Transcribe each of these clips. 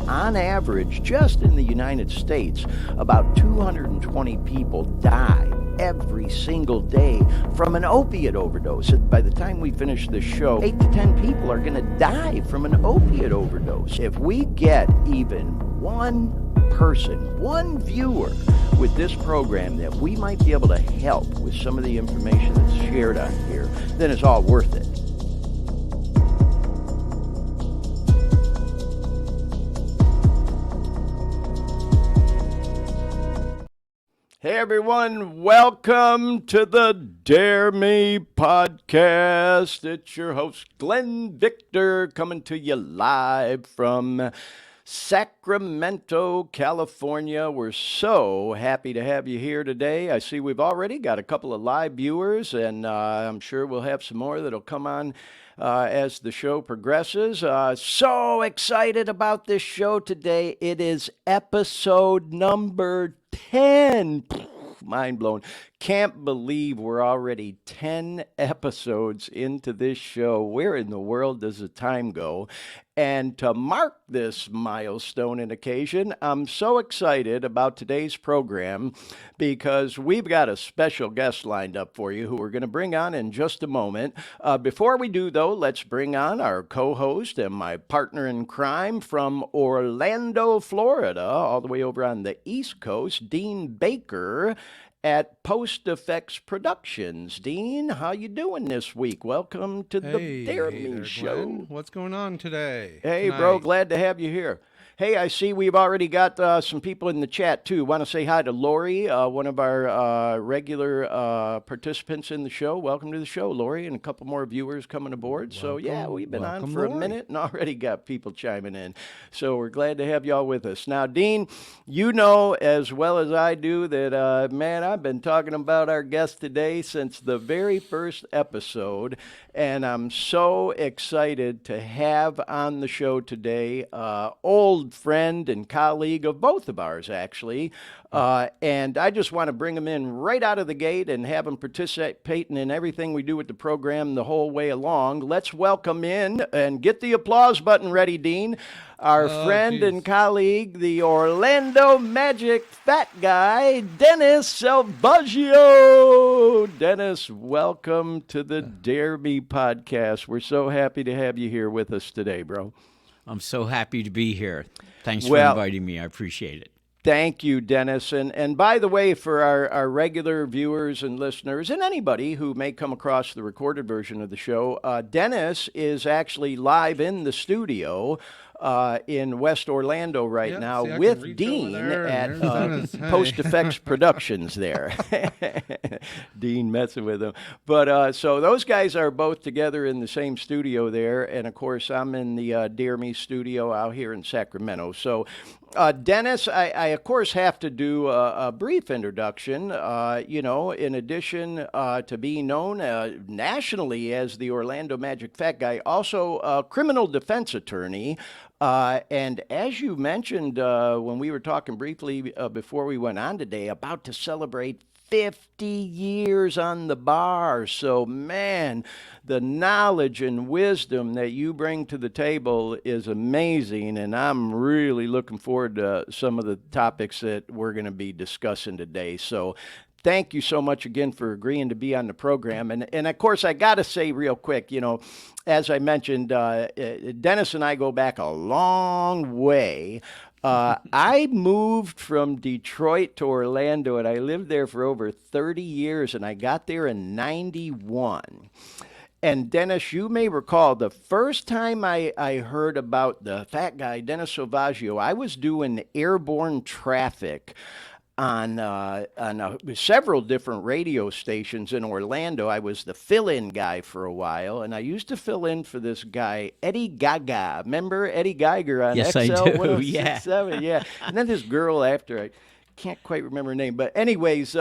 on average, just in the United States, about 220 people die every single day from an opiate overdose. By the time we finish this show, 8 to 10 people are going to die from an opiate overdose. If we get even one person, one viewer with this program that we might be able to help with some of the information that's shared on here, then it's all worth it. Hey everyone, welcome to the Dare Me podcast. It's your host, Glenn Victor, coming to you live from Sacramento, California. We're so happy to have you here today. I see we've already got a couple of live viewers, and I'm sure we'll have some more that'll come on as the show progresses. So excited about this show today. It is episode number 10. Mind blown. Can't believe we're already 10 episodes into this show. Where in the world does the time go? And to mark this milestone and occasion, I'm so excited about today's program because we've got a special guest lined up for you who we're going to bring on in just a moment. Before we do, though, let's bring on our co-host and my partner in crime from Orlando, Florida, all the way over on the East Coast, Dean Baker at Post Effects Productions. Dean, how you doing this week? Welcome to the Dare Me Show. Glenn. What's going on today? Hey, bro, glad to have you here. Hey, I see we've already got some people in the chat, too. Want to say hi to Lori, one of our regular participants in the show. Welcome to the show, Lori, and a couple more viewers coming aboard. So, yeah, we've been on for a minute and already got people chiming in. So we're glad to have y'all with us. Now, Dean, you know as well as I do that, man, I've been talking about our guest today since the very first episode, and I'm so excited to have on the show today old friend and colleague of both of ours, actually. And I just want to bring him in right out of the gate and have him participating in everything we do with the program the whole way along. Let's welcome in and get the applause button ready, Dean. Our friend and colleague, the Orlando Magic fat guy, Dennis Salvagio. Dennis, welcome to the Dare Me podcast. We're so happy to have you here with us today, bro. I'm so happy to be here. Thanks for inviting me. I appreciate it. Thank you, Dennis. And by the way, for our regular viewers and listeners and anybody who may come across the recorded version of the show, Dennis is actually live in the studio in West Orlando right now with Dean at Post Effects Productions there. Dean messing with him. But so those guys are both together in the same studio there. And, of course, I'm in the Dare Me studio out here in Sacramento. So, Dennis, I of course, have to do a brief introduction. You know, in addition to being known nationally as the Orlando Magic Fat Guy, also a criminal defense attorney. And as you mentioned when we were talking briefly before we went on today, about to celebrate 50 years on the bar. So, man, the knowledge and wisdom that you bring to the table is amazing, and I'm really looking forward to some of the topics that we're going to be discussing today. So thank you so much again for agreeing to be on the program. And of course, I got to say real quick, you know, as I mentioned, Dennis and I go back a long way. I moved from Detroit to Orlando, and I lived there for over 30 years, and I got there in 91. And Dennis, you may recall the first time I heard about the fat guy, Dennis Salvagio, I was doing airborne traffic on several different radio stations in Orlando. I was the fill-in guy for a while, and I used to fill in for this guy, Eddie Gaga. Remember Eddie Geiger on yes, XL? I do. Yeah. Yeah. And then this girl after, I can't quite remember her name. But anyways,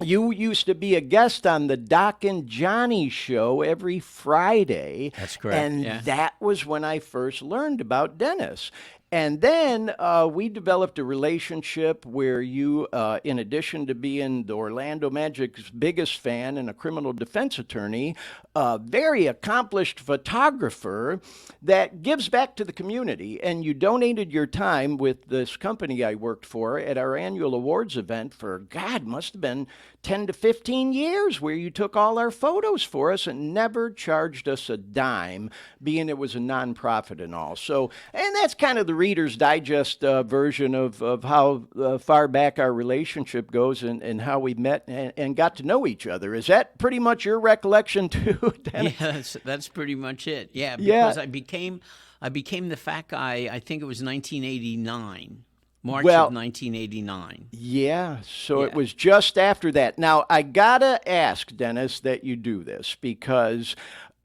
you used to be a guest on the Doc and Johnny show every Friday. That's correct. And that was when I first learned about Dennis. And then we developed a relationship where you, in addition to being the Orlando Magic's biggest fan and a criminal defense attorney, a very accomplished photographer that gives back to the community. And you donated your time with this company I worked for at our annual awards event for, God, must have been 10 to 15 years, where you took all our photos for us and never charged us a dime, being it was a nonprofit and all. So, and that's kind of the Reader's Digest version of how far back our relationship goes and how we met and got to know each other. Is that pretty much your recollection too, Dennis? Yeah, that's pretty much it. Yeah, because I became the fat guy, I think it was 1989. March of 1989. Yeah, so it was just after that. Now, I gotta ask, Dennis, that you do this because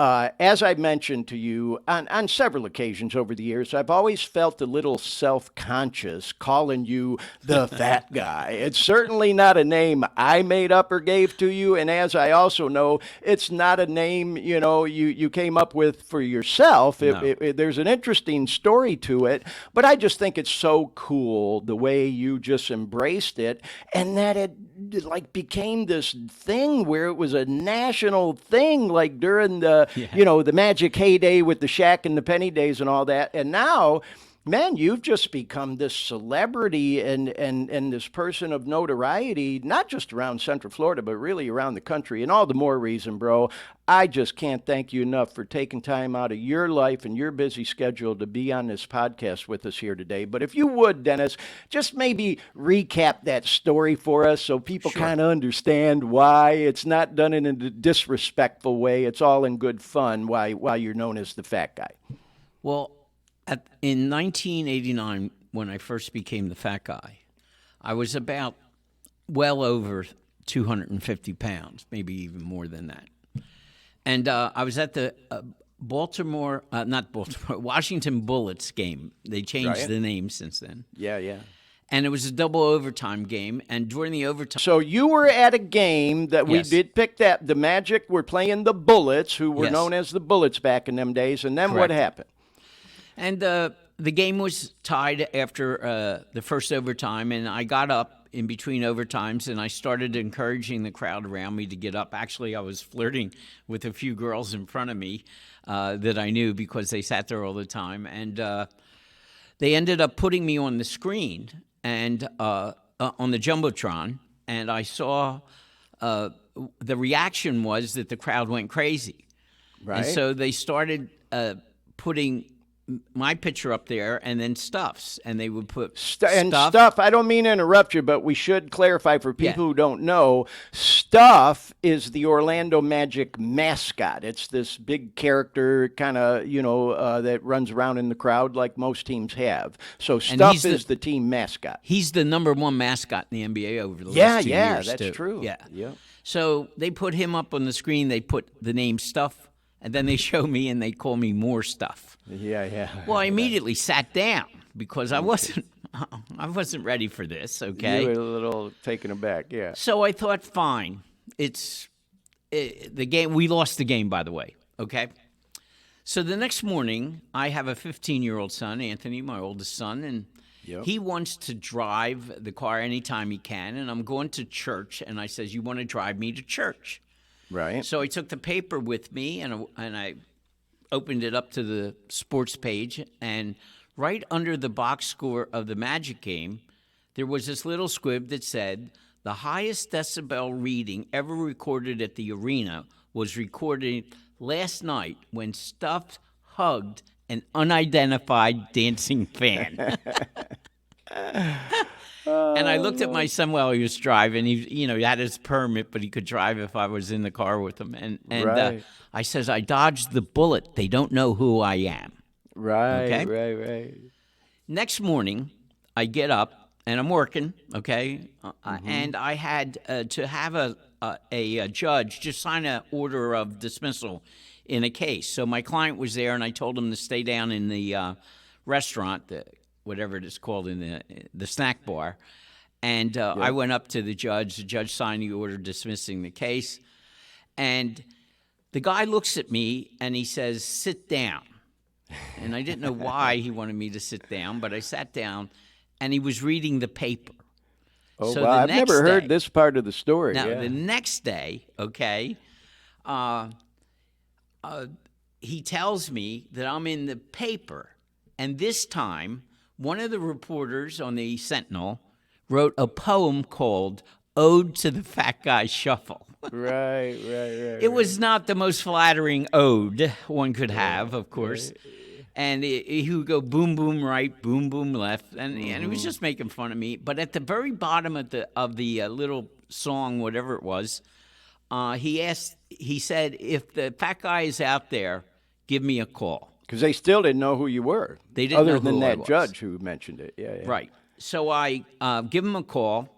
as I mentioned to you on several occasions over the years, I've always felt a little self-conscious calling you the fat guy. It's certainly not a name I made up or gave to you, and as I also know, it's not a name, you came up with for yourself. No. There's an interesting story to it, but I just think it's so cool the way you just embraced it, and that it like became this thing where it was a national thing, like during the the Magic heyday with the Shaq and the Penny days and all that. And now, man, you've just become this celebrity and this person of notoriety, not just around Central Florida, but really around the country. And all the more reason, bro, I just can't thank you enough for taking time out of your life and your busy schedule to be on this podcast with us here today. But if you would, Dennis, just maybe recap that story for us so people kind of understand why it's not done in a disrespectful way. It's all in good fun why you're known as the fat guy. Well, in 1989, when I first became the fat guy, I was about well over 250 pounds, maybe even more than that. And I was at the Washington Bullets game. They changed the name since then. Yeah. And it was a double overtime game. And during the overtime... So you were at a game that we did pick that. The Magic were playing the Bullets, who were known as the Bullets back in them days. And then what happened? And the game was tied after the first overtime, and I got up in between overtimes, and I started encouraging the crowd around me to get up. Actually, I was flirting with a few girls in front of me that I knew because they sat there all the time. And they ended up putting me on the screen and on the Jumbotron, and I saw the reaction was that the crowd went crazy. Right. And so they started putting my picture up there and then Stuff's, and they would put Stuff. I don't mean to interrupt you, but we should clarify for people who don't know. Stuff is the Orlando Magic mascot. It's this big character kind of, that runs around in the crowd like most teams have. So Stuff is the team mascot. He's the number one mascot in the NBA over the last 2 years. Yeah, that's too. true. Yeah. So they put him up on the screen. They put the name Stuff, and then they show me and they call me More Stuff. Yeah. Well, I immediately sat down because I wasn't ready for this, okay? You were a little taken aback, yeah. So I thought, fine. The game. We lost the game, by the way, okay? So the next morning, I have a 15-year-old son, Anthony, my oldest son, and he wants to drive the car anytime he can, and I'm going to church, and I says, you want to drive me to church? Right. So I took the paper with me, and I opened it up to the sports page, and right under the box score of the Magic game, there was this little squib that said, the highest decibel reading ever recorded at the arena was recorded last night when Stuff hugged an unidentified dancing fan. And I looked at my son while he was driving. He had his permit, but he could drive if I was in the car with him. And I says, I dodged the bullet. They don't know who I am. Right, okay? right. Next morning, I get up, and I'm working, okay? And I had to have a judge just sign an order of dismissal in a case. So my client was there, and I told him to stay down in the restaurant, whatever it is called, in the snack bar. And I went up to the judge. The judge signed the order dismissing the case. And the guy looks at me, and he says, sit down. And I didn't know why he wanted me to sit down, but I sat down, and he was reading the paper. Oh, So wow. the I've never next heard day- this part of the story. Now, Yeah. the next day, okay, he tells me that I'm in the paper. And this time, one of the reporters on the Sentinel wrote a poem called Ode to the Fat Guy Shuffle. Right. It was not the most flattering ode one could have, of course. And he would go boom, boom right, boom, boom left, and he was just making fun of me. But at the very bottom of the little song, whatever it was, he said, "If the fat guy is out there, give me a call." Because they still didn't know who you were. They didn't other know than who I that was. judge who mentioned it. Yeah. Right. So I give him a call,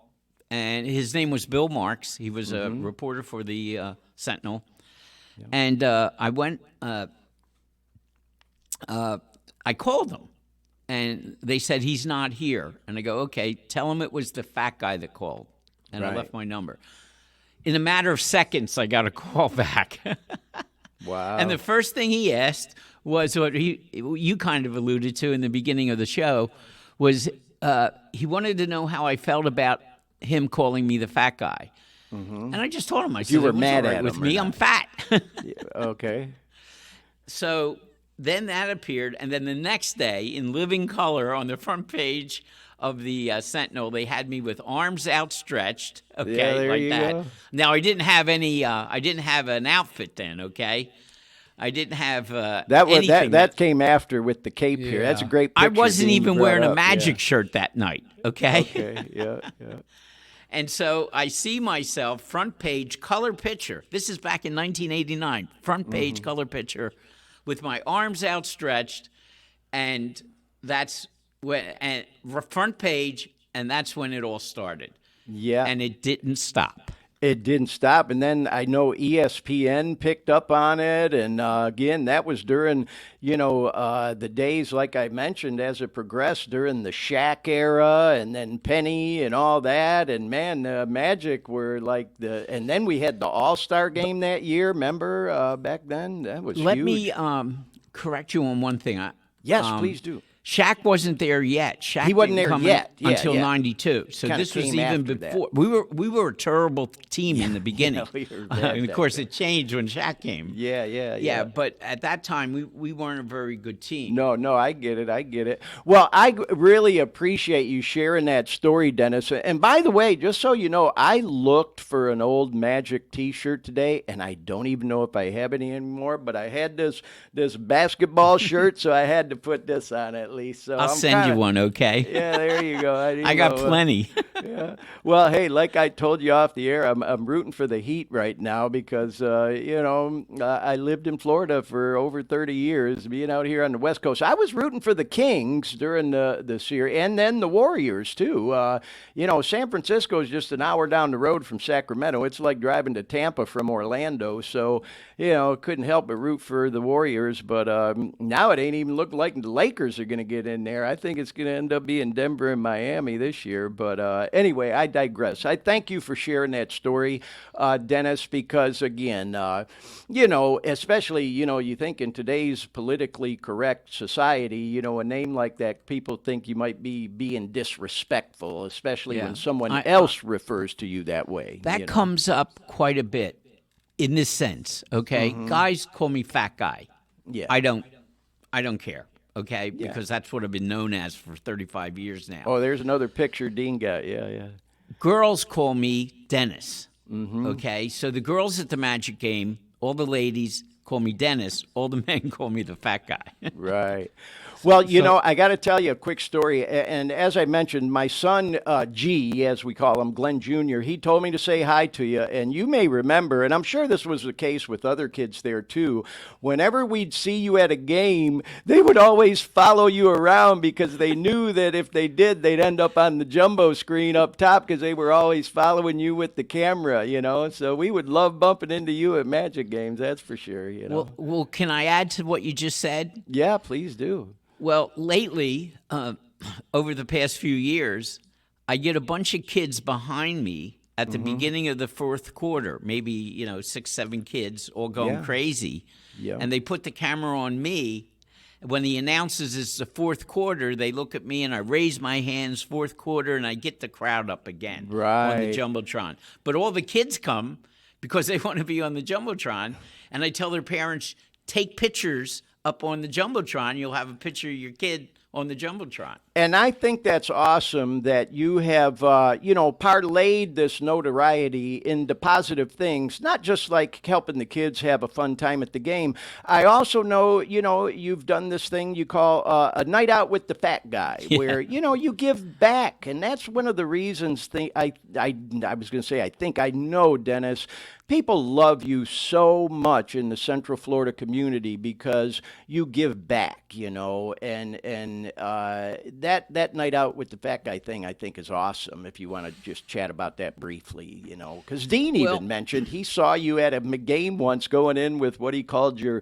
and his name was Bill Marks. He was a reporter for the Sentinel. Yeah. And I went, I called him, and they said, he's not here. And I go, okay, tell him it was the fat guy that called. And I left my number. In a matter of seconds, I got a call back. Wow. And the first thing he asked was what you kind of alluded to in the beginning of the show, was he wanted to know how I felt about him calling me the fat guy. And I just told him, I said, you were it was mad all right at with him or me, not? I'm fat. Yeah, okay. So then that appeared, and then the next day, in living color on the front page of the Sentinel, they had me with arms outstretched, okay, Yeah, there like you that. go. Now I didn't have an outfit then, okay. I didn't have anything. That came after with the cape here. That's a great picture. I wasn't Dean even brought wearing a up. magic shirt that night, okay. Okay. Yeah. And so I see myself, front page, color picture. This is back in 1989. Front page, color picture, with my arms outstretched, and that's when, and front page, and that's when it all started. Yeah. And it didn't stop. It didn't stop. And then I know ESPN picked up on it. And again, that was during, the days, like I mentioned, as it progressed during the Shaq era and then Penny and all that. And man, Magic were like and then we had the All-Star game that year. Remember back then? That was Let huge. me correct you on one thing. Yes, please do. Shaq wasn't there yet. Shaq He wasn't didn't there come yet. in until '92. So Kinda this was came even after before. that. We were a terrible team in the beginning. we were bad and of back course, then. it changed when Shaq came. Yeah. But at that time, we weren't a very good team. No, I get it. Well, I really appreciate you sharing that story, Dennis. And by the way, just so you know, I looked for an old Magic T-shirt today, and I don't even know if I have any anymore. But I had this basketball shirt, so I had to put this on at least. So I'll send you one, okay? Yeah, there you go. I got plenty. Yeah. Well, hey, like I told you off the air, I'm rooting for the Heat right now because I lived in Florida for over 30 years, being out here on the West Coast. I was rooting for the Kings during the series, and then the Warriors too. San Francisco is just an hour down the road from Sacramento. It's like driving to Tampa from Orlando. So couldn't help but root for the Warriors. But now it ain't even looking like the Lakers are going to get in there. I think it's going to end up being Denver and Miami this year. But anyway, I digress. I thank you for sharing that story, Dennis, because again, especially, you think in today's politically correct society, a name like that, people think you might be being disrespectful, especially when someone else refers to you that way. That comes up quite a bit in this sense, okay? Guys call me fat guy. Yeah. I don't care. Okay, because that's what I've been known as for 35 years now. Oh, there's another picture Dean got. Yeah. Girls call me Dennis. Okay, so the girls at the Magic game, all the ladies call me Dennis. All the men call me the fat guy. Right. Well, I got to tell you a quick story. And as I mentioned, my son, G, as we call him, Glenn Jr., he told me to say hi to you. And you may remember, and I'm sure this was the case with other kids there too, whenever we'd see you at a game, they would always follow you around because they knew that if they did, they'd end up on the jumbo screen up top because they were always following you with the camera, So we would love bumping into you at Magic games, that's for sure, Well, can I add to what you just said? Yeah, please do. Well, lately, over the past few years, I get a bunch of kids behind me at the beginning of the fourth quarter, maybe, 6, 7 kids all going crazy. Yeah. And they put the camera on me, When he announces it's the fourth quarter, they look at me and I raise my hands, fourth quarter, and I get the crowd up again on the Right. Jumbotron. But all the kids come because they want to be on the Jumbotron, and I tell their parents, take pictures up on the Jumbotron. You'll have a picture of your kid on the Jumbotron. And I think that's awesome that you have, parlayed this notoriety into positive things, not just like helping the kids have a fun time at the game. I also know, you've done this thing you call a night out with the fat guy, where, you give back. And that's one of the reasons I was going to say, I think I know, Dennis, people love you so much in the Central Florida community because you give back, and that night out with the fat guy thing, I think, is awesome. If you want to just chat about that briefly, because Dean even mentioned he saw you at a game once going in with what he called your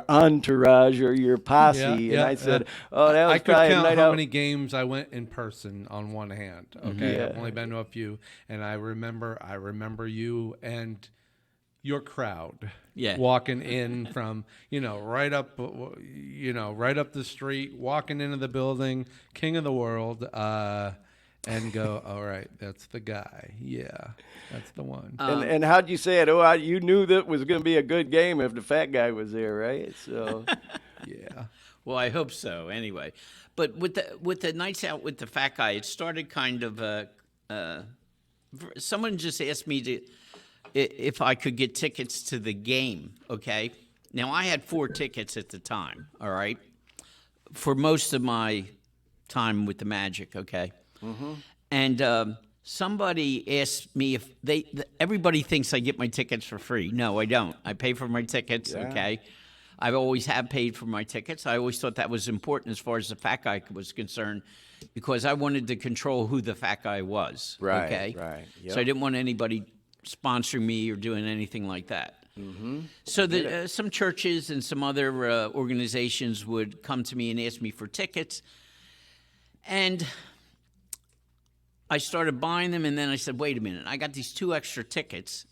entourage or your posse, and I said, "Oh, that was I could probably a count night how out." many games I went in person on one hand. Okay, I've only been to a few, and I remember you and your crowd walking in from right up the street, walking into the building, king of the world, and go, all right, that's the guy, that's the one. And how'd you say it? Oh, you knew that was going to be a good game if the fat guy was there, right? So Yeah. Well, I hope so. Anyway, but with the nights out with the fat guy, it started kind of someone just asked me if I could get tickets to the game. Okay, now I had 4 tickets at the time. All right, for most of my time with the Magic. Okay, and somebody asked me if everybody thinks I get my tickets for free. No, I don't. I pay for my tickets. Yeah. Okay. I always have paid for my tickets. I always thought that was important as far as the fat guy was concerned, because I wanted to control who the fat guy was. Right, Okay? right, yep. So I didn't want anybody sponsoring me or doing anything like that. So some churches and some other organizations would come to me and ask me for tickets. And I started buying them, and then I said, wait a minute, I got these 2 extra tickets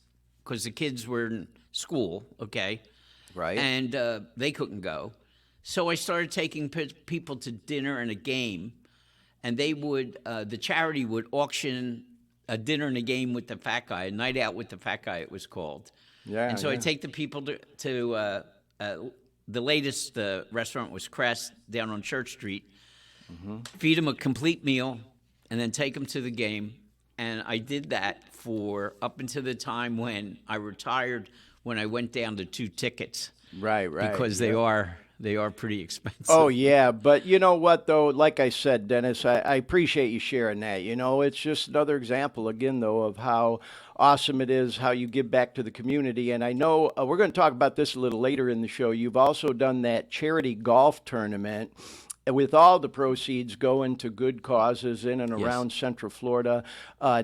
because the kids were in school, okay? right. And they couldn't go. So I started taking people to dinner and a game, and they would, the charity would auction a dinner and a game with the fat guy, a night out with the fat guy, it was called. Yeah. And so I take the people to the latest restaurant was Crest down on Church Street, feed them a complete meal, and then take them to the game. And I did that for up until the time when I retired, when I went down to 2 tickets. Right. Because they are pretty expensive. Oh, yeah. But you know what, though? Like I said, Dennis, I appreciate you sharing that. It's just another example, again, though, of how awesome it is, how you give back to the community. And I know we're going to talk about this a little later in the show. You've also done that charity golf tournament with all the proceeds going to good causes in and around Central Florida.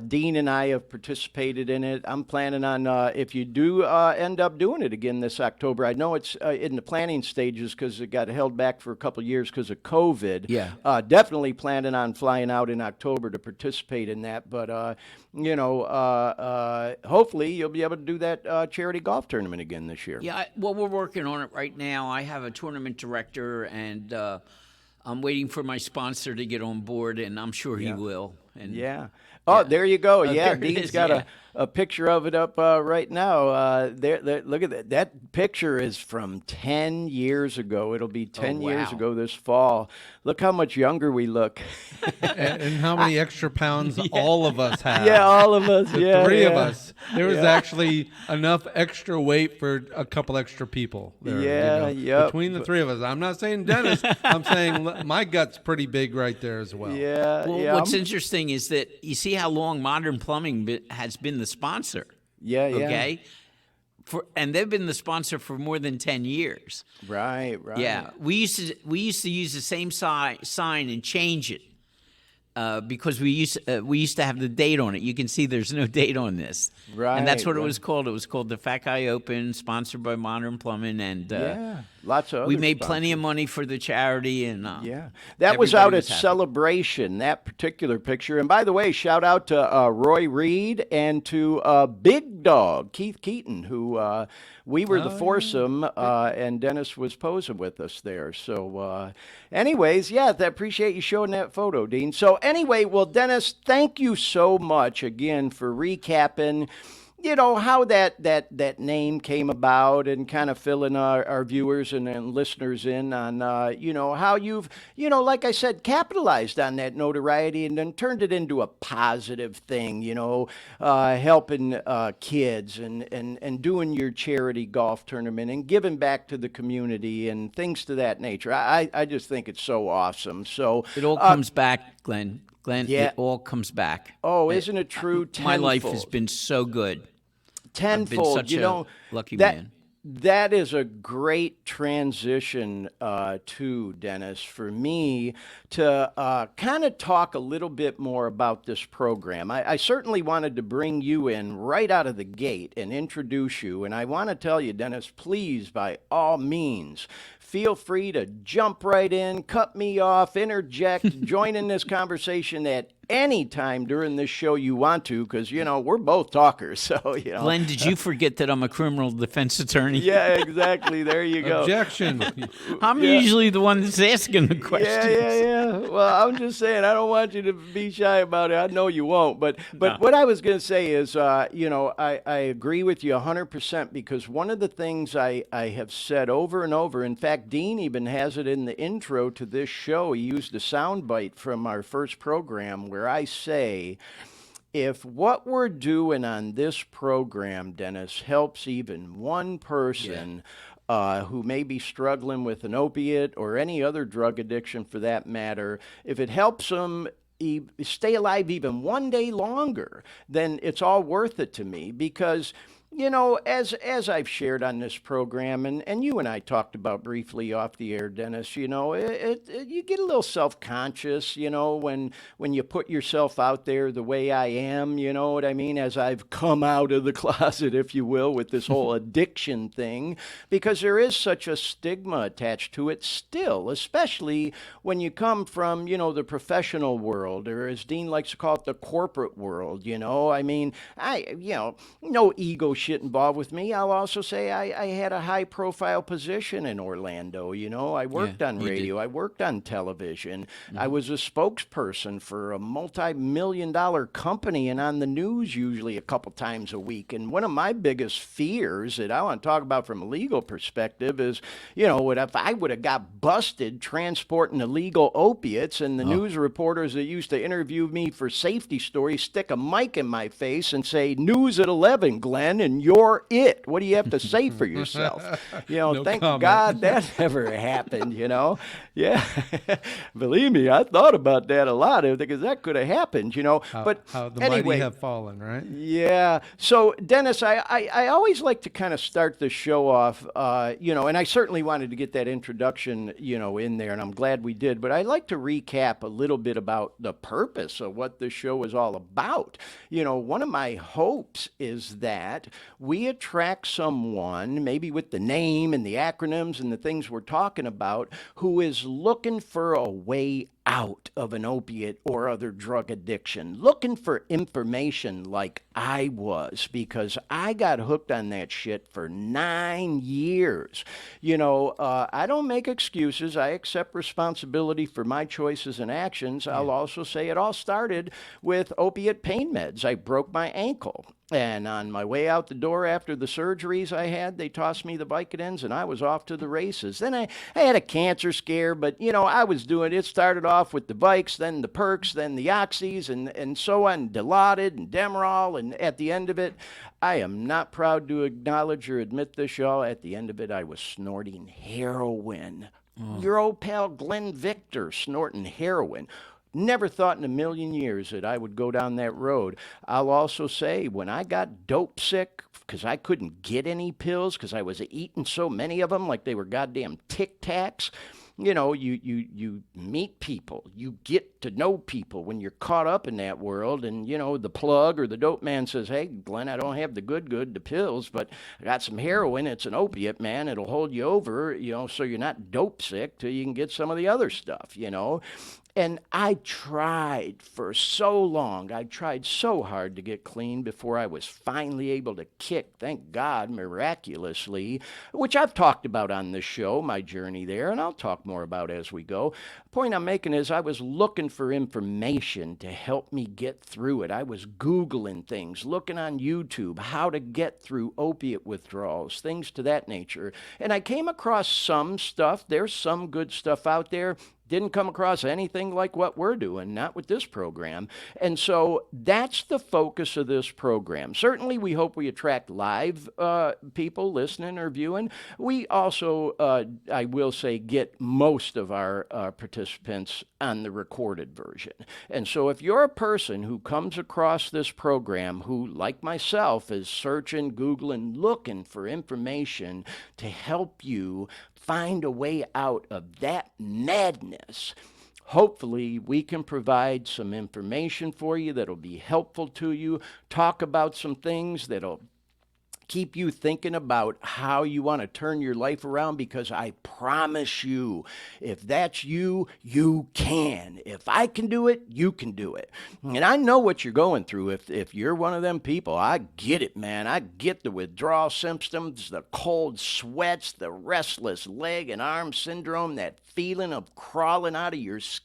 Dean and I have participated in it. I'm planning on, if you do end up doing it again this October, I know it's in the planning stages because it got held back for a couple of years because of COVID. Yeah. Definitely planning on flying out in October to participate in that. But, hopefully you'll be able to do that charity golf tournament again this year. Yeah, well, we're working on it right now. I have a tournament director, and I'm waiting for my sponsor to get on board, and I'm sure he will. And Yeah. Oh, there you go. Yeah, there it Dean's is, got a picture of it up right now. There, look at that. That picture is from 10 years ago. It'll be 10 years wow. ago this fall. Look how much younger we look. and how many extra pounds all of us have. Yeah, all of us. The 3 of us. There was actually enough extra weight for a couple extra people. There, Yeah, yep. Between the 3 of us. I'm not saying Dennis. I'm saying my gut's pretty big right there as well. Yeah, well, yeah. what's interesting is that you see how long Modern Plumbing has been the sponsor. Yeah. Okay. And they've been the sponsor for more than 10 years. Right. Yeah, we used to use the same sign and change it because we used to have the date on it. You can see there's no date on this, Right? And that's what it was called. It was called the Fat Guy Open, sponsored by Modern Plumbing, and lots of. we other made sponsors. plenty of money for the charity, and that was out everybody at was happy. Celebration. That particular picture. And by the way, shout out to Roy Reed and to Big Dog Keith Keaton, who we were the foursome, and Dennis was posing with us there. So, anyways, I appreciate you showing that photo, Dean. So, anyway, well, Dennis, thank you so much again for recapping, how that name came about, and kind of filling our viewers and listeners in on, how you've, like I said, capitalized on that notoriety and then turned it into a positive thing, helping kids and doing your charity golf tournament and giving back to the community and things to that nature. I just think it's so awesome. So it all comes back, Glenn. Yeah. It all comes back. Oh, isn't it true? My life has Tenfold. been so good. Tenfold. I've been such a lucky man. That is a great transition, too, Dennis, for me to kind of talk a little bit more about this program. I certainly wanted to bring you in right out of the gate and introduce you. And I want to tell you, Dennis, please, by all means, feel free to jump right in, cut me off, interject, join in this conversation at any time during this show you want to, because, we're both talkers. So, Glenn, did you forget that I'm a criminal defense attorney? Yeah, exactly. There you go. Objection. I'm usually the one that's asking the questions. Yeah. Well, I'm just saying, I don't want you to be shy about it. I know you won't. But what I was going to say is, I agree with you 100%, because one of the things I have said over and over, in fact, Dean even has it in the intro to this show. He used a soundbite from our first program where I say, if what we're doing on this program, Dennis, helps even one person who may be struggling with an opiate or any other drug addiction for that matter, if it helps them stay alive even one day longer, then it's all worth it to me. Because as I've shared on this program, and you and I talked about briefly off the air, Dennis, you get a little self-conscious, when you put yourself out there the way I am, you know what I mean, as I've come out of the closet, if you will, with this whole addiction thing, because there is such a stigma attached to it still, especially when you come from, the professional world, or as Dean likes to call it, the corporate world, I mean, no ego shit involved with me. I'll also say I had a high profile position in Orlando. I worked on radio. I worked on television. Mm-hmm. I was a spokesperson for a multi-million-dollar company and on the news usually a couple times a week. And one of my biggest fears that I want to talk about from a legal perspective is, if I would have got busted transporting illegal opiates, and the news reporters that used to interview me for safety stories stick a mic in my face and say, "News at 11, Glenn, and you're it. What do you have to say for yourself?" No thank comment. God that never happened, Yeah. Believe me, I thought about that a lot, because that could have happened, But how the anyway, mighty have fallen, right? Yeah. So, Dennis, I always like to kind of start the show off, and I certainly wanted to get that introduction, in there, and I'm glad we did. But I'd like to recap a little bit about the purpose of what this show is all about. One of my hopes is that we attract someone, maybe with the name and the acronyms and the things we're talking about, who is looking for a way out of an opiate or other drug addiction, looking for information like I was, because I got hooked on that shit for 9 years. I don't make excuses. I accept responsibility for my choices and actions. I'll also say it all started with opiate pain meds. I broke my ankle. And on my way out the door after the surgeries I had, they tossed me the Vicodins, and I was off to the races. Then I had a cancer scare, but, I was doing it. Started off with the Vikes, then the Perks, then the Oxys, and so on, Dilaudid and Demerol. And at the end of it, I am not proud to acknowledge or admit this, y'all. At the end of it, I was snorting heroin. Your old pal Glenn Victor snorting heroin. Never thought in a million years that I would go down that road. I'll also say, when I got dope sick, because I couldn't get any pills because I was eating so many of them like they were goddamn Tic Tacs, you meet people, you get to know people when you're caught up in that world, and the plug or the dope man says, hey Glenn, I don't have the the pills, but I got some heroin. It's an opiate, man. It'll hold you over, so you're not dope sick till you can get some of the other stuff. And I tried for so long. I tried so hard to get clean before I was finally able to kick, thank God, miraculously, which I've talked about on this show, my journey there, and I'll talk more about as we go. The point I'm making is I was looking for information to help me get through it. I was Googling things, looking on YouTube, how to get through opiate withdrawals, things to that nature. And I came across some stuff. There's some good stuff out there. Didn't come across anything like what we're doing, not with this program. And so that's the focus of this program. Certainly, we hope we attract live people listening or viewing. We also, I will say, get most of our participants on the recorded version. And so if you're a person who comes across this program who, like myself, is searching, Googling, looking for information to help you find a way out of that madness, hopefully we can provide some information for you that'll be helpful to you, talk about some things that'll keep you thinking about how you want to turn your life around, because I promise you, if that's you, you can. If I can do it, you can do it. And I know what you're going through. If you're one of them people, I get it, man. I get the withdrawal symptoms, the cold sweats, the restless leg and arm syndrome, that feeling of crawling out of your skin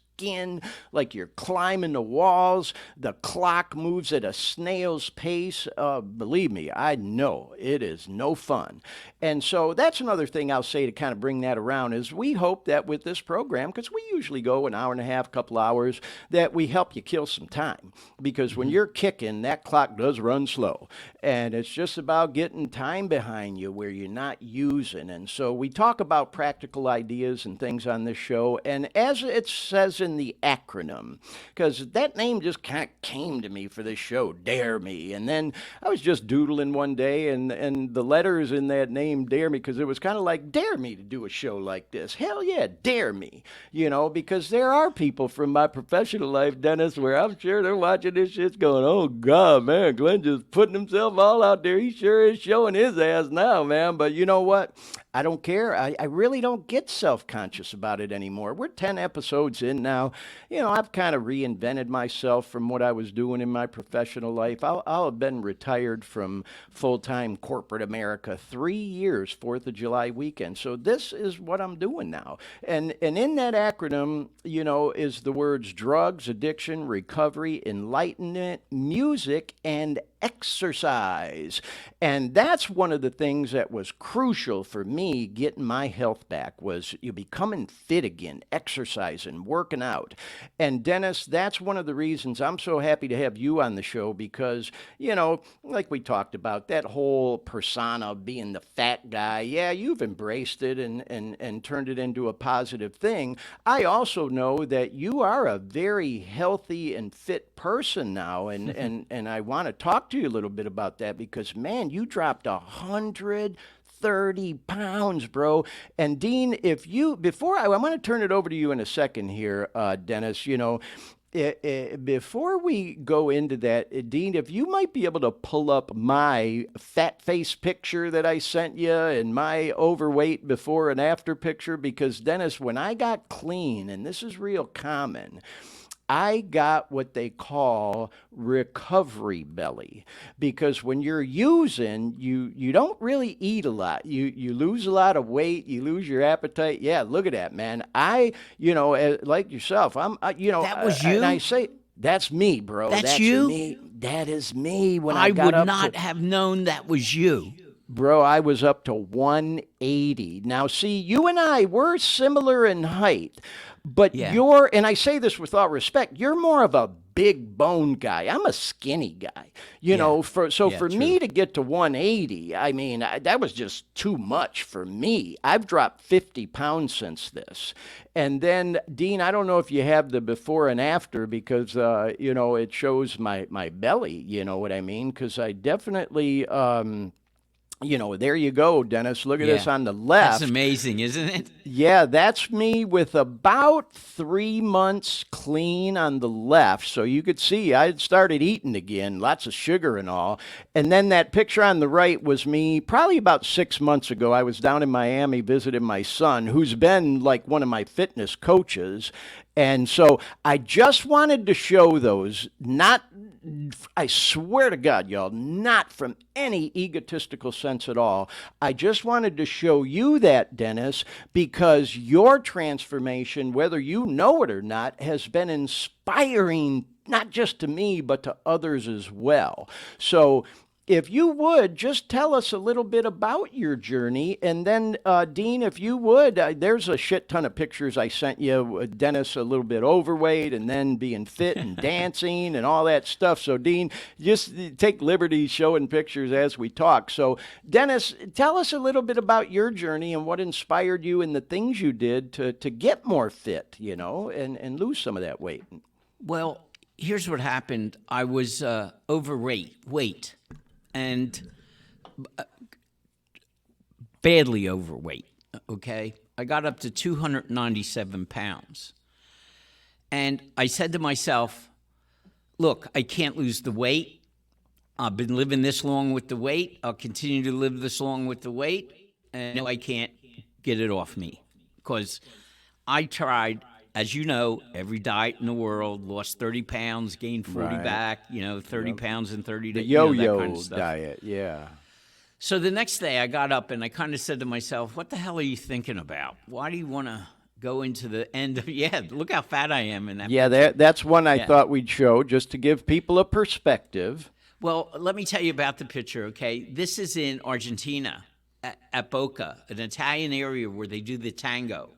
like you're climbing the walls. The clock moves at a snail's pace. Believe me, I know it is no fun. And so that's another thing I'll say to kind of bring that around is we hope that with this program, because we usually go an hour and a half, couple hours, that we help you kill some time. Because when you're kicking, that clock does run slow. And it's just about getting time behind you where you're not using. And so we talk about practical ideas and things on this show. And as it says in the acronym, because that name just kind of came to me for this show, Dare Me. And then I was just doodling one day, and the letters in that name, Dare Me, because it was kind of like, dare me to do a show like this. Hell yeah, dare me. Because there are people from my professional life, Dennis, where I'm sure they're watching this shit going, oh God, man, Glenn just putting himself all out there. He sure is showing his ass now, man. But you know what? I don't care. I really don't get self-conscious about it anymore. We're 10 episodes in now. I've kind of reinvented myself from what I was doing in my professional life. I'll have been retired from full-time corporate America 3 years, 4th of July weekend. So this is what I'm doing now. And in that acronym, is the words drugs, addiction, recovery, enlightenment, music, and exercise. And that's one of the things that was crucial for me getting my health back, was you becoming fit again, exercising, working out. And Dennis, that's one of the reasons I'm so happy to have you on the show, because, like we talked about, that whole persona being the fat guy, yeah, you've embraced it and turned it into a positive thing. I also know that you are a very healthy and fit person now, and I want to talk to you a little bit about that, because man, you dropped 130 pounds, bro. And Dean, before I want to turn it over to you in a second here, Dennis, before we go into that, Dean, if you might be able to pull up my fat face picture that I sent you and my overweight before and after picture, because Dennis, when I got clean, and this is real common, I got what they call recovery belly, because when you're using, you don't really eat a lot. You lose a lot of weight, you lose your appetite. Yeah, look at that, man. Like yourself, that was you? And I say, that's me, bro. That's you? Me. That is me. When I would got not have known that was you. Bro, I was up to 180. Now, see, you and I, we're similar in height, but you're, and I say this with all respect, you're more of a big bone guy. I'm a skinny guy, for me to get to 180, I mean, that was just too much for me. I've dropped 50 pounds since this. And then, Dean, I don't know if you have the before and after, because, it shows my belly, you know what I mean? Because I definitely, there you go, Dennis. Look at this on the left. That's amazing, isn't it? Yeah, that's me with about 3 months clean on the left. So you could see I had started eating again, lots of sugar and all. And then that picture on the right was me probably about 6 months ago. I was down in Miami visiting my son, who's been like one of my fitness coaches. And so I just wanted to show those, not, I swear to God, y'all, not from any egotistical sense at all. I just wanted to show you that, Dennis, because your transformation, whether you know it or not, has been inspiring, not just to me, but to others as well. So if you would, just tell us a little bit about your journey. And then, Dean, if you would, there's a shit ton of pictures I sent you. Dennis a little bit overweight and then being fit and dancing and all that stuff. So, Dean, just take liberties showing pictures as we talk. So, Dennis, tell us a little bit about your journey and what inspired you and the things you did to get more fit, and lose some of that weight. Well, here's what happened. I was overweight. And badly overweight, okay? I got up to 297 pounds. And I said to myself, look, I can't lose the weight. I've been living this long with the weight. I'll continue to live this long with the weight. And I can't get it off me. Because I tried, as you know, every diet in the world, lost 30 pounds, gained 40 back, 30 pounds in 30 days. The yo-yo that kind of stuff. diet, yeah. So the next day I got up and I kind of said to myself, what the hell are you thinking about? Why do you want to go into the end of, look how fat I am in that picture. That's one I thought we'd show just to give people a perspective. Well, let me tell you about the picture, okay? This is in Argentina, at Boca, an Italian area where they do the tango.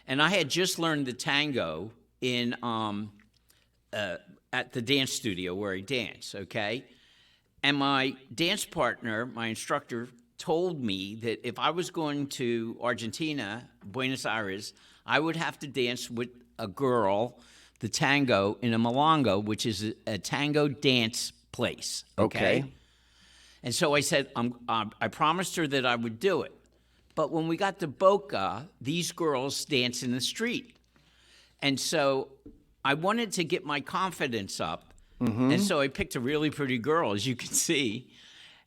And I had just learned the tango in at the dance studio where I dance, okay? And my dance partner, my instructor, told me that if I was going to Argentina, Buenos Aires, I would have to dance with a girl, the tango, in a milonga, which is a tango dance place, okay? And so I said, I promised her that I would do it. But when we got to Boca, these girls dance in the street. And so I wanted to get my confidence up. Mm-hmm. And so I picked a really pretty girl, as you can see,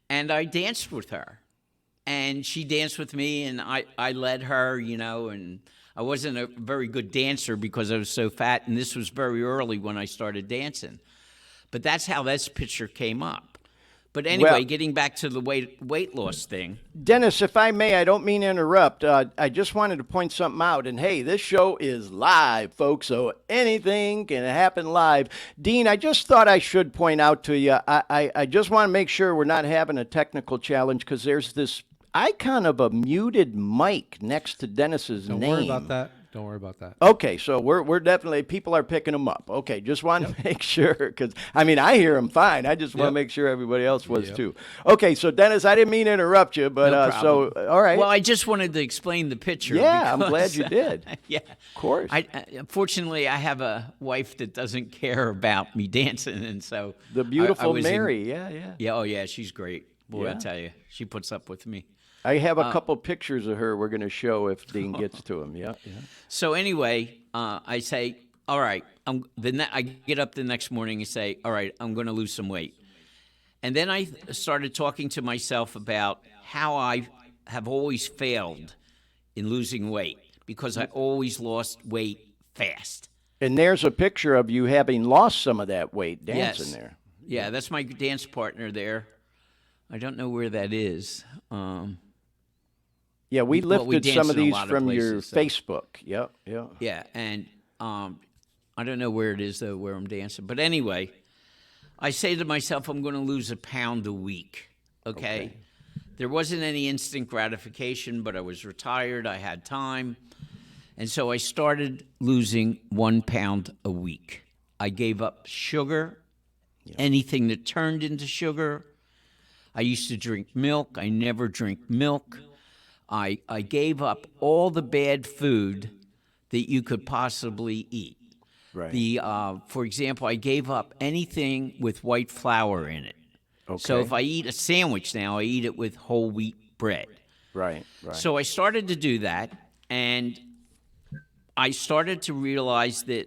and I danced with her. And she danced with me, and I led her, and I wasn't a very good dancer because I was so fat, and this was very early when I started dancing. But that's how this picture came up. But anyway, getting back to the weight loss thing. Dennis, if I may, I don't mean to interrupt. I just wanted to point something out. And, hey, this show is live, folks, so anything can happen live. Dean, I just thought I should point out to you, I just want to make sure we're not having a technical challenge because there's this icon of a muted mic next to Dennis's name. Don't worry about that. Don't worry about that. Okay, so we're definitely, people are picking them up. Okay, just want to make sure, because, I hear them fine. I just want to make sure everybody else was too. Okay, so Dennis, I didn't mean to interrupt you, but no so, all right. Well, I just wanted to explain the picture. Yeah, I'm glad you did. Yeah. Of course. Fortunately, I have a wife that doesn't care about me dancing, and so. The beautiful Mary, yeah. Yeah, oh yeah, she's great. Boy, I tell you, she puts up with me. I have a couple pictures of her we're going to show if Dean gets to them. Yeah. So anyway, I say, all right. I get up the next morning and say, all right, I'm going to lose some weight. And then I started talking to myself about how I have always failed in losing weight because I always lost weight fast. And there's a picture of you having lost some of that weight dancing there. Yeah, that's my dance partner there. I don't know where that is. Yeah, we lifted some of these from your Facebook. Yep. Yeah, and I don't know where it is, though, where I'm dancing. But anyway, I say to myself, I'm going to lose a pound a week, okay? There wasn't any instant gratification, but I was retired. I had time. And so I started losing 1 pound a week. I gave up sugar, anything that turned into sugar. I used to drink milk. I never drink milk. I gave up all the bad food that you could possibly eat. Right. For example, I gave up anything with white flour in it. Okay. So if I eat a sandwich now, I eat it with whole wheat bread. Right, right. So I started to do that, and I started to realize that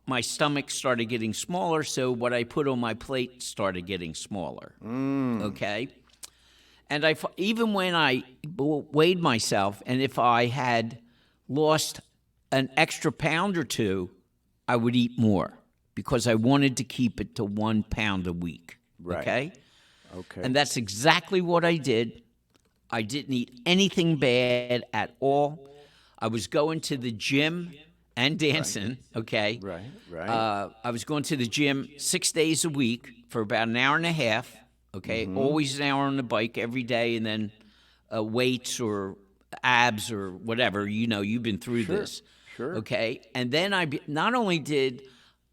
my stomach started getting smaller, so what I put on my plate started getting smaller. Okay? And even when I weighed myself, and if I had lost an extra pound or two, I would eat more because I wanted to keep it to 1 pound a week. Right. Okay? Okay. And that's exactly what I did. I didn't eat anything bad at all. I was going to the gym and dancing, okay? Right, right. I was going to the gym 6 days a week for about an hour and a half, okay? Always an hour on the bike every day, and then weights or abs or whatever. You know, you've been through this. Sure. Okay? And then not only did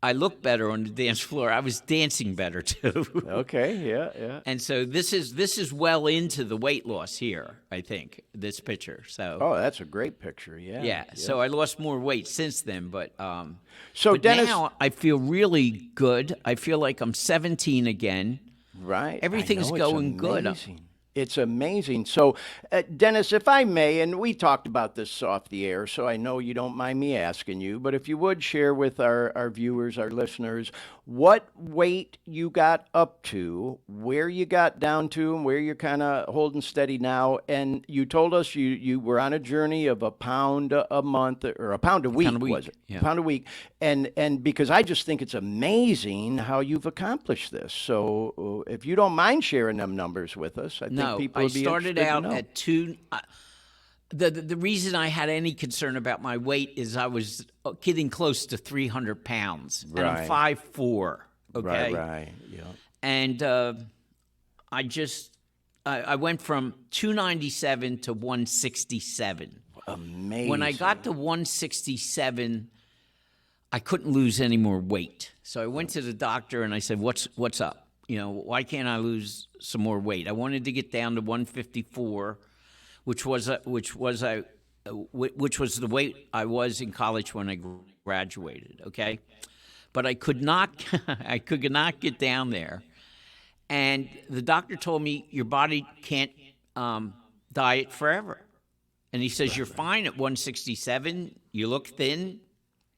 I look better on the dance floor, I was dancing better too. Okay, yeah. And so this is well into the weight loss here, I think, this picture. So Oh, that's a great picture, yeah. yeah. So I lost more weight since then, but So, but Dennis, now I feel really good. I feel like I'm 17 again. right. Everything's I know, it's going good. amazing. It's amazing. So, Dennis, if I may, and we talked about this off the air, so I know you don't mind me asking you, but if you would share with our viewers, our listeners, what weight you got up to, where you got down to, and where you're kind of holding steady now. And you told us you were on a journey of a pound a month, or a pound a week, was it? Yeah. A pound a week. And because I just think it's amazing how you've accomplished this. So if you don't mind sharing them numbers with us, I think people I would be started interested out to know. at 2. The reason I had any concern about my weight is I was getting close to 300 pounds, and I'm Right. 5'4", okay? Right, yeah. And I went from 297 to 167. Amazing. When I got to 167, I couldn't lose any more weight. So I went to the doctor and I said, "What's up? You know, why can't I lose some more weight?" I wanted to get down to 154, which was the weight I was in college when I graduated. Okay, but I could not get down there, and the doctor told me your body can't diet forever, and he says you're fine at 167. You look thin,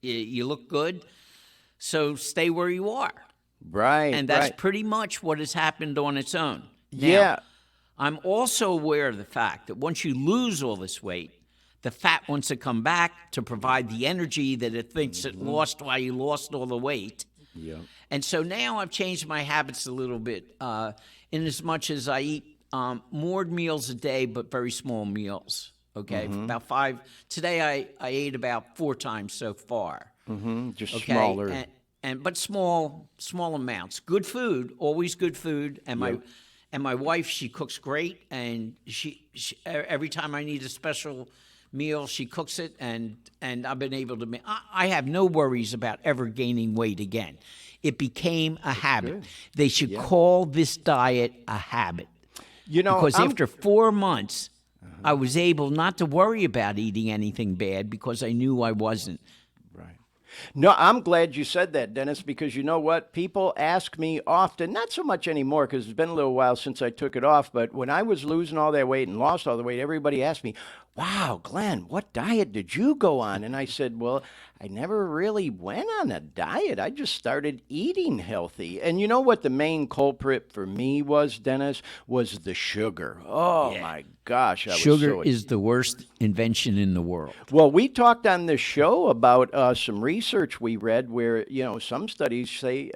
you look good, so stay where you are. Right, And that's right. pretty much what has happened on its own. Now, Yeah. I'm also aware of the fact that once you lose all this weight, the fat wants to come back to provide the energy that it thinks it lost while you lost all the weight. Yeah. And so now I've changed my habits a little bit, in as much as I eat more meals a day, but very small meals. Okay, about 5. Today I ate about 4 times so far. Just Okay, smaller. but small amounts. Good food, always good food. And my wife, she cooks great, and she every time I need a special meal, she cooks it, and I've been able to make. I have no worries about ever gaining weight again. It became a habit. good. They should call this diet a habit. You know, Because I'm- after 4 months, I was able not to worry about eating anything bad because I knew I wasn't. Right. No, I'm glad you said that, Dennis, because you know what? People ask me often, not so much anymore because it's been a little while since I took it off, but when I was losing all that weight and lost all the weight, everybody asked me, "Wow, Glenn, what diet did you go on?" And I said, "Well, I never really went on a diet. I just started eating healthy." And you know what the main culprit for me was, Dennis, was the sugar. Oh, my gosh. I was Sugar so is the worst invention in the world. Well, we talked on this show about some research we read where, you know, some studies say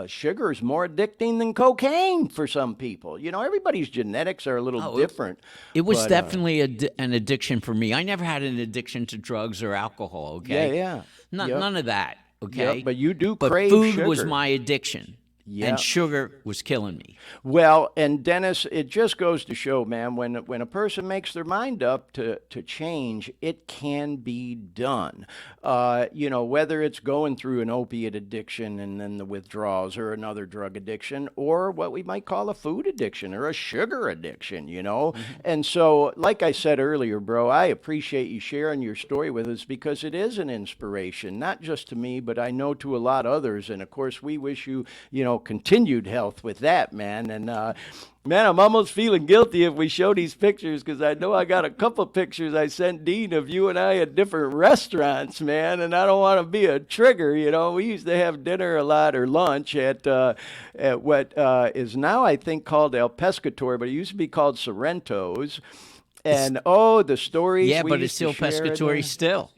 sugar is more addicting than cocaine for some people. You know, everybody's genetics are a little different. It was but, definitely an addiction for me. I never had an addiction to drugs or alcohol, okay? Yeah. Yep. None of that, okay? Yep, but you do But crave food sugar. was my addiction, Yep. and sugar was killing me. Well, and Dennis, it just goes to show, man, when a person makes their mind up to change, it can be done. You know, whether it's going through an opiate addiction and then the withdrawals or another drug addiction, or what we might call a food addiction or a sugar addiction, you know? And so, like I said earlier, bro, I appreciate you sharing your story with us because it is an inspiration, not just to me, but I know to a lot of others. And of course, we wish you, you know, continued health with that, man. And man, I'm almost feeling guilty if we show these pictures, because I know I got a couple pictures I sent Dean of you and I at different restaurants, man, and I don't want to be a trigger. We used to have dinner a lot, or lunch, at what is now, I think, called El Pescatore, but it used to be called Sorrento's. And the stories. Yeah, we but used it's still to share Pescatore still.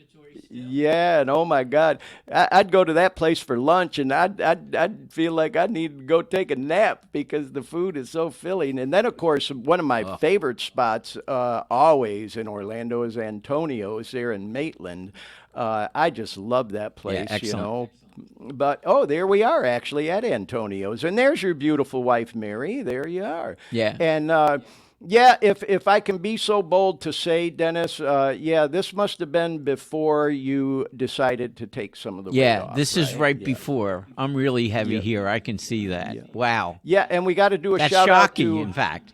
Yeah, and oh my God, I'd go to that place for lunch, and I'd feel like I need to go take a nap because the food is so filling. And then, of course, one of my favorite spots always in Orlando is Antonio's there in Maitland. I just love that place, Yeah, excellent. But, there we are actually at Antonio's. And there's your beautiful wife, Mary. There you are. Yeah. And, yeah, if I can be so bold to say, Dennis, this must have been before you decided to take some of the weight off. This is right before. I'm really heavy here. I can see that. Yeah. Wow. Yeah, and we got to do a That's shout out shocking, to... in fact.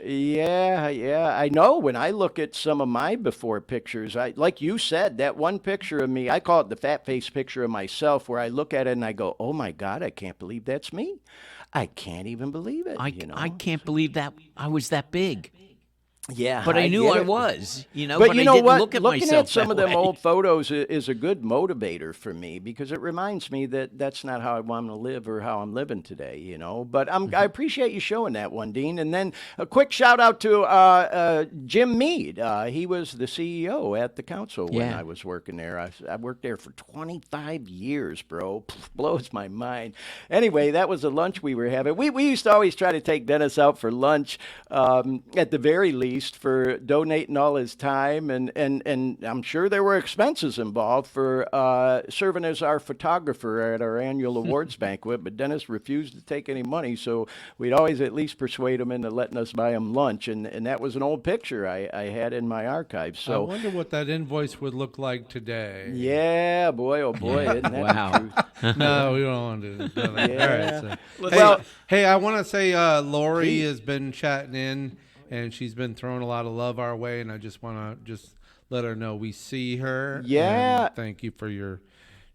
Yeah, I know. When I look at some of my before pictures, like you said, that one picture of me, I call it the fat face picture of myself, where I look at it and I go, oh my God, I can't believe that's me. I can't even believe it. I can't believe that I was that big. Yeah, but I knew I was, But you I know didn't what? look at Looking myself at some of that them way. old photos is a good motivator for me, because it reminds me that that's not how I want to live or how I'm living today, But I appreciate you showing that one, Dean. And then a quick shout out to Jim Mead. He was the CEO at the council when I was working there. I worked there for 25 years, bro. Blows my mind. Anyway, that was the lunch we were having. We used to always try to take Dennis out for lunch, at the very least, for donating all his time, and I'm sure there were expenses involved for serving as our photographer at our annual awards banquet, but Dennis refused to take any money, so we'd always at least persuade him into letting us buy him lunch, and that was an old picture I had in my archives. So I wonder what that invoice would look like today. Yeah, boy, oh boy, isn't that the truth? No, we don't want to do that. Yeah. All right, hey, I want to say Lori has been chatting in, and she's been throwing a lot of love our way, and I just want to let her know we see her. Yeah. And thank you for your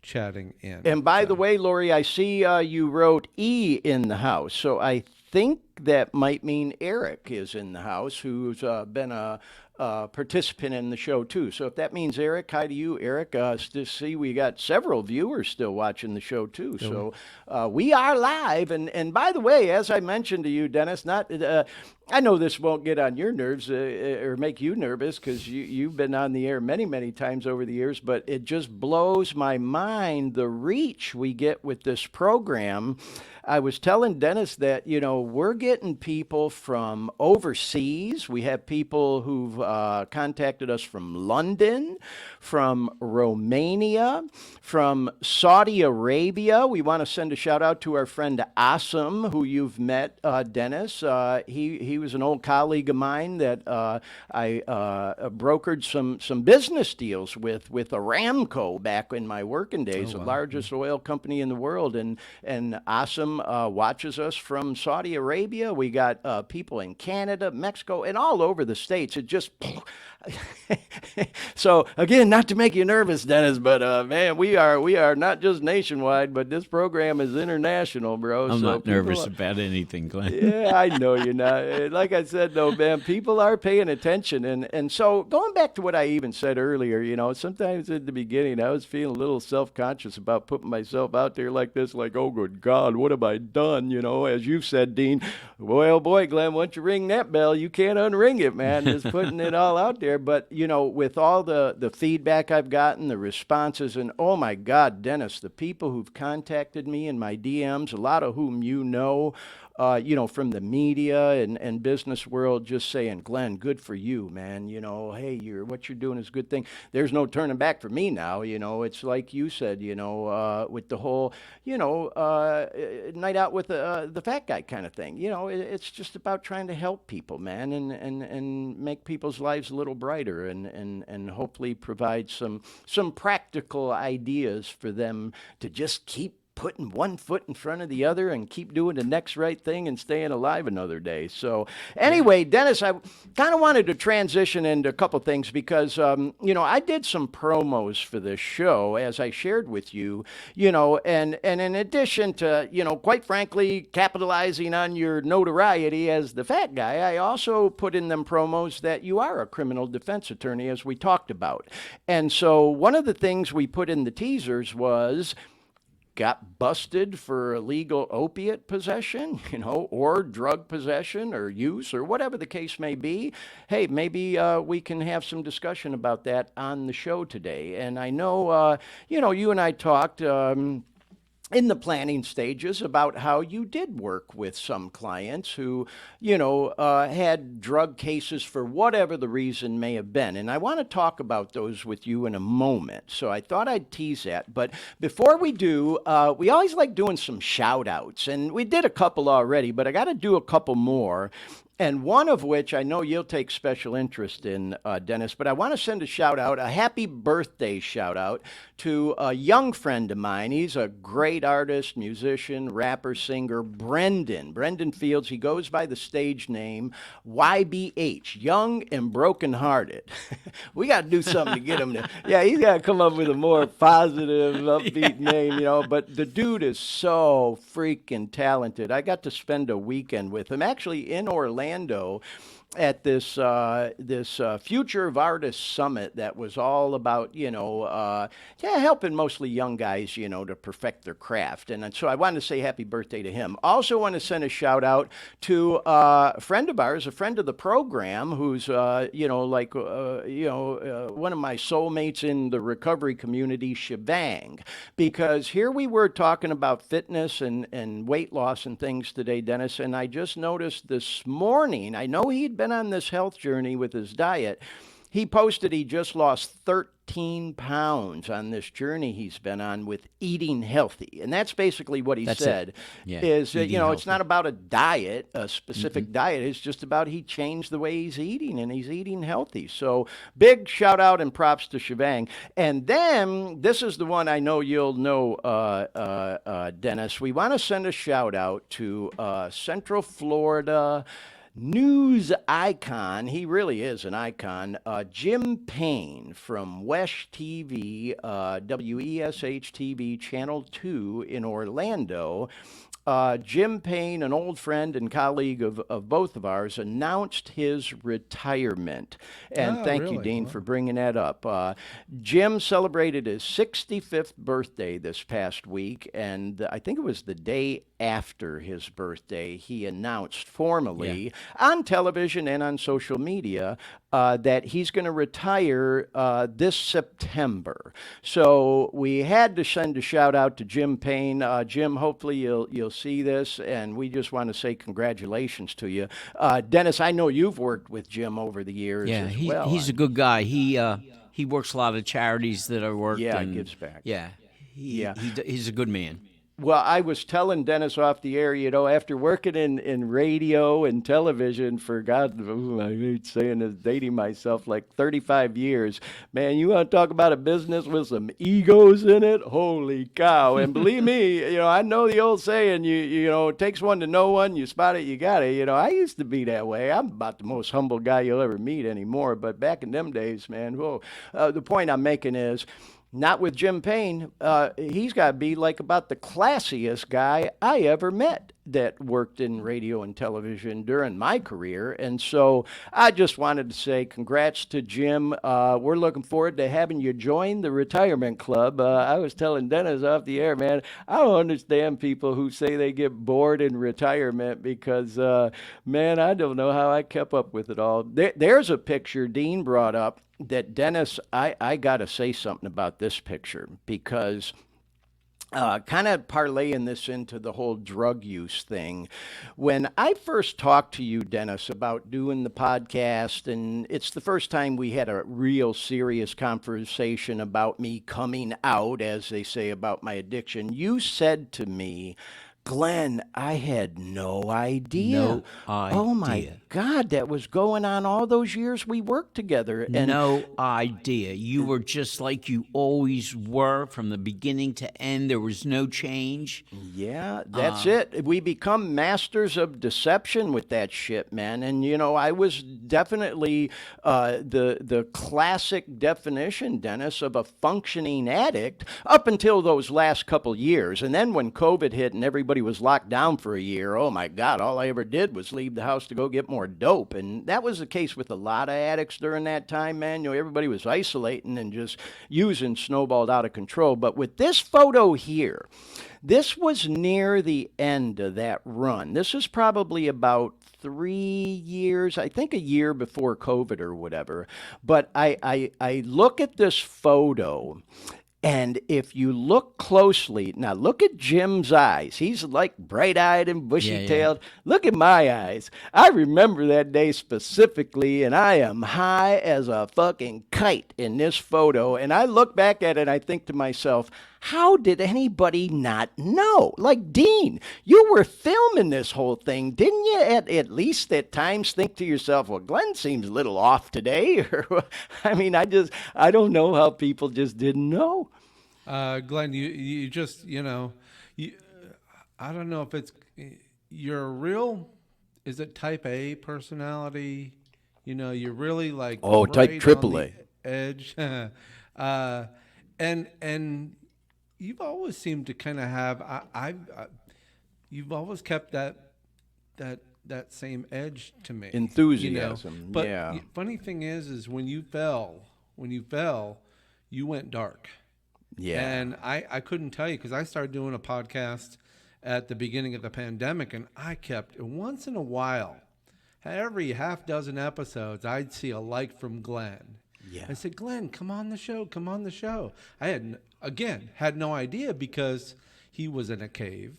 chatting in. And by the way, Lori, I see you wrote E in the house, so I think that might mean Eric is in the house, who's been a participant in the show too. So if that means Eric, hi to you, Eric. See, we got several viewers still watching the show too. So we are live. And by the way, as I mentioned to you, Dennis, I know this won't get on your nerves or make you nervous, because you've been on the air many, many times over the years, but it just blows my mind the reach we get with this program. I was telling Dennis that, we're getting people from overseas. We have people who've contacted us from London, from Romania, from Saudi Arabia. We want to send a shout out to our friend Asim, who you've met, Dennis. He was an old colleague of mine that I brokered some business deals with Aramco back in my working days, the largest oil company in the world. And Asim watches us from Saudi Arabia. We got people in Canada, Mexico, and all over the States. It just... So, again, not to make you nervous, Dennis, but man, we are not just nationwide, but this program is international, bro. I'm not nervous about anything, Glenn. Yeah, I know you're not. Like I said, though, man, people are paying attention. And so going back to what I even said earlier, sometimes at the beginning, I was feeling a little self-conscious about putting myself out there like this, like, oh, good God, what have I done? As you said, Dean, boy, oh boy, Glenn, once you ring that bell, you can't unring it, man. Just putting it all out there. But, with all the feedback I've gotten, the responses, and oh my God, Dennis, the people who've contacted me in my DMs, a lot of whom from the media and business world, just saying, Glenn, good for you, man. Hey, what you're doing is a good thing. There's no turning back for me now. It's like you said, with the whole, night out with the fat guy kind of thing. It's just about trying to help people, man, and make people's lives a little brighter, and hopefully provide some practical ideas for them to just keep putting one foot in front of the other and keep doing the next right thing and staying alive another day. So anyway, Dennis, I kind of wanted to transition into a couple things because, I did some promos for this show, as I shared with you, and in addition to, quite frankly, capitalizing on your notoriety as the fat guy, I also put in them promos that you are a criminal defense attorney, as we talked about. And so one of the things we put in the teasers was got busted for illegal opiate possession, or drug possession or use or whatever the case may be. Hey, maybe we can have some discussion about that on the show today. And I know, you and I talked in the planning stages about how you did work with some clients who, had drug cases for whatever the reason may have been. And I want to talk about those with you in a moment. So I thought I'd tease that. But before we do, we always like doing some shout outs. And we did a couple already, but I got to do a couple more. And one of which I know you'll take special interest in, Dennis, but I want to send a shout out, a happy birthday shout out to a young friend of mine. He's a great artist, musician, rapper, singer, Brendan Fields. He goes by the stage name YBH, Young and Brokenhearted. We got to do something to get him to, he's got to come up with a more positive, upbeat name, but the dude is so freaking talented. I got to spend a weekend with him, actually in Orlando, at this Future of Artists Summit that was all about, helping mostly young guys, to perfect their craft. And so I wanted to say happy birthday to him. Also want to send a shout out to a friend of ours, a friend of the program, who's, one of my soulmates in the recovery community, Shebang. Because here we were talking about fitness and weight loss and things today, Dennis, and I just noticed this morning, I know he'd been on this health journey with his diet. He posted he just lost 13 pounds on this journey he's been on with eating healthy. And that's basically what he said. Is, it's not about a diet, a specific diet. It's just about he changed the way he's eating, and he's eating healthy. So big shout out and props to Shebang. And then this is the one I know you'll know, Dennis. We want to send a shout out to Central Florida news icon. He really is an icon. Jim Payne from WESH TV, WESH TV, Channel 2 in Orlando. Jim Payne, an old friend and colleague of both of ours, announced his retirement. And thank you, Dean, for bringing that up. Jim celebrated his 65th birthday this past week, and I think it was the day after his birthday, he announced formally on television and on social media that he's going to retire this September. So we had to send a shout out to Jim Payne. Jim, hopefully you'll see this, and we just want to say congratulations to you. Dennis, I know you've worked with Jim over the years as well. He's a good guy. He works a lot of charities that I work. Yeah, and gives back. He's a good man. Well, I was telling Dennis off the air, after working in radio and television for, God, I hate saying this, dating myself, like 35 years, man, you want to talk about a business with some egos in it? Holy cow. And believe me, I know the old saying, it takes one to know one, you spot it, you got it. I used to be that way. I'm about the most humble guy you'll ever meet anymore, but back in them days, man, whoa. The point I'm making is, not with Jim Payne. He's got to be like about the classiest guy I ever met that worked in radio and television during my career. And so I just wanted to say congrats to Jim. We're looking forward to having you join the retirement club. I was telling Dennis off the air, man, I don't understand people who say they get bored in retirement because, man, I don't know how I kept up with it all. There's a picture Dean brought up that, Dennis, I got to say something about this picture because kind of parlaying this into the whole drug use thing. When I first talked to you, Dennis, about doing the podcast, and it's the first time we had a real serious conversation about me coming out, as they say, about my addiction, you said to me, Glenn, I had no idea. No idea. Oh my God, that was going on all those years we worked together. And no idea. You were just like you always were from the beginning to end. There was no change. yeah, that's it. We become masters of deception with that shit, man. And you know, I was definitely the classic definition, Dennis, of a functioning addict up until those last couple years. And then when COVID hit and everybody was locked down for a year, oh my God, all I ever did was leave the house to go get more dope. And that was the case with a lot of addicts during that time, man. You know, everybody was isolating and just using, snowballed out of control. But with this photo here, this was near the end of that run. This is probably about 3 years, I think a year before COVID or whatever. But I look at this photo, and if you look closely, now look at Jim's eyes. He's like bright-eyed and bushy-tailed. Look at my eyes. I remember that day specifically, and I am high as a fucking kite in this photo. And I look back at it and I think to myself, how did anybody not know? Like, Dean, you were filming this whole thing. Didn't you at least at times think to yourself, well, Glenn seems a little off today? I mean, I don't know how people just didn't know. Glenn, you just, I don't know if you're a real, is it type A personality? You know, you're really like, type triple A edge. And you've always seemed to kind of have, you've always kept that same edge to me. Enthusiasm, you know? But the funny thing is when you fell, you went dark. Yeah. And I couldn't tell you, because I started doing a podcast at the beginning of the pandemic, and I kept, once in a while, every half dozen episodes, I'd see a like from Glenn. Yeah. I said, Glenn, come on the show. I had no idea, because he was in a cave.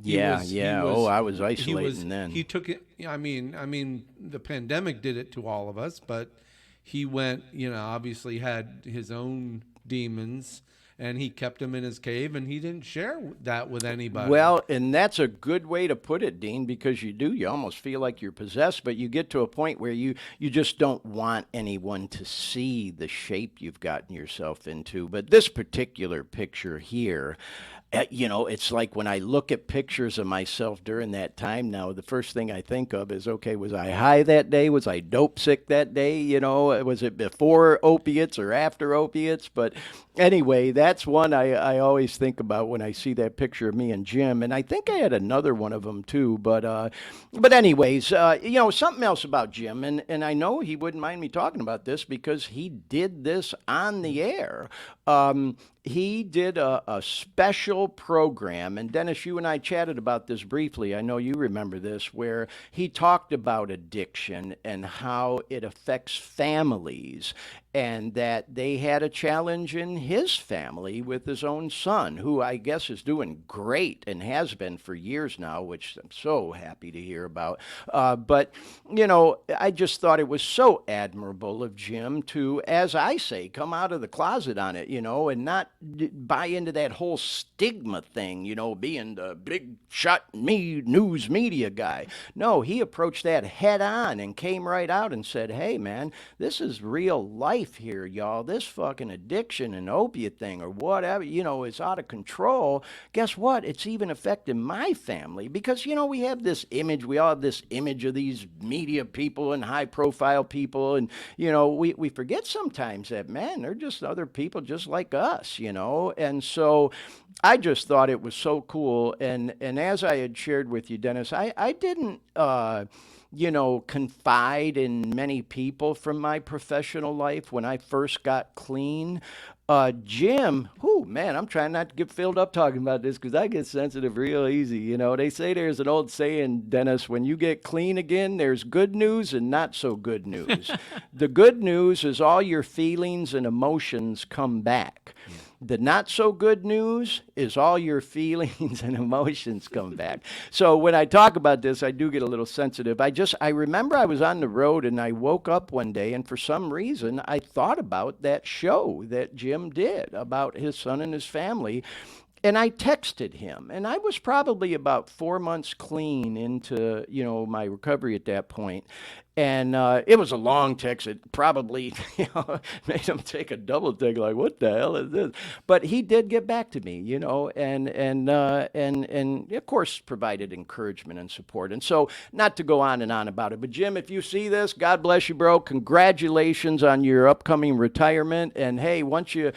I was isolating then. He took it. I mean, the pandemic did it to all of us, but he went, obviously had his own demons, and he kept them in his cave, and he didn't share that with anybody. Well, and that's a good way to put it, Dean, because you almost feel like you're possessed, but you get to a point where you just don't want anyone to see the shape you've gotten yourself into. But this particular picture here, it's like when I look at pictures of myself during that time now, the first thing I think of is, okay, was I high that day? Was I dope sick that day? Was it before opiates or after opiates? But anyway, that's one I always think about when I see that picture of me and Jim. And I think I had another one of them too. But anyways, something else about Jim, and I know he wouldn't mind me talking about this because he did this on the air. He did a special program, and Dennis, you and I chatted about this briefly. I know you remember this, where he talked about addiction and how it affects families, and that they had a challenge in his family with his own son, who I guess is doing great and has been for years now, which I'm so happy to hear about. But I just thought it was so admirable of Jim to, as I say, come out of the closet on it, and not buy into that whole stigma thing, being the big shot news media guy. No, he approached that head on and came right out and said, hey, man, this is real life here, y'all. This fucking addiction and opiate thing or whatever, it's out of control. Guess what? It's even affecting my family because, we all have this image of these media people and high profile people. And, we forget sometimes that, man, they're just other people just like us, And so I just thought it was so cool. And as I had shared with you, Dennis, I didn't, confide in many people from my professional life when I first got clean. Jim, man, I'm trying not to get filled up talking about this because I get sensitive real easy. They say there's an old saying, Dennis, when you get clean again, there's good news and not so good news. The good news is all your feelings and emotions come back. Yeah. The not so good news is all your feelings and emotions come back. So when I talk about this, I do get a little sensitive. I remember I was on the road and I woke up one day and for some reason I thought about that show that Jim did about his son and his family. And I texted him, and I was probably about 4 months clean into, my recovery at that point. And it was a long text. It probably made him take a double take, like, what the hell is this? But he did get back to me, and of course provided encouragement and support. And so, not to go on and on about it, but Jim, if you see this, God bless you, bro. Congratulations on your upcoming retirement. And hey, once you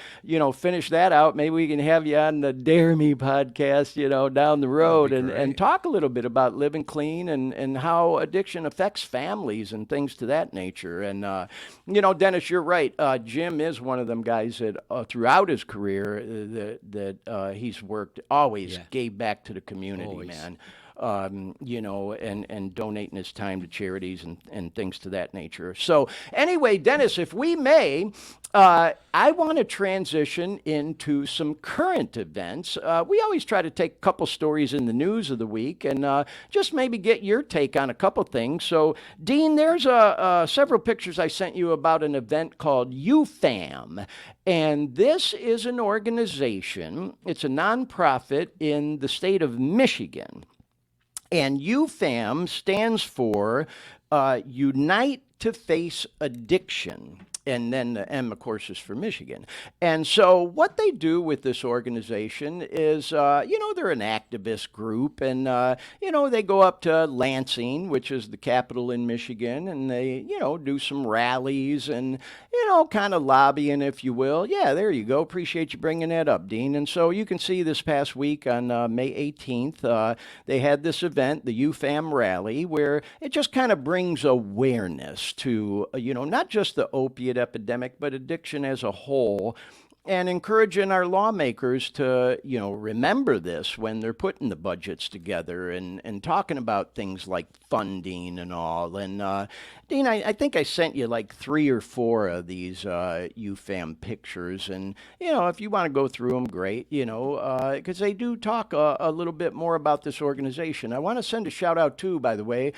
finish that out, maybe we can have you on the Dare Me podcast, down the road and talk a little bit about living clean and how addiction affects families and things to that nature. And, Dennis, you're right. Jim is one of them guys that throughout his career that he's worked, always gave back to the community, man. And donating his time to charities and things to that nature. So anyway, Dennis, if we may, I want to transition into some current events. We always try to take a couple stories in the news of the week and just maybe get your take on a couple things. So, Dean, there's several pictures I sent you about an event called UFAM. And this is an organization, it's a nonprofit in the state of Michigan. And UFAM stands for Unite to Face Addiction. And then the M, of course, is for Michigan. And so what they do with this organization is, they're an activist group. And, they go up to Lansing, which is the capital in Michigan, and they, do some rallies and, kind of lobbying, if you will. Yeah, there you go. Appreciate you bringing that up, Dean. And so you can see this past week on May 18th, they had this event, the UFAM rally, where it just kind of brings awareness to, not just the opiate epidemic, but addiction as a whole, and encouraging our lawmakers to, remember this when they're putting the budgets together and talking about things like funding and all. And Dean, I think I sent you like 3 or 4 of these UFAM pictures. And, if you want to go through them, great, because they do talk a little bit more about this organization. I want to send a shout out too, by the way,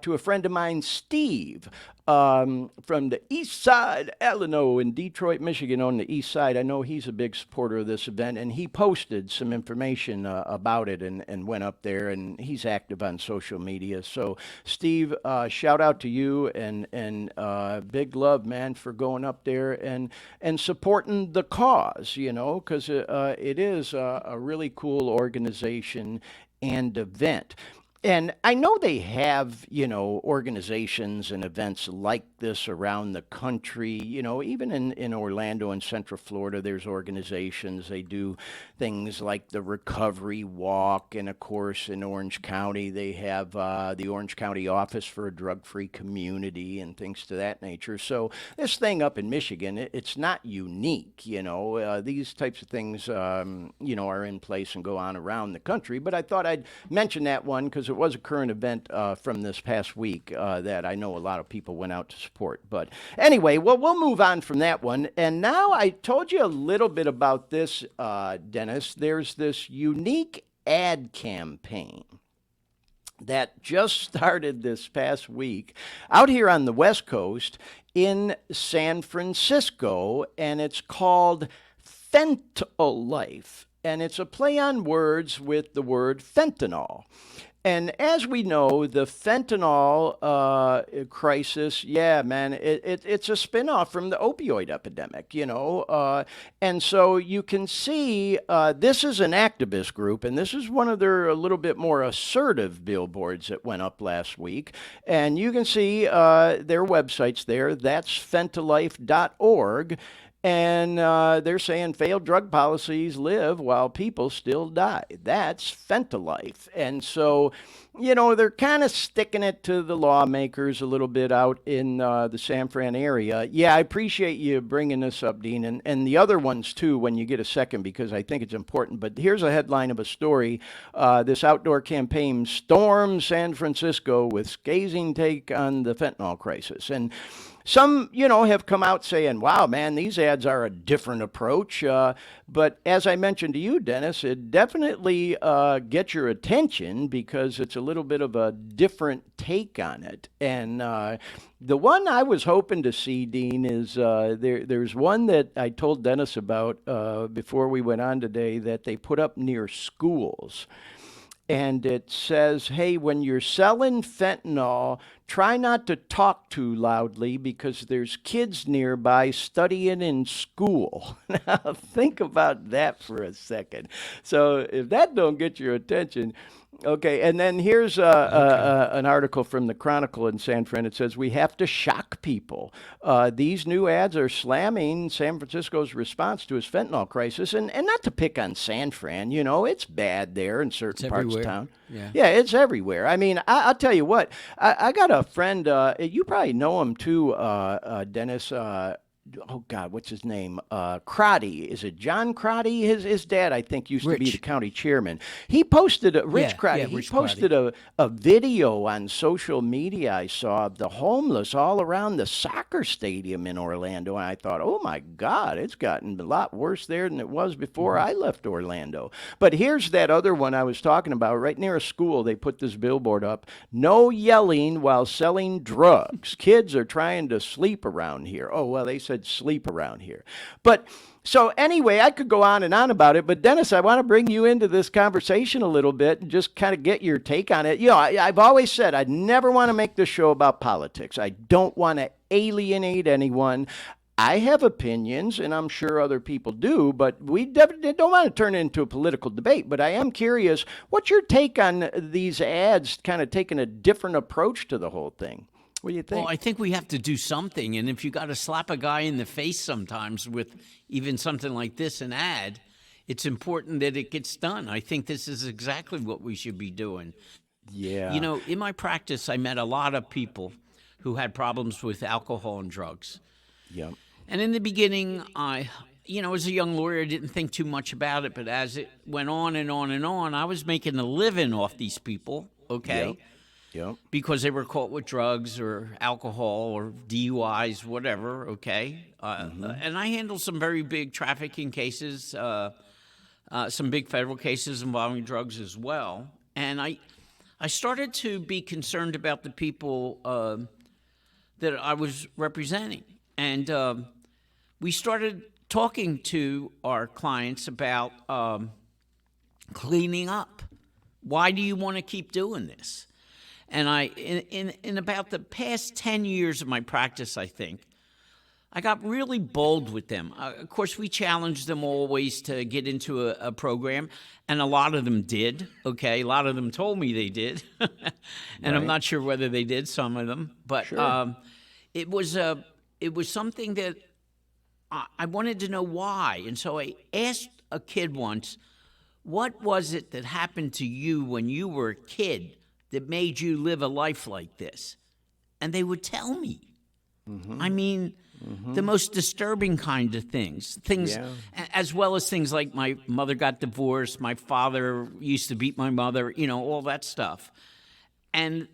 to a friend of mine, Steve, from the East Side, Alano in Detroit, Michigan, on the East Side. I know he's a big supporter of this event, and he posted some information about it and went up there, and he's active on social media. So, Steve, shout out to you and big love, man, for going up there and supporting the cause, because it is a really cool organization and event. And I know they have, organizations and events like this around the country. Even in Orlando and Central Florida, there's organizations. They do things like the Recovery Walk. And, of course, in Orange County, they have the Orange County Office for a Drug-Free Community and things to that nature. So this thing up in Michigan, it's not unique. These types of things, are in place and go on around the country. But I thought I'd mention that one because it was a current event from this past week that I know a lot of people went out to support. But anyway, we'll move on from that one. And now I told you a little bit about this, Dennis. There's this unique ad campaign that just started this past week out here on the West Coast in San Francisco, and it's called Fentanyl Life. And it's a play on words with the word fentanyl. And as we know, the fentanyl crisis, yeah, man, it's a spinoff from the opioid epidemic, and so you can see this is an activist group, and this is one of their a little bit more assertive billboards that went up last week. And you can see their websites there. That's fentanylife.org. And they're saying failed drug policies live while people still die. That's Fentanylife. And so, they're kind of sticking it to the lawmakers a little bit out in the San Fran area. Yeah, I appreciate you bringing this up, Dean, and the other ones too when you get a second, because I think it's important. But here's a headline of a story. This outdoor campaign storms San Francisco with scathing take on the fentanyl crisis. And some, have come out saying, wow, man, these ads are a different approach. But as I mentioned to you, Dennis, it definitely gets your attention because it's a little bit of a different take on it. And the one I was hoping to see, Dean, is there's one that I told Dennis about before we went on today that they put up near schools. And it says, hey, when you're selling fentanyl, try not to talk too loudly because there's kids nearby studying in school. Now, think about that for a second. So if that don't get your attention, okay, and then here's an article from the Chronicle in San Fran. It says, we have to shock people. These new ads are slamming San Francisco's response to his fentanyl crisis. And not to pick on San Fran, it's bad there in certain parts of town. Yeah, it's everywhere. I mean, I'll tell you what, I got a friend, you probably know him too, Dennis, oh God, what's his name? Crotty. Is it John Crotty? His dad, I think, used to be the county chairman. He posted a video on social media I saw of the homeless all around the soccer stadium in Orlando. And I thought, oh my God, it's gotten a lot worse there than it was before I left Orlando. But here's that other one I was talking about. Right near a school, they put this billboard up. No yelling while selling drugs. Kids are trying to sleep around here. Oh, well, they said sleep around here. But so anyway, I could go on and on about it, but Dennis, I want to bring you into this conversation a little bit and just kind of get your take on it. I've always said I never want to make this show about politics. I don't want to alienate anyone. I have opinions, and I'm sure other people do, but we definitely don't want to turn it into a political debate. But I am curious, what's your take on these ads kind of taking a different approach to the whole thing? What do you think? Well, I think we have to do something. And if you got to slap a guy in the face sometimes with even something like this, an ad, it's important that it gets done. I think this is exactly what we should be doing. Yeah. In my practice, I met a lot of people who had problems with alcohol and drugs. Yep. And in the beginning, as a young lawyer, I didn't think too much about it. But as it went on and on and on, I was making a living off these people, okay? Yep. Yep. Because they were caught with drugs or alcohol or DUIs, whatever, okay? And I handled some very big trafficking cases, some big federal cases involving drugs as well. And I started to be concerned about the people that I was representing. And we started talking to our clients about cleaning up. Why do you want to keep doing this? And in about the past 10 years of my practice, I think, I got really bold with them. Of course, we challenged them always to get into a program, and a lot of them did, okay? A lot of them told me they did, and right. I'm not sure whether they did, some of them. But sure. It was something that I wanted to know why. And so I asked a kid once, what was it that happened to you when you were a kid that made you live a life like this? And they would tell me. Mm-hmm. I mean, the most disturbing kind of things, as well as things like my mother got divorced, my father used to beat my mother, all that stuff. And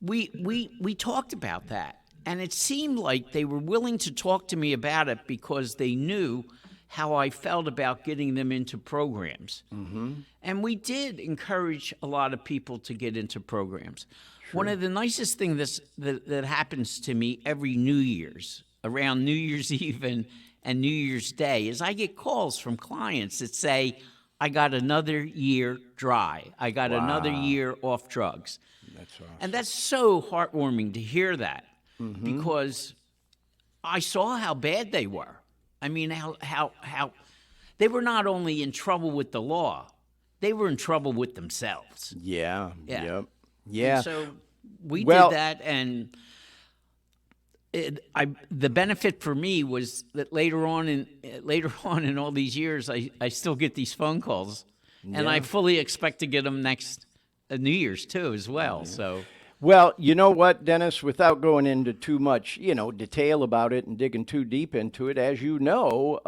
we talked about that. And it seemed like they were willing to talk to me about it because they knew how I felt about getting them into programs. Mm-hmm. And we did encourage a lot of people to get into programs. Sure. One of the nicest things that happens to me every New Year's, around New Year's Eve and New Year's Day, is I get calls from clients that say, I got another year dry. I got another year off drugs. That's awesome. And that's so heartwarming to hear that. Mm-hmm. Because I saw how bad they were. I mean, how they were not only in trouble with the law, they were in trouble with themselves. Yeah. Yeah. Yep. Yeah. And so we did that, and the benefit for me was that later on in all these years, I still get these phone calls, and I fully expect to get them next New Year's too as well. So. Well, you know what, Dennis, without going into too much, detail about it and digging too deep into it, as you know,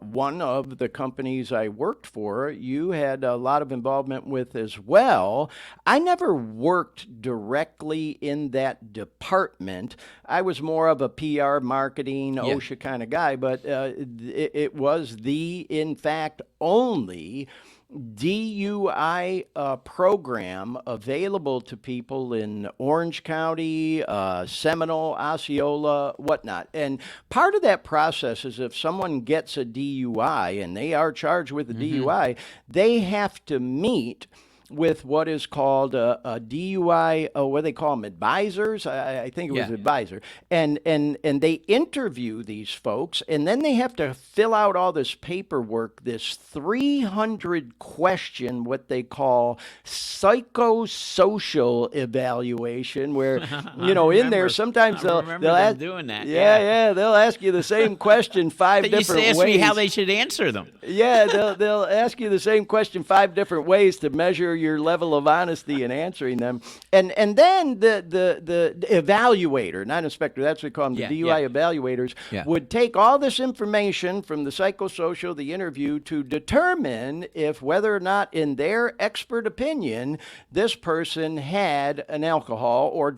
one of the companies I worked for, you had a lot of involvement with as well. I never worked directly in that department. I was more of a PR, marketing, OSHA kind of guy, but it was in fact, only DUI program available to people in Orange County, Seminole, Osceola, whatnot. And part of that process is if someone gets a DUI and they are charged with a DUI, they have to meet with what is called a DUI, what do they call them, advisors? I think it was advisor. And they interview these folks, and then they have to fill out all this paperwork, this 300 question, what they call psychosocial evaluation, where, in there, sometimes they'll ask, doing that. They'll ask you the same question five different ways. They used to ask me how they should answer them. Yeah, they'll ask you the same question 5 different ways to measure your level of honesty in answering them. And then the evaluator, not inspector, that's what we call them, the DUI evaluators, would take all this information from the psychosocial, the interview, to determine if whether or not, in their expert opinion, this person had an alcohol or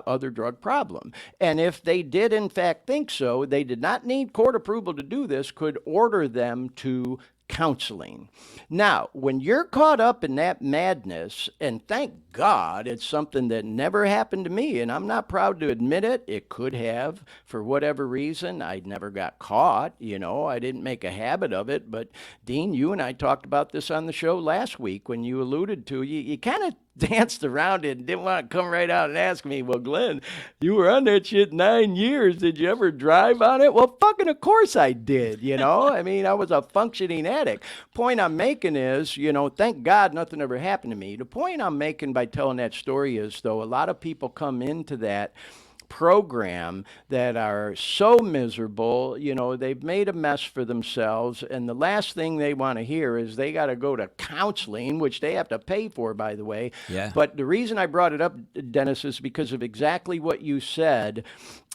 other drug problem. And if they did in fact think so, they did not need court approval to do this, could order them to counseling. Now, when you're caught up in that madness, and thank God it's something that never happened to me, and I'm not proud to admit it. It could have, for whatever reason. I never got caught, I didn't make a habit of it. But Dean, you and I talked about this on the show last week when you alluded to, you kind of danced around it and didn't want to come right out and ask me, well, Glenn, you were on that shit 9 years. Did you ever drive on it? Well, fucking of course I did, I mean, I was a functioning addict. Point I'm making is, thank God nothing ever happened to me. The point I'm making by telling that story is, though, a lot of people come into that program that are so miserable, they've made a mess for themselves, and the last thing they want to hear is they got to go to counseling, which they have to pay for, by the way. But the reason I brought it up, Dennis, is because of exactly what you said.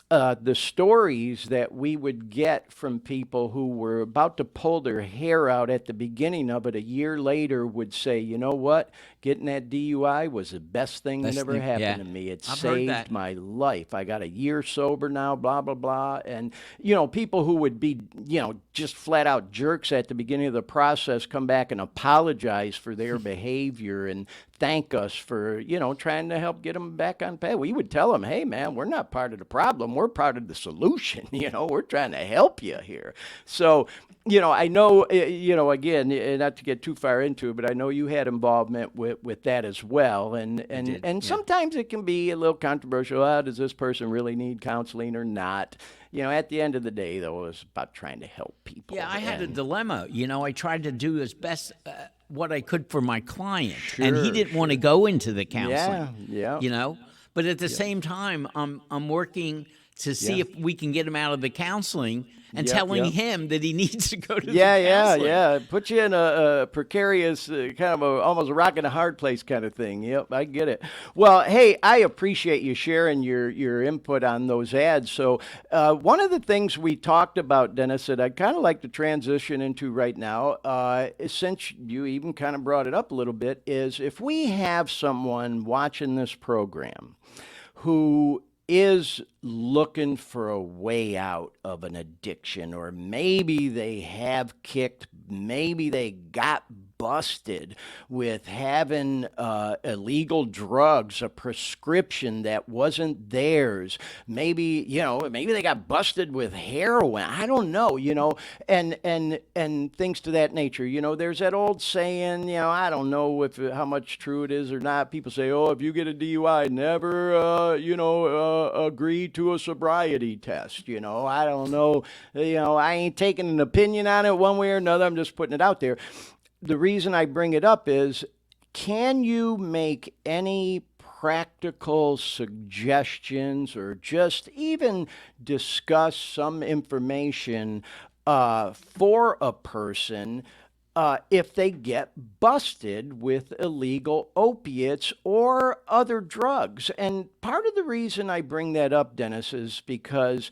The stories that we would get from people who were about to pull their hair out at the beginning of it, a year later would say, you know what, getting that DUI was the best thing that ever happened to me. It saved my life. I got a year sober now, blah, blah, blah. And, people who would be, just flat out jerks at the beginning of the process come back and apologize for their behavior and thank us for, trying to help get them back on path. We would tell them, hey, man, we're not part of the problem. We're part of the solution. We're trying to help you here. So, I know, again, not to get too far into it, but I know you had involvement with that as well. And sometimes it can be a little controversial. Does this person really need counseling or not? At the end of the day, though, it was about trying to help people. Yeah, I had a dilemma. I tried to do as best what I could for my client, and he didn't want to go into the counseling. But at the same time, I'm working to see if we can get him out of the counseling and telling him that he needs to go to the counseling. Put you in a precarious, kind of almost a rock and a hard place kind of thing. Yep, I get it. Well, hey, I appreciate you sharing your input on those ads. So one of the things we talked about, Dennis, that I'd kind of like to transition into right now, since you even kind of brought it up a little bit, is if we have someone watching this program who is looking for a way out of an addiction, or maybe they have kicked, maybe they got busted with having illegal drugs, a prescription that wasn't theirs. Maybe, maybe they got busted with heroin. I don't know, and things to that nature. There's that old saying, I don't know how much true it is or not. People say, oh, if you get a DUI, never, agree to a sobriety test. I don't know. I ain't taking an opinion on it one way or another. I'm just putting it out there. The reason I bring it up is, can you make any practical suggestions or just even discuss some information for a person if they get busted with illegal opiates or other drugs. And part of the reason I bring that up, Dennis, is because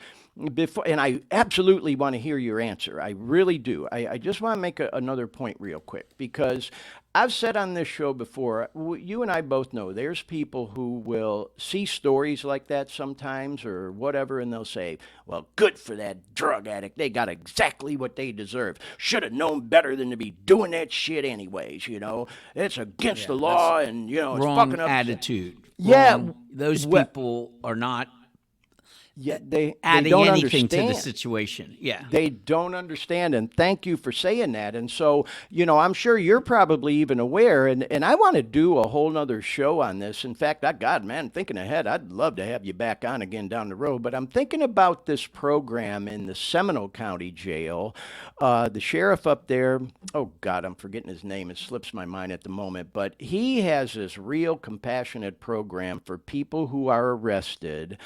and I absolutely want to hear your answer. I really do. I just want to make another point real quick, because I've said on this show before, you and I both know there's people who will see stories like that sometimes or whatever, and they'll say, well, good for that drug addict. They got exactly what they deserve. Should have known better than to be doing that shit anyways, It's against the law, and, it's wrong fucking up. attitude. Yeah. Those people are not they adding don't anything understand to the situation. Yeah. They don't understand, and thank you for saying that. And so, I'm sure you're probably even aware, and I want to do a whole nother show on this. In fact, thinking ahead, I'd love to have you back on again down the road, but I'm thinking about this program in the Seminole County Jail. The sheriff up there, oh God, I'm forgetting his name. It slips my mind at the moment, but he has this real compassionate program for people who are arrested,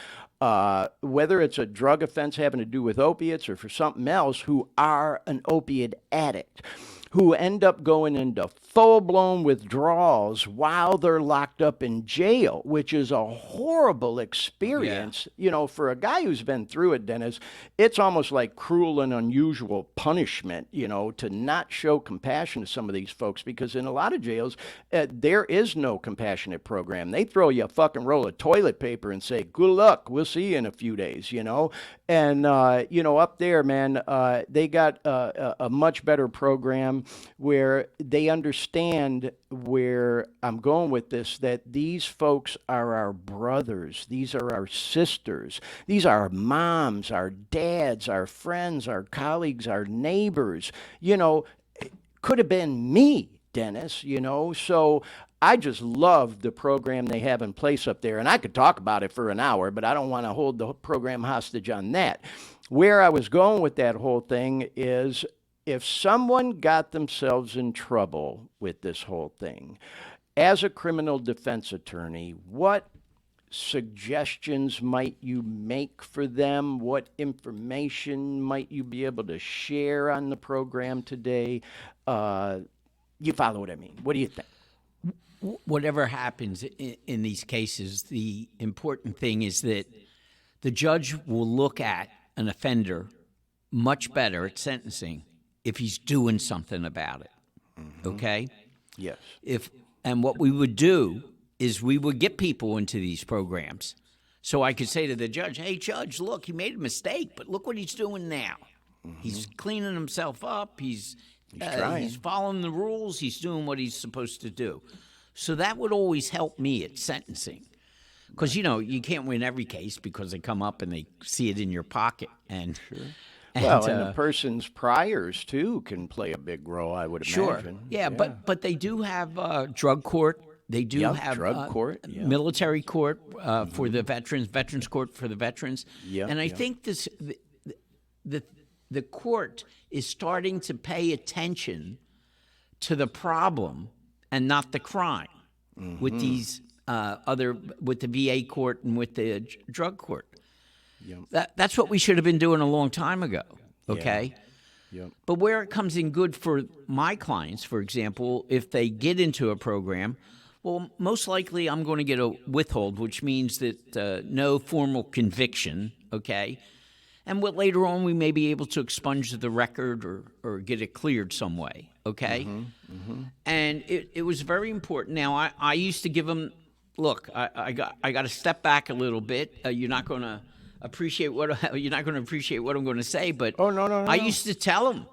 whether it's a drug offense having to do with opiates or for something else, who are an opiate addict, who end up going into full-blown withdrawals while they're locked up in jail, which is a horrible experience. For a guy who's been through it, Dennis, it's almost like cruel and unusual punishment, to not show compassion to some of these folks, because in a lot of jails, there is no compassionate program. They throw you a fucking roll of toilet paper and say, good luck, we'll see you in a few days, And, up there, man, they got a much better program where they understand where I'm going with this, that these folks are our brothers. These are our sisters. These are our moms, our dads, our friends, our colleagues, our neighbors. Could have been me, Dennis, So I just love the program they have in place up there. And I could talk about it for an hour, but I don't want to hold the program hostage on that. Where I was going with that whole thing is, if someone got themselves in trouble with this whole thing, as a criminal defense attorney, what suggestions might you make for them? What information might you be able to share on the program today? You follow what I mean? What do you think? Whatever happens in these cases, the important thing is that the judge will look at an offender much better at sentencing if he's doing something about it. Okay? Yes. And what we would do is we would get people into these programs. So I could say to the judge, hey, judge, look, he made a mistake, but look what he's doing now. He's cleaning himself up. He's following the rules. He's doing what he's supposed to do. So that would always help me at sentencing. Because, you can't win every case because they come up and they see it in your pocket. And and the person's priors, too, can play a big role, I would imagine. Yeah, but they do have drug court. They do have drug court, military court for the veterans court for the veterans. And I think the court is starting to pay attention to the problem and not the crime with these with the VA court and with the drug court. That's what we should have been doing a long time ago, okay? But where it comes in good for my clients, for example, if they get into a program, well, most likely I'm going to get a withhold, which means that no formal conviction, okay? And later on we may be able to expunge the record or get it cleared some way, okay? And it was very important. Now, I used to give them, look, I got to step back a little bit. You're not going to appreciate what I'm going to say, but I used to tell them.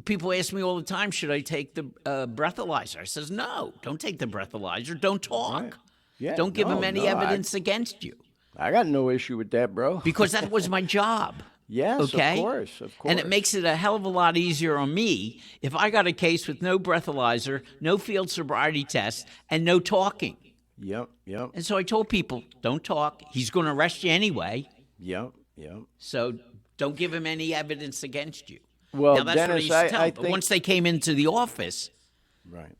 People ask me all the time, should I take the breathalyzer? I says, no, don't take the breathalyzer. Don't talk. Right. Yeah, don't give them any evidence against you. I got no issue with that, bro. Because that was my job. Yes, okay? Of course. And it makes it a hell of a lot easier on me if I got a case with no breathalyzer, no field sobriety test, and no talking. Yep. And so I told people, don't talk. He's going to arrest you anyway. Yep. So don't give him any evidence against you. Well, now, that's Dennis, what I used to tell them. think... But once they came into the office, right,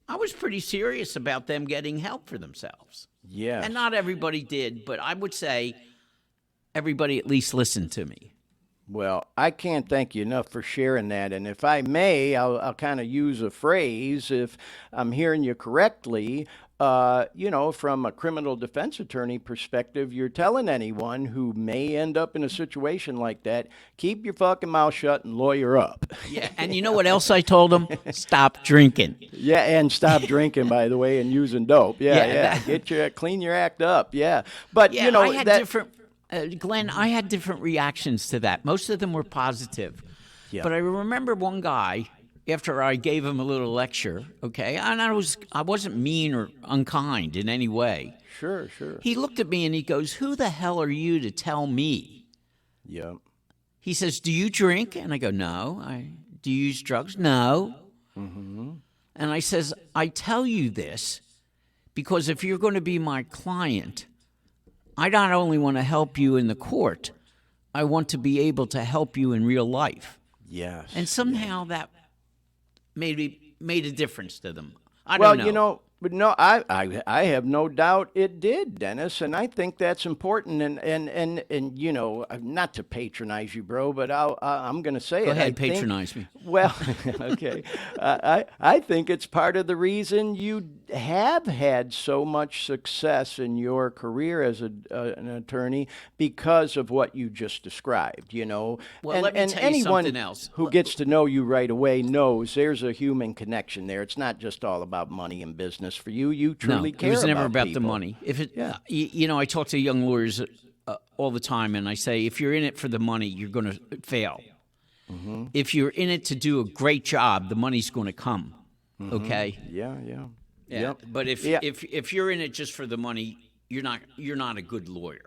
I was pretty serious about them getting help for themselves. Yeah. And not everybody did, but I would say everybody at least listened to me. Well, I can't thank you enough for sharing that. And if I may, I'll kind of use a phrase, if I'm hearing you correctly. From a criminal defense attorney perspective, you're telling anyone who may end up in a situation like that, keep your fucking mouth shut and lawyer up. Yeah, and you know what else I told them? Stop drinking. Yeah, and stop drinking, by the way, and using dope. Yeah. Clean your act up. Yeah, but I had different. Glenn, I had different reactions to that. Most of them were positive. Yeah. But I remember one guy, after I gave him a little lecture, okay, and I wasn't mean or unkind in any way. Sure. He looked at me and he goes, "Who the hell are you to tell me?" Yeah. He says, "Do you drink?" And I go, "No." "Do you use drugs?" "No." Mm-hmm. And I says, "I tell you this because if you're going to be my client, I not only want to help you in the court, I want to be able to help you in real life." Yes. And somehow that made a difference to them. I don't know. But no, I have no doubt it did, Dennis, and I think that's important. And not to patronize you, bro, but I'm going to say it. Go ahead, patronize me. Well, okay. I think it's part of the reason you have had so much success in your career as an attorney because of what you just described. Well, let me tell you something else. Who gets to know you right away knows there's a human connection there. It's not just all about money and business for you. You truly care about people. No, it was never about the money. I talk to young lawyers all the time, and I say, if you're in it for the money, you're going to fail. Mm-hmm. If you're in it to do a great job, the money's going to come. Mm-hmm. Okay? Yeah. Yep. But if you're in it just for the money, you're not a good lawyer.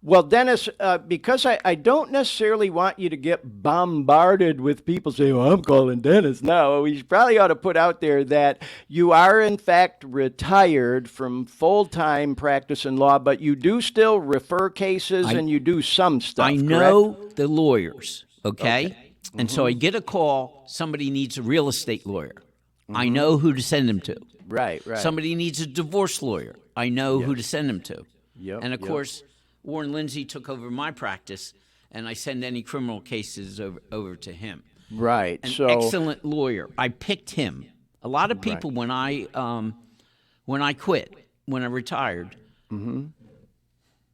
Well, Dennis, because I don't necessarily want you to get bombarded with people saying, "Well, I'm calling Dennis now." We probably ought to put out there that you are, in fact, retired from full-time practice in law, but you do still refer cases and you do some stuff, I know the lawyers, okay? Mm-hmm. And so I get a call, somebody needs a real estate lawyer. Mm-hmm. I know who to send them to. Right. Somebody needs a divorce lawyer. I know who to send them to. Yep. And, of course, Warren Lindsay took over my practice, and I send any criminal cases over to him. Right. An excellent lawyer. I picked him. A lot of people, when I quit, when I retired, mm-hmm.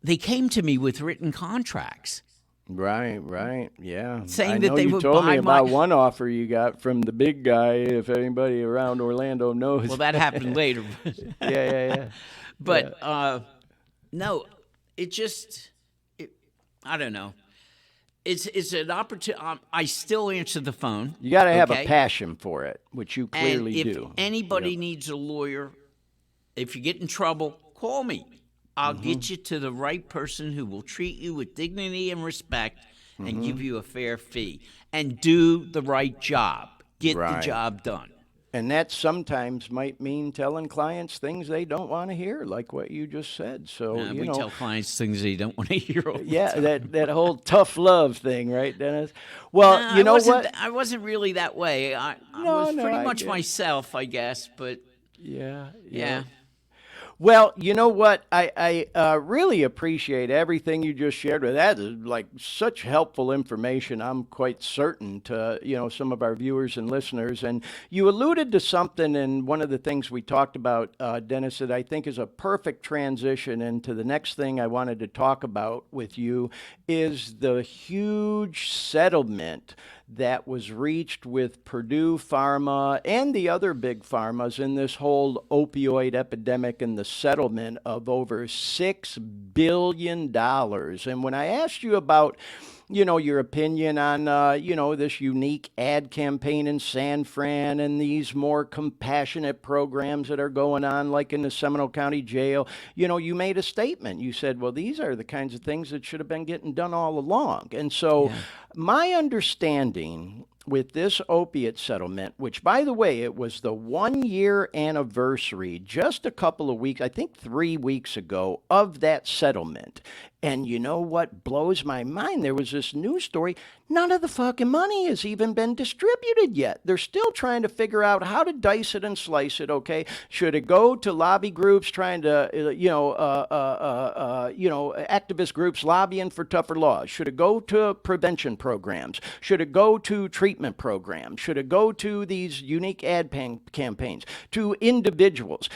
they came to me with written contracts. Right. Yeah. Saying that they would buy you told me about one offer you got from the big guy, if anybody around Orlando knows. Well, that happened later. Yeah. But, no, I don't know. It's an opportunity. I still answer the phone. You got to have a passion for it, which you clearly do. If anybody needs a lawyer, if you get in trouble, call me. I'll get you to the right person who will treat you with dignity and respect and give you a fair fee. And do the right job. Get the job done. And that sometimes might mean telling clients things they don't want to hear, like what you just said. So we tell clients things they don't want to hear. That whole tough love thing, right, Dennis? Well, you know what? I wasn't really that way. I was pretty much myself, I guess. But yeah. Well, you know what? I really appreciate everything you just shared with that. Is like such helpful information. I'm quite certain to some of our viewers and listeners. And you alluded to something in one of the things we talked about, Dennis, that I think is a perfect transition into the next thing I wanted to talk about with you is the huge settlement that was reached with Purdue Pharma and the other big pharmas in this whole opioid epidemic and the settlement of over $6 billion. And when I asked you about, your opinion on, this unique ad campaign in San Fran and these more compassionate programs that are going on, like in the Seminole County Jail, you made a statement. You said, well, these are the kinds of things that should have been getting done all along. And so my understanding with this opiate settlement, which, by the way, it was the 1-year anniversary just a couple of weeks, I think 3 weeks ago, of that settlement. And you know what blows my mind? There was this news story. none of the fucking money has even been distributed yet. They're still trying to figure out how to dice it and slice it, okay? Should it go to lobby groups trying to, activist groups lobbying for tougher laws? Should it go to prevention programs? Should it go to treatment programs? Should it go to these unique ad campaigns? To individuals?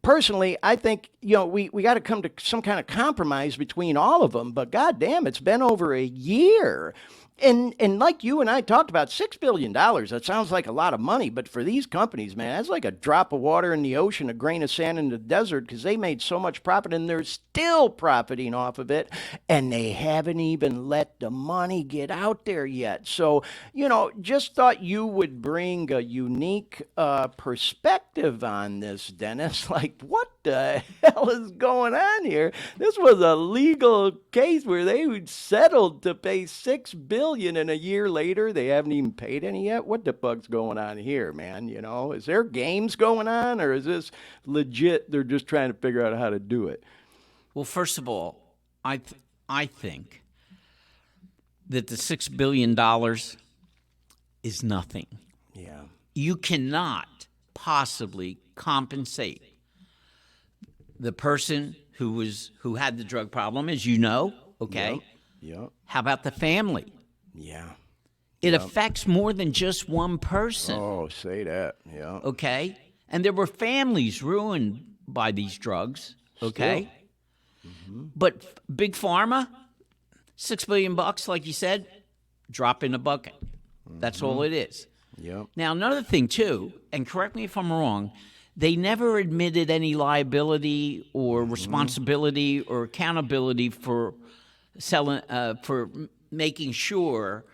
Personally, I think, we got to come to some kind of compromise between all of them. But goddamn, it's been over a year. And like you and I talked about, $6 billion, that sounds like a lot of money. But for these companies, man, that's like a drop of water in the ocean, a grain of sand in the desert, because they made so much profit and they're still profiting off of it. And they haven't even let the money get out there yet. So, just thought you would bring a unique perspective on this, Dennis. Like, what the hell is going on here? This was a legal case where they settled to pay $6 billion, and a year later they haven't even paid any yet. What the fuck's going on here, man? Is there games going on, or is this legit? They're just trying to figure out how to do it. Well, first of all, I think that the $6 billion is nothing. Yeah. You cannot possibly compensate the person who had the drug problem, as you know, okay? Yep. How about the family? Yeah. It affects more than just one person. Oh, say that. Yeah. Okay? And there were families ruined by these drugs, okay? Mm-hmm. But Big Pharma, $6 billion, like you said, drop in a bucket. That's all it is. Yep. Now, another thing, too, and correct me if I'm wrong, they never admitted any liability or responsibility or accountability for selling, for making sure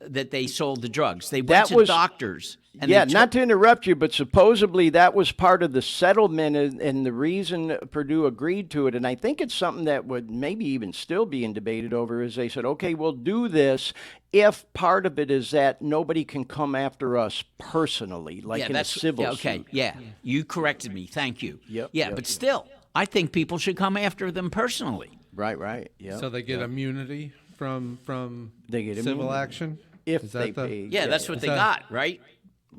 that they sold the drugs. They went to doctors. And not to interrupt you, but supposedly that was part of the settlement and the reason Purdue agreed to it. And I think it's something that would maybe even still being debated over is they said, okay, we'll do this if part of it is that nobody can come after us personally, like in a civil suit. You corrected me. Thank you. Yep. But still, I think people should come after them personally. Right. Yeah. So they get immunity from civil action? If they pay. Yeah, that's what they got, right?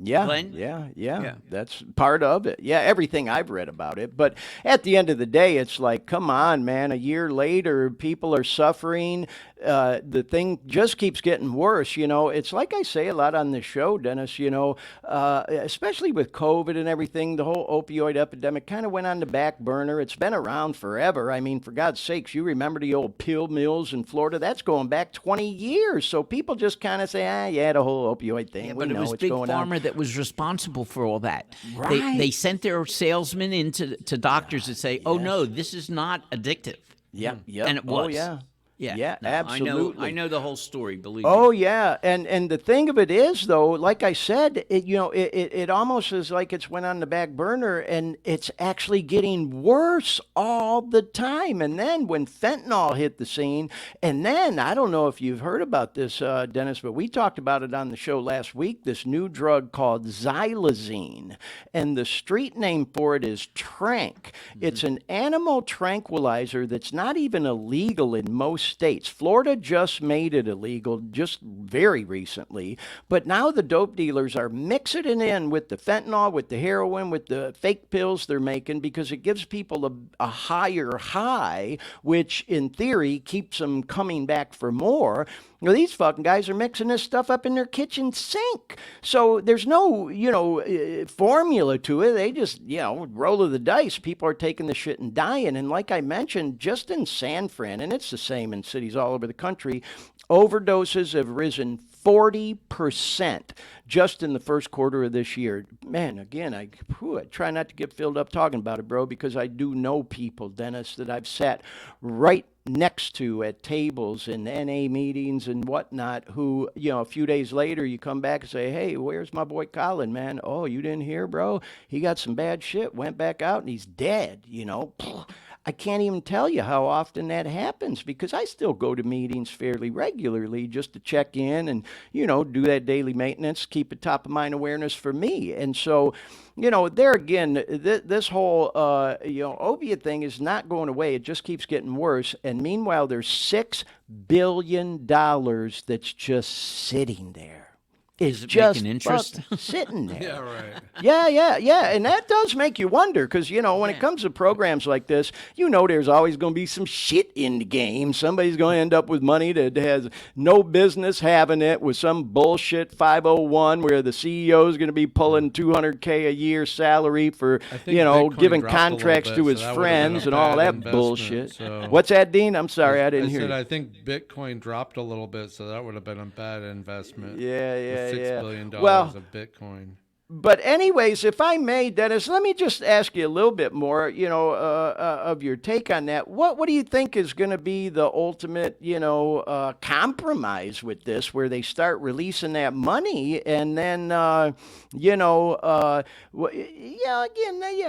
Yeah, Glenn? Yeah. That's part of it. Yeah, everything I've read about it. But at the end of the day, it's like, come on, man. A year later, people are suffering. The thing just keeps getting worse. It's like I say a lot on this show, Dennis, especially with COVID and everything, the whole opioid epidemic kind of went on the back burner. It's been around forever. I mean, for God's sakes, you remember the old pill mills in Florida? That's going back 20 years. So people just kind of say, the whole opioid thing. We know what's going on. Big Pharma that was responsible for all that. Right. They sent their salesmen into doctors to say, oh, no, this is not addictive. Yeah. And it was. Oh, yeah. Yeah, absolutely. I know the whole story, believe me. Oh, yeah. And the thing of it is, though, like I said, it almost is like it's went on the back burner, and it's actually getting worse all the time. And then when fentanyl hit the scene, and then, I don't know if you've heard about this, Dennis, but we talked about it on the show last week, this new drug called xylazine. And the street name for it is Trank. It's an animal tranquilizer that's not even illegal in most states. Florida just made it illegal just very recently, but now the dope dealers are mixing it in with the fentanyl, with the heroin, with the fake pills they're making because it gives people a higher high, which in theory keeps them coming back for more. These fucking guys are mixing this stuff up in their kitchen sink. So there's no, formula to it. They just, roll of the dice. People are taking the shit and dying. And like I mentioned, just in San Fran, and it's the same in cities all over the country, overdoses have risen 40% just in the first quarter of this year. Man, again, I try not to get filled up talking about it, bro, because I do know people, Dennis, that I've sat right next to at tables and NA meetings and whatnot who, a few days later you come back and say, hey, where's my boy Colin, man? Oh, you didn't hear, bro? He got some bad shit, went back out, and he's dead, I can't even tell you how often that happens because I still go to meetings fairly regularly just to check in and, do that daily maintenance, keep it top of mind awareness for me. And so, there again, this whole, opiate thing is not going away. It just keeps getting worse. And meanwhile, there's $6 billion that's just sitting there. It's just making interest? Sitting there. Yeah, right. Yeah. And that does make you wonder because, when it comes to programs like this, there's always going to be some shit in the game. Somebody's going to end up with money that has no business having it with some bullshit 501 where the CEO is going to be pulling $200K a year salary for, giving contracts to his friends and all that bullshit. So. What's that, Dean? I'm sorry, I didn't hear you. I think Bitcoin dropped a little bit, so that would have been a bad investment. Yeah. $6 billion of Bitcoin. But anyways, if I may, Dennis, let me just ask you a little bit more, of your take on that. What do you think is going to be the ultimate, compromise with this, where they start releasing that money and then,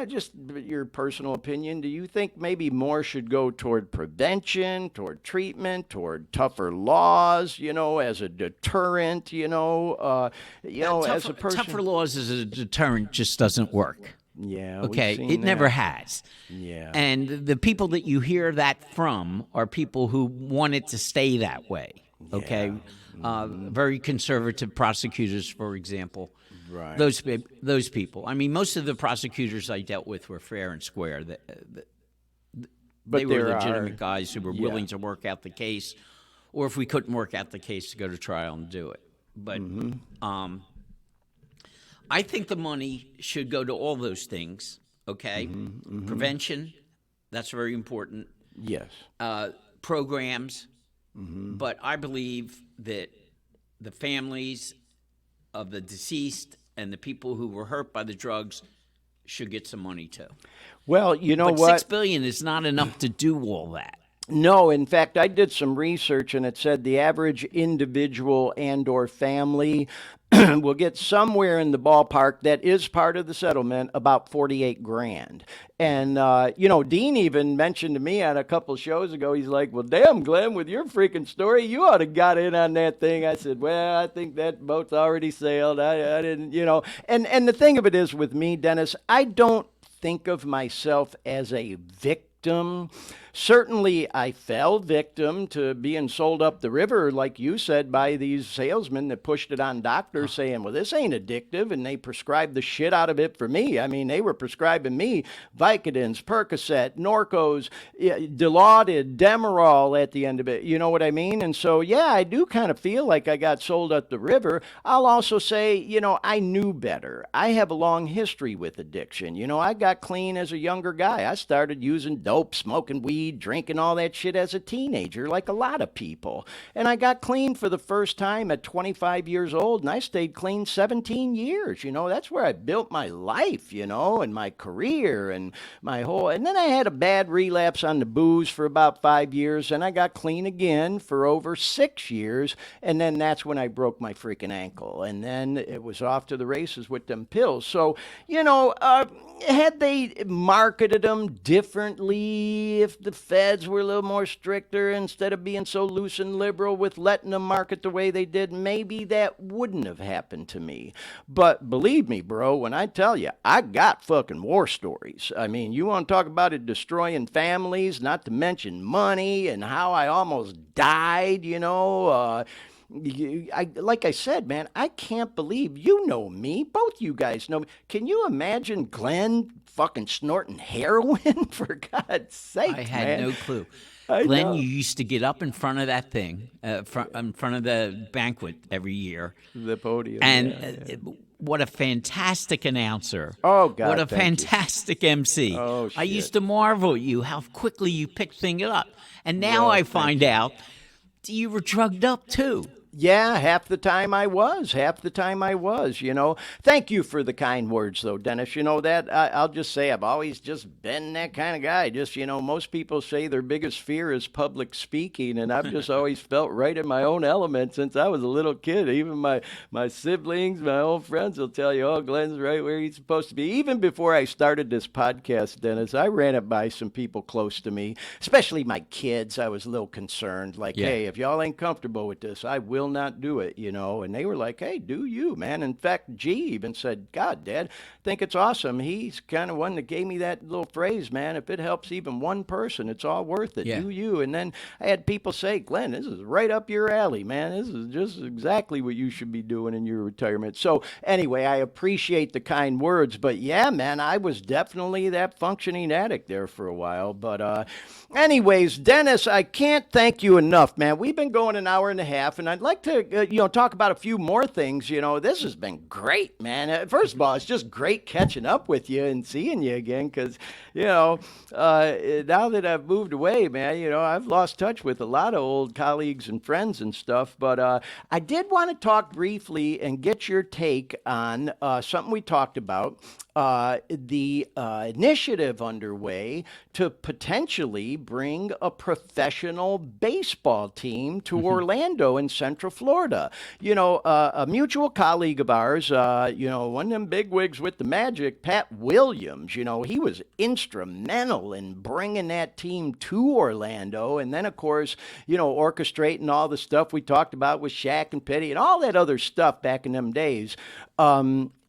just your personal opinion. Do you think maybe more should go toward prevention, toward treatment, toward tougher laws, as a deterrent, as a person? Tougher laws as a deterrent just doesn't work. Yeah. Okay. It never has. Yeah. And the people that you hear that from are people who want it to stay that way. Okay. Yeah. Very conservative prosecutors, for example. Right. Those people. I mean, most of the prosecutors I dealt with were fair and square. They were legitimate guys who were willing to work out the case, or if we couldn't work out the case, to go to trial and do it. But I think the money should go to all those things, okay? Prevention, that's very important. Yes. Programs, but I believe that the families of the deceased and the people who were hurt by the drugs should get some money too. Well, but what? $6 billion is not enough to do all that. No, in fact, I did some research and it said the average individual and or family will get somewhere in the ballpark that is part of the settlement, about $48,000. And, Dean even mentioned to me on a couple shows ago, he's like, well, damn, Glenn, with your freaking story, you ought to got in on that thing. I said, well, I think that boat's already sailed. I didn't, And the thing of it is with me, Dennis, I don't think of myself as a victim. Certainly, I fell victim to being sold up the river, like you said, by these salesmen that pushed it on doctors saying, well, this ain't addictive, and they prescribed the shit out of it for me. I mean, they were prescribing me Vicodins, Percocet, Norcos, Dilaudid, Demerol at the end of it. You know what I mean? And so, yeah, I do kind of feel like I got sold up the river. I'll also say, I knew better. I have a long history with addiction. I got clean as a younger guy. I started using dope, smoking weed, drinking all that shit as a teenager, like a lot of people. And I got clean for the first time at 25 years old, and I stayed clean 17 years. That's where I built my life, and my career and my whole. And then I had a bad relapse on the booze for about 5 years, and I got clean again for over 6 years. And then that's when I broke my freaking ankle. And then it was off to the races with them pills. So, had they marketed them differently, if the feds were a little more stricter instead of being so loose and liberal with letting them market the way they did, maybe that wouldn't have happened to me. But believe me, bro, when I tell you, I got fucking war stories. I mean, you want to talk about it destroying families, not to mention money and how I almost died, like I said, man, I can't believe you know me. Both you guys know me. Can you imagine Glenn fucking snorting heroin? For God's sake, I had man. no clue. Glenn, you used to get up in front of that thing, in front of the banquet every year. The podium. And what a fantastic announcer. Oh, God. What a fantastic MC. Oh, shit. I used to marvel at you, how quickly you picked things up. And now I find out you were drugged up, too. Yeah, half the time I was. Thank you for the kind words, though, Dennis. I'll just say I've always just been that kind of guy. Just, most people say their biggest fear is public speaking, and I've just always felt right in my own element since I was a little kid. Even my siblings, my old friends will tell you, oh, Glenn's right where he's supposed to be. Even before I started this podcast, Dennis, I ran it by some people close to me, especially my kids. I was a little concerned, like, hey, if y'all ain't comfortable with this, I will not do it, and they were like, hey, do you, man. In fact, G even said, God, Dad, I think it's awesome. He's kind of one that gave me that little phrase, man, if it helps even one person, it's all worth it. Do you. And then I had people say, Glenn, this is right up your alley, man. This is just exactly what you should be doing in your retirement. So anyway, I appreciate the kind words, but yeah, man, I was definitely that functioning addict there for a while. But anyways, Dennis, I can't thank you enough, man. We've been going an hour and a half, and I'd like to, talk about a few more things. This has been great, man. First of all, it's just great catching up with you and seeing you again because, now that I've moved away, man, I've lost touch with a lot of old colleagues and friends and stuff. But I did want to talk briefly and get your take on something we talked about. The initiative underway to potentially bring a professional baseball team to Orlando in Central Florida. A mutual colleague of ours, one of them bigwigs with the Magic, Pat Williams, he was instrumental in bringing that team to Orlando. And then, of course, orchestrating all the stuff we talked about with Shaq and Petty and all that other stuff back in them days.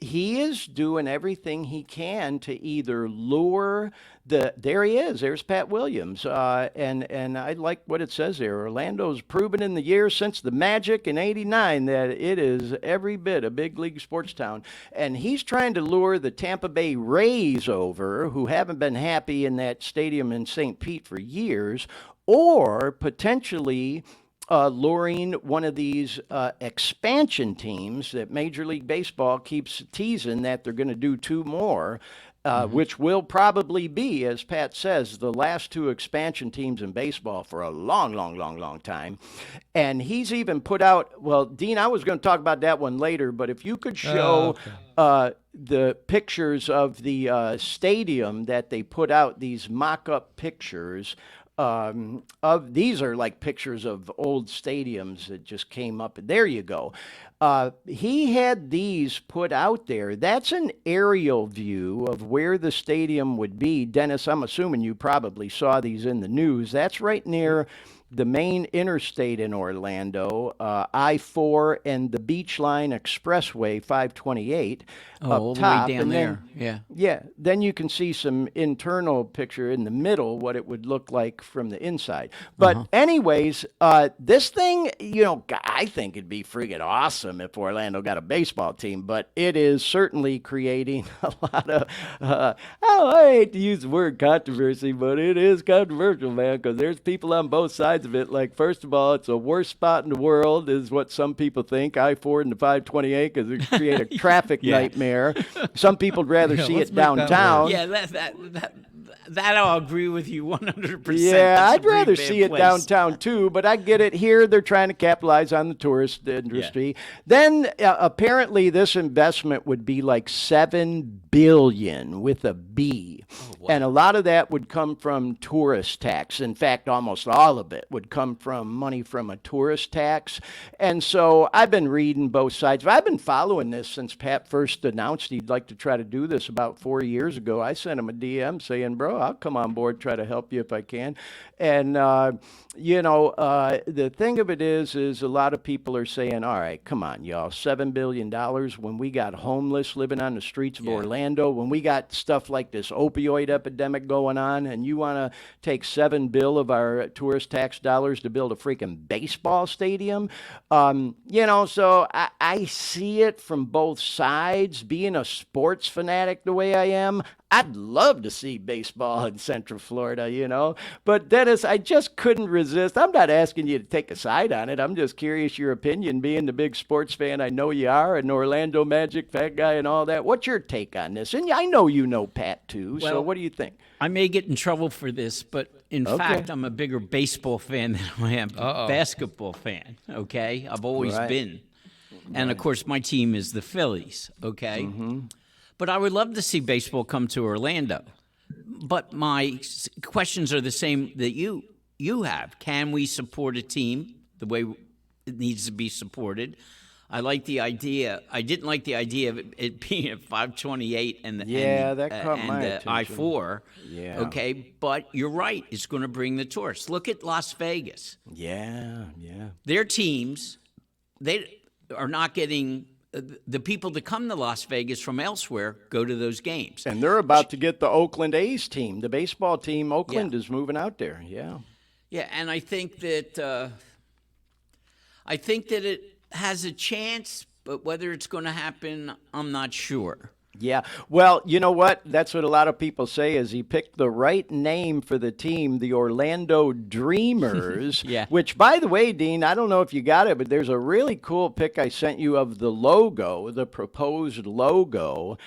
He is doing everything he can to either lure there he is, there's Pat Williams. And I like what it says there. Orlando's proven in the years since the Magic in '89 that it is every bit a big league sports town. And he's trying to lure the Tampa Bay Rays over, who haven't been happy in that stadium in St. Pete for years, or potentially luring one of these expansion teams that Major League Baseball keeps teasing that they're going to do two more, which will probably be, as Pat says, the last two expansion teams in baseball for a long, long, long, long time. And he's even put out, well, Dean, I was going to talk about that one later, but if you could show the pictures of the stadium that they put out, these mock-up pictures of these are like pictures of old stadiums that just came up. There you go. He had these put out there. That's an aerial view of where the stadium would be. Dennis, I'm assuming you probably saw these in the news. That's right near the main interstate in Orlando, I-4 and the Beachline Expressway 528 up all top. The way down and there. Then, yeah. Then you can see some internal picture in the middle, what it would look like from the inside. But anyways, this thing, I think it'd be friggin' awesome if Orlando got a baseball team, but it is certainly creating a lot of, I hate to use the word controversy, but it is controversial, man, because there's people on both sides of it. Like, first of all, it's the worst spot in the world is what some people think, I-4 and the 528, because it create a traffic nightmare. Some people would rather see it downtown. Yeah, that I'll agree with you 100%. Yeah, I'd rather see it downtown too, but I get it. Here they're trying to capitalize on the tourist industry. Then apparently this investment would be like $7 billion with a B. Oh, wow. And a lot of that would come from tourist tax. In fact, almost all of it would come from money from a tourist tax. And so I've been reading both sides. I've been following this since Pat first announced he'd like to try to do this about 4 years ago. I sent him a DM saying, bro, I'll come on board, try to help you if I can. And, the thing of it is a lot of people are saying, all right, come on, y'all, $7 billion when we got homeless living on the streets of Orlando, when we got stuff like this opioid epidemic going on, and you want to take $7 billion of our tourist tax dollars to build a freaking baseball stadium? So I see it from both sides. Being a sports fanatic the way I am, I'd love to see baseball in Central Florida, But Dennis, I just couldn't resist. I'm not asking you to take a side on it. I'm just curious your opinion, being the big sports fan I know you are, an Orlando Magic fat guy and all that. What's your take on this? And I know you know Pat too, so what do you think? I may get in trouble for this, but In fact, I'm a bigger baseball fan than I am basketball fan, okay? I've always been. And, of course, my team is the Phillies, okay? But I would love to see baseball come to Orlando. But my questions are the same that you have. Can we support a team the way it needs to be supported? I like the idea. I didn't like the idea of it being at 528 and the I-4. Yeah. Okay, but you're right. It's going to bring the tourists. Look at Las Vegas. Yeah. Their teams, they are not getting the people that come to Las Vegas from elsewhere go to those games. And they're about to get the Oakland A's team, the baseball team. Oakland is moving out there. Yeah. Yeah, and I think that it has a chance, but whether it's going to happen, I'm not sure. Yeah. Well, you know what? That's what a lot of people say is he picked the right name for the team, the Orlando Dreamers. Yeah. Which, by the way, Dean, I don't know if you got it, but there's a really cool pic I sent you of the logo, the proposed logo.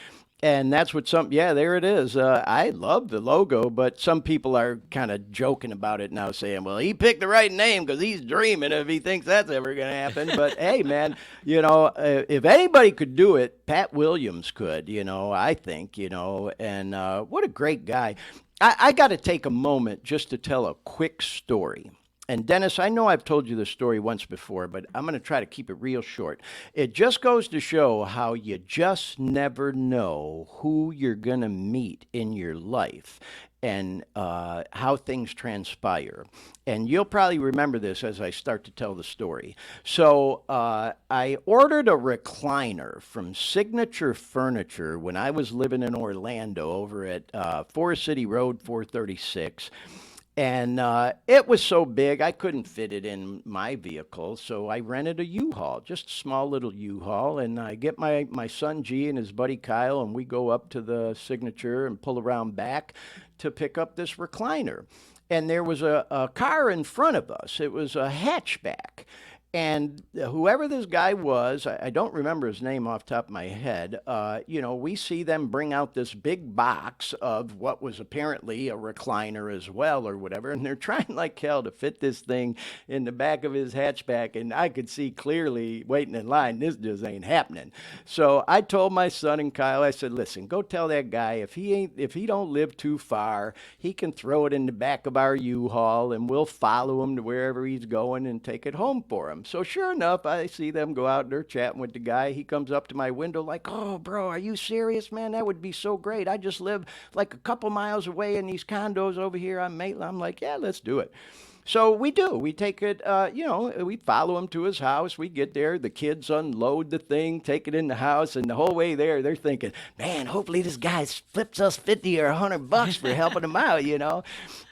And that's what there it is. I love the logo, but some people are kind of joking about it now, saying, well, he picked the right name because he's dreaming if he thinks that's ever going to happen. But, hey, man, if anybody could do it, Pat Williams could, I think, and what a great guy. I got to take a moment just to tell a quick story. And Dennis, I know I've told you the story once before, but I'm going to try to keep it real short. It just goes to show how you just never know who you're going to meet in your life and how things transpire. And you'll probably remember this as I start to tell the story. So I ordered a recliner from Signature Furniture when I was living in Orlando over at Forest City Road 436. And it was so big, I couldn't fit it in my vehicle, so I rented a U-Haul, just a small little U-Haul, and I get my son G and his buddy Kyle, and we go up to the Signature and pull around back to pick up this recliner. And there was a car in front of us. It was a hatchback. And whoever this guy was, I don't remember his name off the top of my head, we see them bring out this big box of what was apparently a recliner as well or whatever, and they're trying like hell to fit this thing in the back of his hatchback, and I could see clearly waiting in line, this just ain't happening. So I told my son and Kyle, I said, listen, go tell that guy if he don't live too far, he can throw it in the back of our U-Haul, and we'll follow him to wherever he's going and take it home for him. So sure enough, I see them go out and they're chatting with the guy. He comes up to my window like, oh, bro, are you serious, man? That would be so great. I just live like a couple miles away in these condos over here on Maitland. I'm like, yeah, let's do it. So we do. We take it, we follow him to his house. We get there. The kids unload the thing, take it in the house. And the whole way there, they're thinking, man, hopefully this guy flips us 50 or $100 for helping him out,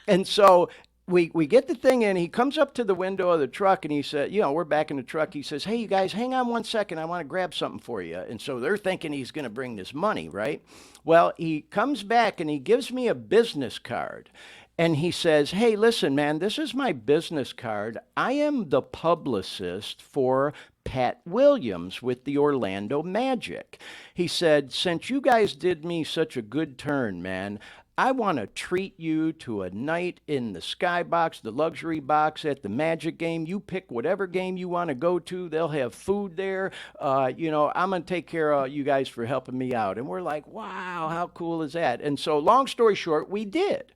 And so we get the thing in. He comes up to the window of the truck, and he said, we're back in the truck. He says, hey, you guys, hang on 1 second. I want to grab something for you. And so they're thinking he's going to bring this money, right? Well, he comes back, and he gives me a business card. And he says, hey, listen, man, this is my business card. I am the publicist for Pat Williams with the Orlando Magic. He said, since you guys did me such a good turn, man, I want to treat you to a night in the skybox, the luxury box at the Magic game. You pick whatever game you want to go to. They'll have food there. I'm going to take care of you guys for helping me out. And we're like, wow, how cool is that? And so long story short, we did.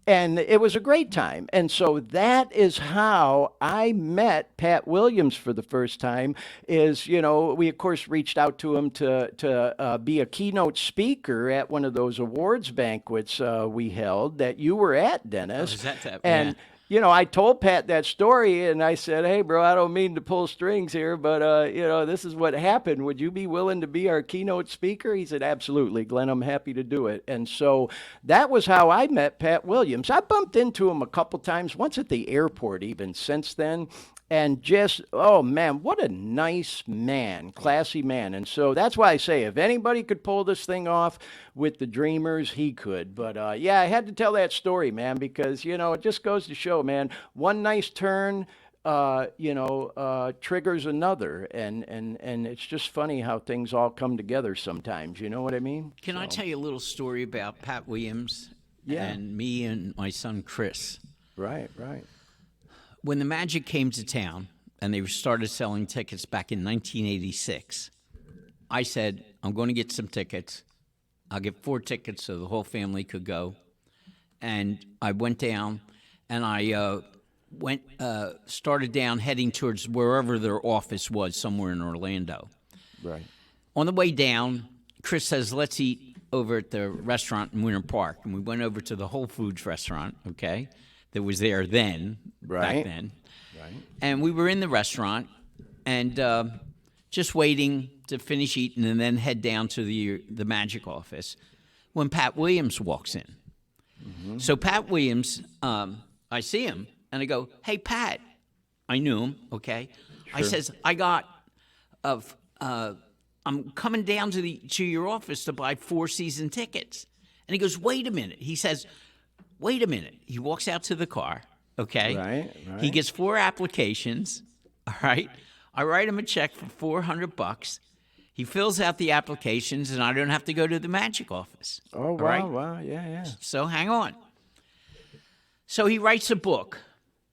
And it was a great time. And so that is how I met Pat Williams for the first time is, we, of course, reached out to him to be a keynote speaker at one of those awards banquets we held that you were at, Dennis. Oh, is that and, I told Pat that story, and I said, hey, bro, I don't mean to pull strings here, but, this is what happened. Would you be willing to be our keynote speaker? He said, absolutely, Glenn, I'm happy to do it. And so that was how I met Pat Williams. I bumped into him a couple times, once at the airport even since then. And just, oh, man, what a nice man, classy man. And so that's why I say if anybody could pull this thing off with the Dreamers, he could. But, I had to tell that story, man, because, it just goes to show, man, one nice turn, triggers another. And it's just funny how things all come together sometimes. You know what I mean? Can I tell you a little story about Pat Williams and me and my son Chris? Right, right. When the Magic came to town and they started selling tickets back in 1986, I said, I'm going to get some tickets. I'll get 4 tickets so the whole family could go. And I went down, and I started down heading towards wherever their office was, somewhere in Orlando. Right. On the way down, Chris says, let's eat over at the restaurant in Winter Park. And we went over to the Whole Foods restaurant, okay, that was there then, back then. Right. And we were in the restaurant and just waiting to finish eating and then head down to the Magic office when Pat Williams walks in. Mm-hmm. So Pat Williams, I see him, and I go, hey, Pat. I knew him, okay? Sure. I says, I'm coming down to your office to buy 4 season tickets. And he goes, wait a minute. He says, wait a minute. He walks out to the car, okay? Right. He gets 4 applications, all right? I write him a check for $400. He fills out the applications, and I don't have to go to the Magic office. Oh, wow, right? Wow, yeah. So hang on. So he writes a book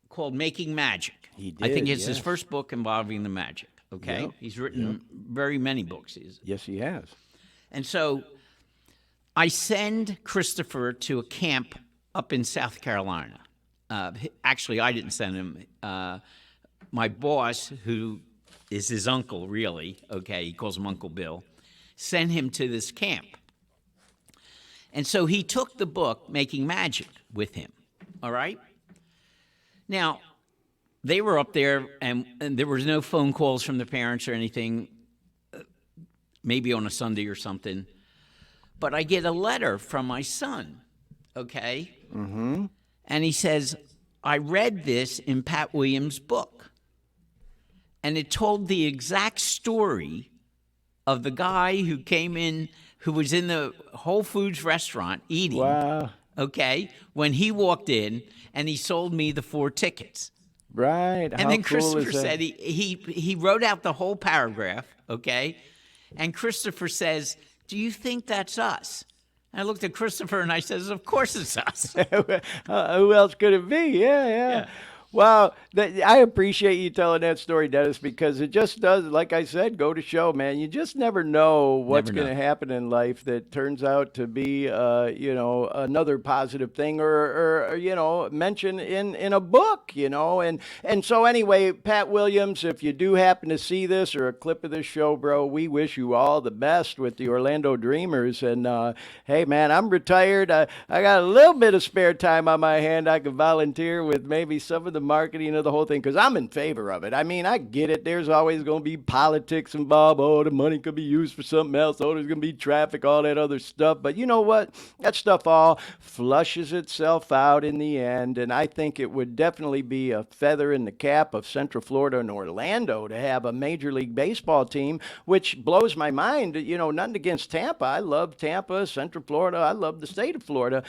called Making Magic. He did, I think it's his first book involving the Magic. Okay, yep. He's written very many books. Yes, he has. And so I send Christopher to a camp up in South Carolina. Actually, I didn't send him. My boss, who is his uncle, really, okay, he calls him Uncle Bill, sent him to this camp. And so he took the book, Making Magic, with him, all right? Now, they were up there, and there was no phone calls from the parents or anything, maybe on a Sunday or something. But I get a letter from my son, okay? Mm-hmm. And he says, I read this in Pat Williams' book. And it told the exact story of the guy who came in, who was in the Whole Foods restaurant eating. Wow. Okay, when he walked in, and he sold me the 4 tickets. Right. And then Christopher said he wrote out the whole paragraph, okay? And Christopher says, do you think that's us? And I looked at Christopher and I says, of course it's us. Who else could it be? Yeah. Wow, I appreciate you telling that story, Dennis, because it just does, like I said, go to show, man. You just never know what's going to happen in life that turns out to be, another positive thing or mentioned in a book, And so anyway, Pat Williams, if you do happen to see this or a clip of this show, bro, we wish you all the best with the Orlando Dreamers. And, hey, man, I'm retired. I got a little bit of spare time on my hand. I could volunteer with maybe some of the marketing of the whole thing, because I'm in favor of it. I mean, I get it. There's always going to be politics involved. Oh, the money could be used for something else. Oh, there's going to be traffic, all that other stuff. But you know what? That stuff all flushes itself out in the end. And I think it would definitely be a feather in the cap of Central Florida and Orlando to have a Major League Baseball team, which blows my mind. Nothing against Tampa. I love Tampa, Central Florida. I love the state of Florida.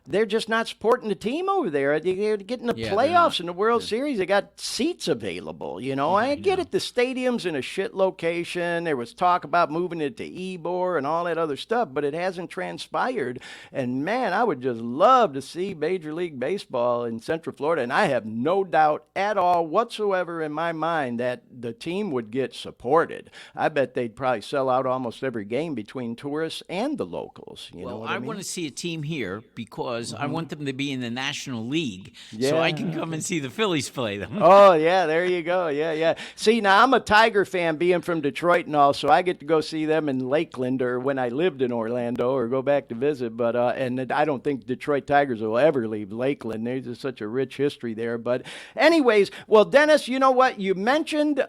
They're just not supporting the team over there. They're getting the playoffs in the World Series. They got seats available, I get it. The stadium's in a shit location. There was talk about moving it to Ybor and all that other stuff, but it hasn't transpired. And man, I would just love to see Major League Baseball in Central Florida. And I have no doubt at all whatsoever in my mind that the team would get supported. I bet they'd probably sell out almost every game between tourists and the locals. You know what I mean? Want to see a team here because I want them to be in the National League so I can come and see the Phillies play them. Oh, yeah, there you go. Yeah. See, now I'm a Tiger fan being from Detroit and all, so I get to go see them in Lakeland or when I lived in Orlando or go back to visit. But and I don't think Detroit Tigers will ever leave Lakeland. There's just such a rich history there. But anyways, well, Dennis, you know what? You mentioned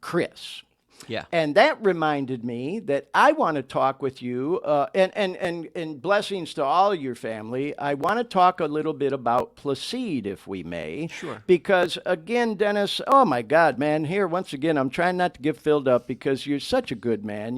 Chris. Yeah. And that reminded me that I want to talk with you, and blessings to all your family. I want to talk a little bit about Placide, if we may. Sure. Because, again, Dennis, oh, my God, man, here, once again, I'm trying not to get filled up because you're such a good man,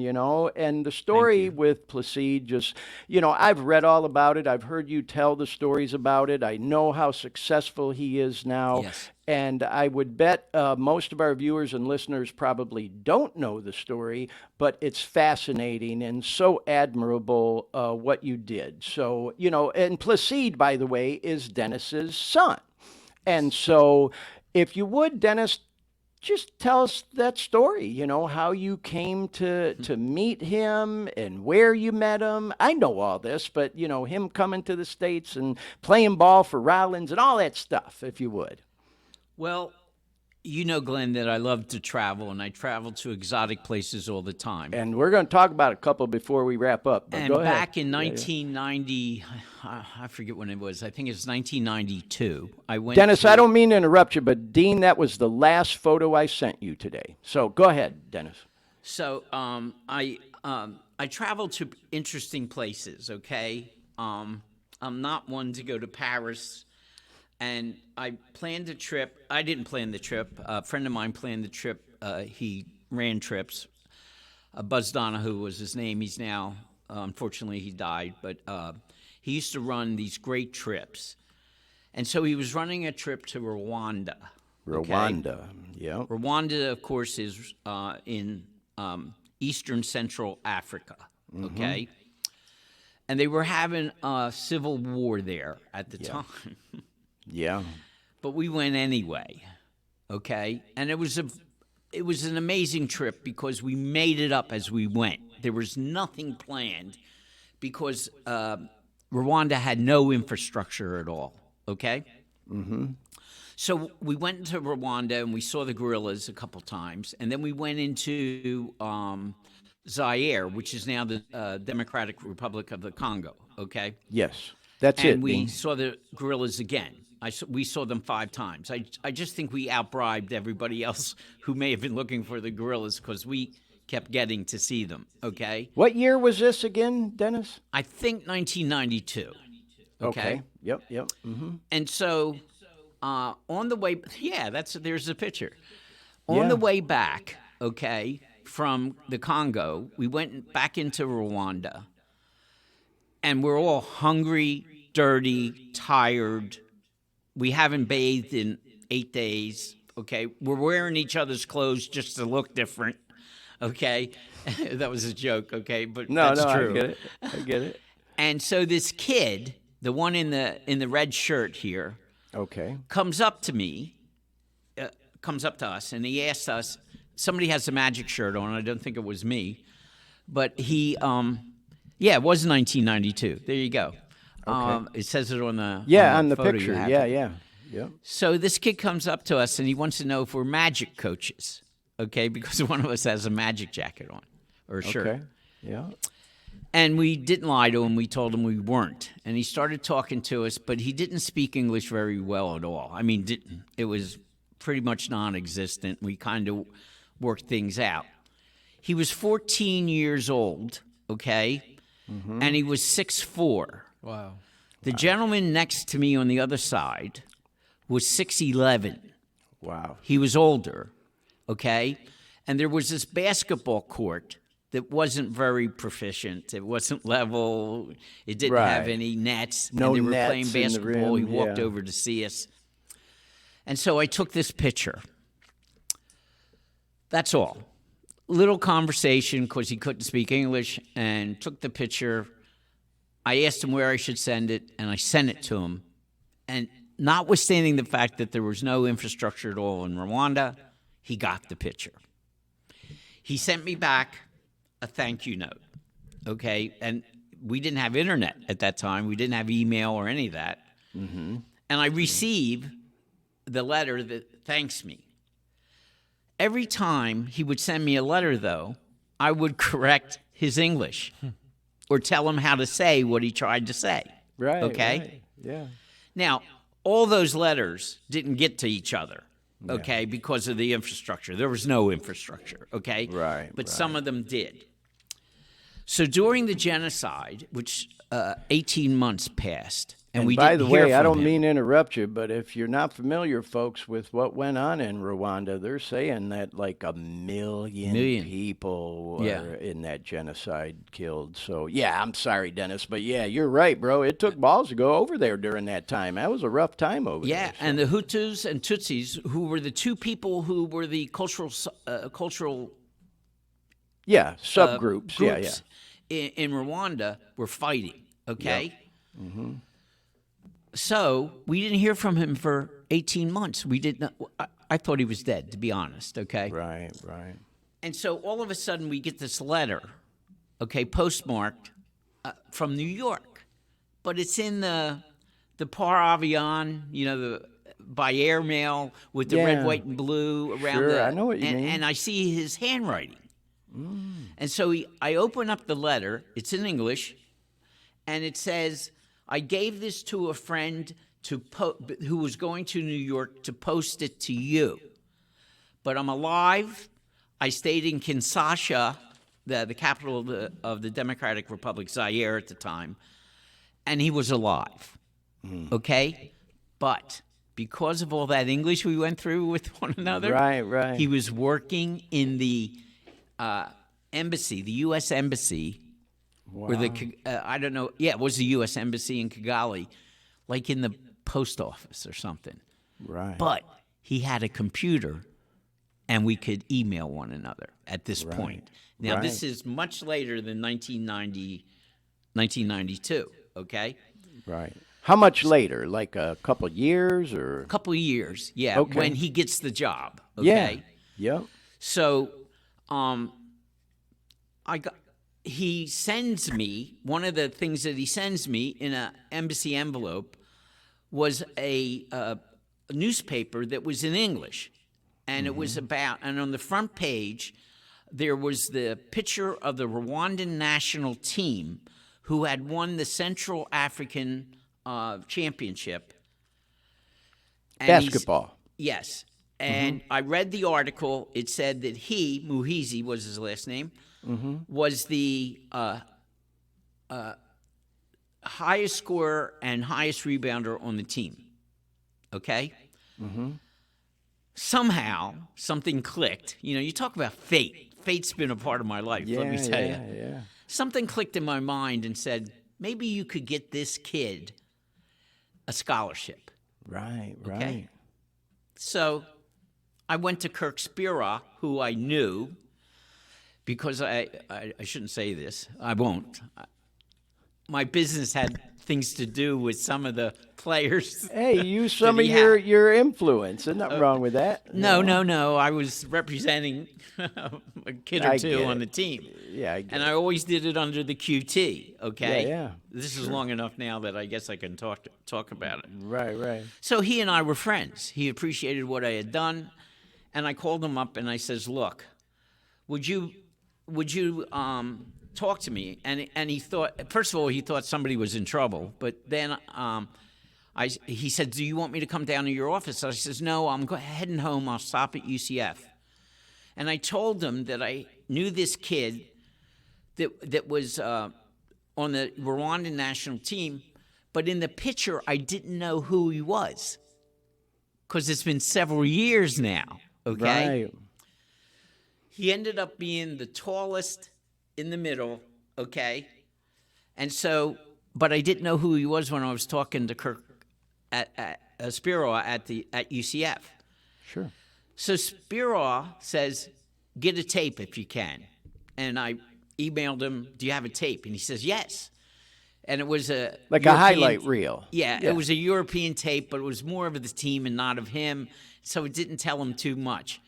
And the story with Placide just, I've read all about it. I've heard you tell the stories about it. I know how successful he is now. Yes. And I would bet most of our viewers and listeners probably don't know the story, but it's fascinating and so admirable what you did. So, and Placide, by the way, is Dennis's son. And so, if you would, Dennis, just tell us that story, how you came to meet him and where you met him. I know all this, but, him coming to the States and playing ball for Rollins and all that stuff, if you would. Well, Glenn, that I love to travel, and I travel to exotic places all the time. And we're going to talk about a couple before we wrap up. But and go ahead. Back in 1990, I forget when it was. I think it's 1992. I went. Dennis, I don't mean to interrupt you, but Dean, that was the last photo I sent you today. So go ahead, Dennis. So I travel to interesting places. Okay, I'm not one to go to Paris. And I planned a trip. I didn't plan the trip. A friend of mine planned the trip. He ran trips. Buzz Donahue was his name. He's now, unfortunately, he died. But he used to run these great trips. And so he was running a trip to Rwanda. Rwanda, yeah. Rwanda, of course, is in eastern central Africa, okay? And they were having a civil war there at the time. Yeah. But we went anyway, okay? And it was an amazing trip because we made it up as we went. There was nothing planned because Rwanda had no infrastructure at all, okay? So we went into Rwanda and we saw the gorillas a couple times, and then we went into Zaire, which is now the Democratic Republic of the Congo, okay? Yes, that's it. And we saw the gorillas again. We saw them 5 times. I just think we outbribed everybody else who may have been looking for the gorillas because we kept getting to see them, okay? What year was this again, Dennis? I think 1992. Okay. Yep. And so on the way, there's the picture. On the way back, okay, from the Congo, we went back into Rwanda, and we're all hungry, dirty, tired. We haven't bathed in 8 days, okay? We're wearing each other's clothes just to look different, okay? That was a joke, okay? But that's true. I get it. And so this kid, the one in the red shirt here, okay, comes up to us, and he asked us, somebody has a magic shirt on, I don't think it was me, but he, it was 1992. There you go. Okay. It says it on the on the picture. Yeah. So this kid comes up to us and he wants to know if we're magic coaches, okay? Because one of us has a magic jacket on or a shirt. Okay. Yeah. And we didn't lie to him. We told him we weren't. And he started talking to us, but he didn't speak English very well at all. I mean, it was pretty much non-existent. We kind of worked things out. He was 14 years old, okay? And he was 6'4". Wow. The gentleman next to me on the other side was 6'11". Wow. He was older, okay? And there was this basketball court that wasn't very proficient. It wasn't level. It didn't have any nets. No and they nets were playing basketball. in the rim. He walked over to see us. And so I took this picture. That's all. Little conversation because he couldn't speak English, and took the picture. I asked him where I should send it, and I sent it to him. And notwithstanding the fact that there was no infrastructure at all in Rwanda, he got the picture. He sent me back a thank you note, okay? And we didn't have internet at that time. We didn't have email or any of that. And I receive the letter that thanks me. Every time he would send me a letter, though, I would correct his English or tell him how to say what he tried to say. Right. Okay? Right. Yeah. Now, all those letters didn't get to each other, okay, because of the infrastructure. There was no infrastructure, okay? Right. But some of them did. So during the genocide, which 18 months passed, and we by didn't the hear way, I from don't him. mean to interrupt you, but if you're not familiar, folks, with what went on in Rwanda, they're saying that like a million people were in that genocide killed. So, yeah, I'm sorry, Dennis, but yeah, you're right, bro. It took balls to go over there during that time. That was a rough time over there. Yeah, and the Hutus and Tutsis, who were the two people who were the cultural subgroups. In Rwanda, were fighting, okay? So we didn't hear from him for 18 months. We didn't. I thought he was dead, to be honest. Okay. Right. And so all of a sudden we get this letter, okay, postmarked from New York, but it's in the par avion, by airmail with the red, white, and blue around. Sure, I know what you mean. And I see his handwriting. And so I open up the letter. It's in English, and it says, "I gave this to a friend who was going to New York to post it to you, but I'm alive. I stayed in Kinshasa, the capital of the Democratic Republic, Zaire at the time, and he was alive." Okay? But because of all that English we went through with one another, right. he was working in the embassy, the U.S. Embassy, Wow. or I don't know. Yeah, it was the U.S. Embassy in Kigali, like in the post office or something. Right. But he had a computer, and we could email one another at this point. Now, this is much later than 1992, okay? Right. How much later? Like a couple of years or? A couple of years, yeah, Okay. when he gets the job, okay? Yeah. So, he sends me, one of the things that he sends me in an embassy envelope was a newspaper that was in English. And it was about, and on the front page, there was the picture of the Rwandan national team who had won the Central African Championship. And Basketball. Yes. And I read the article. It said that Muhizi was his last name, was the highest scorer and highest rebounder on the team. Okay? Somehow, something clicked. You talk about fate. Fate's been a part of my life, let me tell you. Yeah. Something clicked in my mind and said, maybe you could get this kid a scholarship. Right. Okay? So I went to Kirk Spira, who I knew, because I shouldn't say this. I won't. My business had things to do with some of the players. Hey, use some of your influence. There's nothing wrong with that. No. I was representing a kid or two on the team. Yeah, I get and I always did it under the QT, okay? Yeah. This is long enough now that I guess I can talk about it. Right. So he and I were friends. He appreciated what I had done, and I called him up and I says, "Look, would you talk to me?" And he thought, first of all, he thought somebody was in trouble, but then he said, "Do you want me to come down to your office?" So I says, "No, I'm heading home. I'll stop at UCF." And I told him that I knew this kid that was on the Rwandan national team, but in the picture, I didn't know who he was because it's been several years now, okay? Right. He ended up being the tallest in the middle, okay? And so, but I didn't know who he was when I was talking to Kirk at Spiro at UCF. Sure. So Spiro says, "Get a tape if you can." And I emailed him, "Do you have a tape?" And he says, "Yes." And it was a highlight reel. Yeah, it was a European tape, but it was more of the team and not of him, so it didn't tell him too much.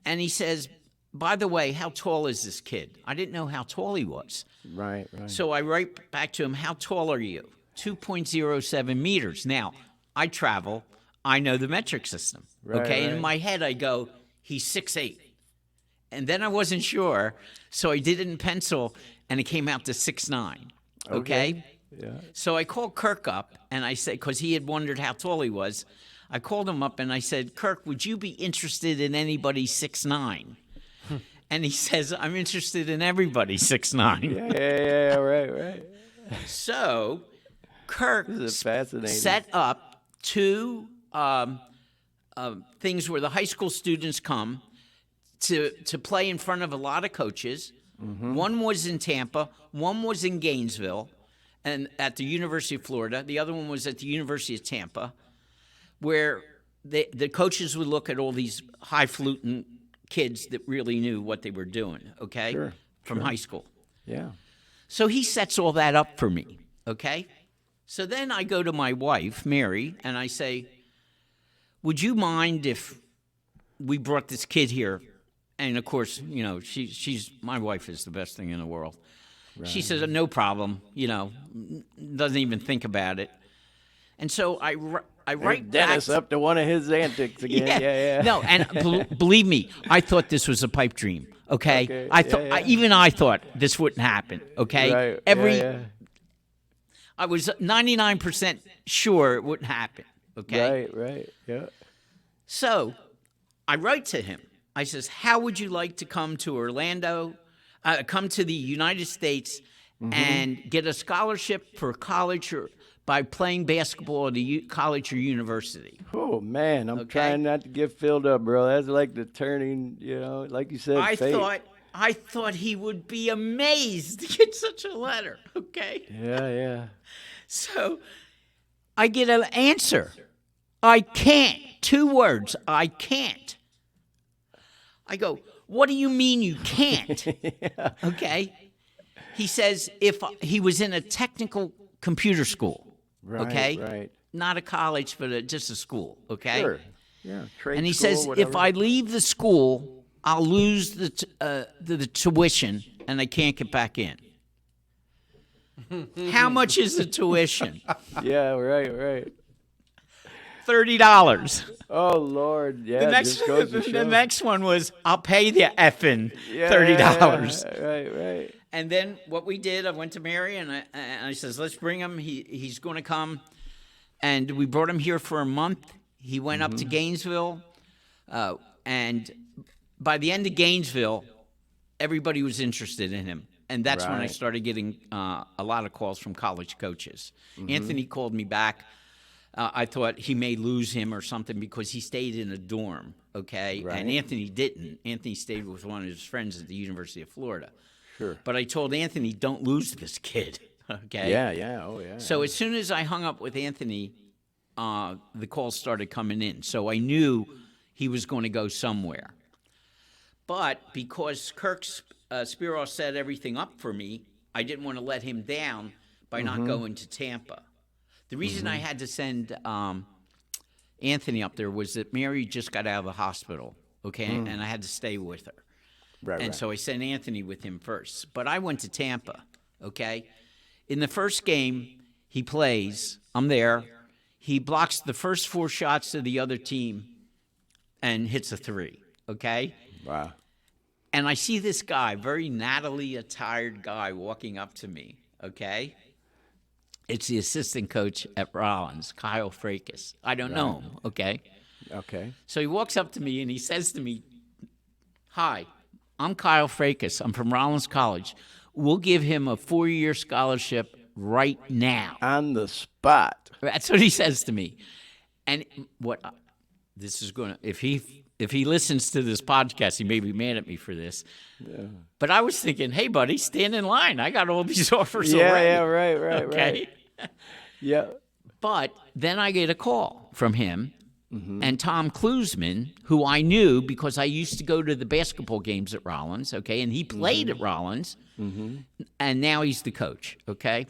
And he says, "By the way, how tall is this kid?" I didn't know how tall he was. Right. So I write back to him, "How tall are you?" 2.07 meters. Now, I travel. I know the metric system. Okay? And in my head, I go, he's 6'8". And then I wasn't sure, so I did it in pencil, and it came out to 6'9". Okay? Yeah. So I called Kirk up, and I said, because he had wondered how tall he was, I called him up, and I said, "Kirk, would you be interested in anybody 6'9"? And he says, "I'm interested in everybody 6'9". Yeah, right. So Kirk This is fascinating. set up two things where the high school students come to play in front of a lot of coaches. One was in Tampa, one was in Gainesville, and at the University of Florida. The other one was at the University of Tampa, where the coaches would look at all these highfalutin kids that really knew what they were doing, okay, from high school. Yeah. So he sets all that up for me, okay? So then I go to my wife, Mary, and I say, would you mind if we brought this kid here? And, of course, you know, she's my wife is the best thing in the world. Right. She says, no problem, you know, doesn't even think about it. And so I write Dennis up to one of his antics again. Yeah. No, and believe me, I thought this was a pipe dream, okay? I thought, even I thought this wouldn't happen, okay? Right. I was 99% sure it wouldn't happen, okay? Right, yeah. So I write to him. I says, how would you like to come to Orlando, come to the United States and get a scholarship for college or by playing basketball at a college or university? Oh, man, I'm trying not to get filled up, bro. That's like the turning, you know, like you said, fate. I thought he would be amazed to get such a letter, okay? Yeah. So I get an answer. I can't. 2 words, I can't. I go, what do you mean you can't? Okay. He says if he was in a technical computer school, right. Not a college, but just a school, okay? Sure. Yeah, trade and he school, says, whatever. if I leave the school, I'll lose the tuition, and I can't get back in. How much is the tuition? Yeah, right. $30. Oh, Lord, yeah. The next one was, I'll pay the effing $30. Right. And then what we did, I went to Mary, and I says, let's bring him. He's going to come. And we brought him here for a month. He went up to Gainesville. And by the end of Gainesville, everybody was interested in him. And that's when I started getting a lot of calls from college coaches. Anthony called me back. I thought he may lose him or something because he stayed in a dorm, okay? Right. And Anthony didn't. Anthony stayed with one of his friends at the University of Florida. Sure. But I told Anthony, don't lose this kid, okay? Yeah. Oh, yeah. So as soon as I hung up with Anthony, the calls started coming in. So I knew he was going to go somewhere. But because Kirk Spiro set everything up for me, I didn't want to let him down by not going to Tampa. The reason I had to send Anthony up there was that Mary just got out of the hospital, okay, and I had to stay with her. Right. So I sent Anthony with him first. But I went to Tampa, okay? In the first game, he plays. I'm there. He blocks the first 4 shots of the other team and hits a 3, okay? Wow. And I see this guy, very Natalie attired guy, walking up to me, okay? It's the assistant coach at Rollins, Kyle Frakes. I don't know him, okay? Okay. So he walks up to me and he says to me, hi, I'm Kyle Frakes. I'm from Rollins College. We'll give him a 4-year scholarship right now. On the spot. That's what he says to me. And this is going to, if he listens to this podcast, he may be mad at me for this. Yeah. But I was thinking, hey, buddy, stand in line. I got all these offers already. Yeah, right. Okay. Yeah. But then I get a call from him and Tom Klusman, who I knew because I used to go to the basketball games at Rollins, okay, and he played at Rollins, and now he's the coach, okay?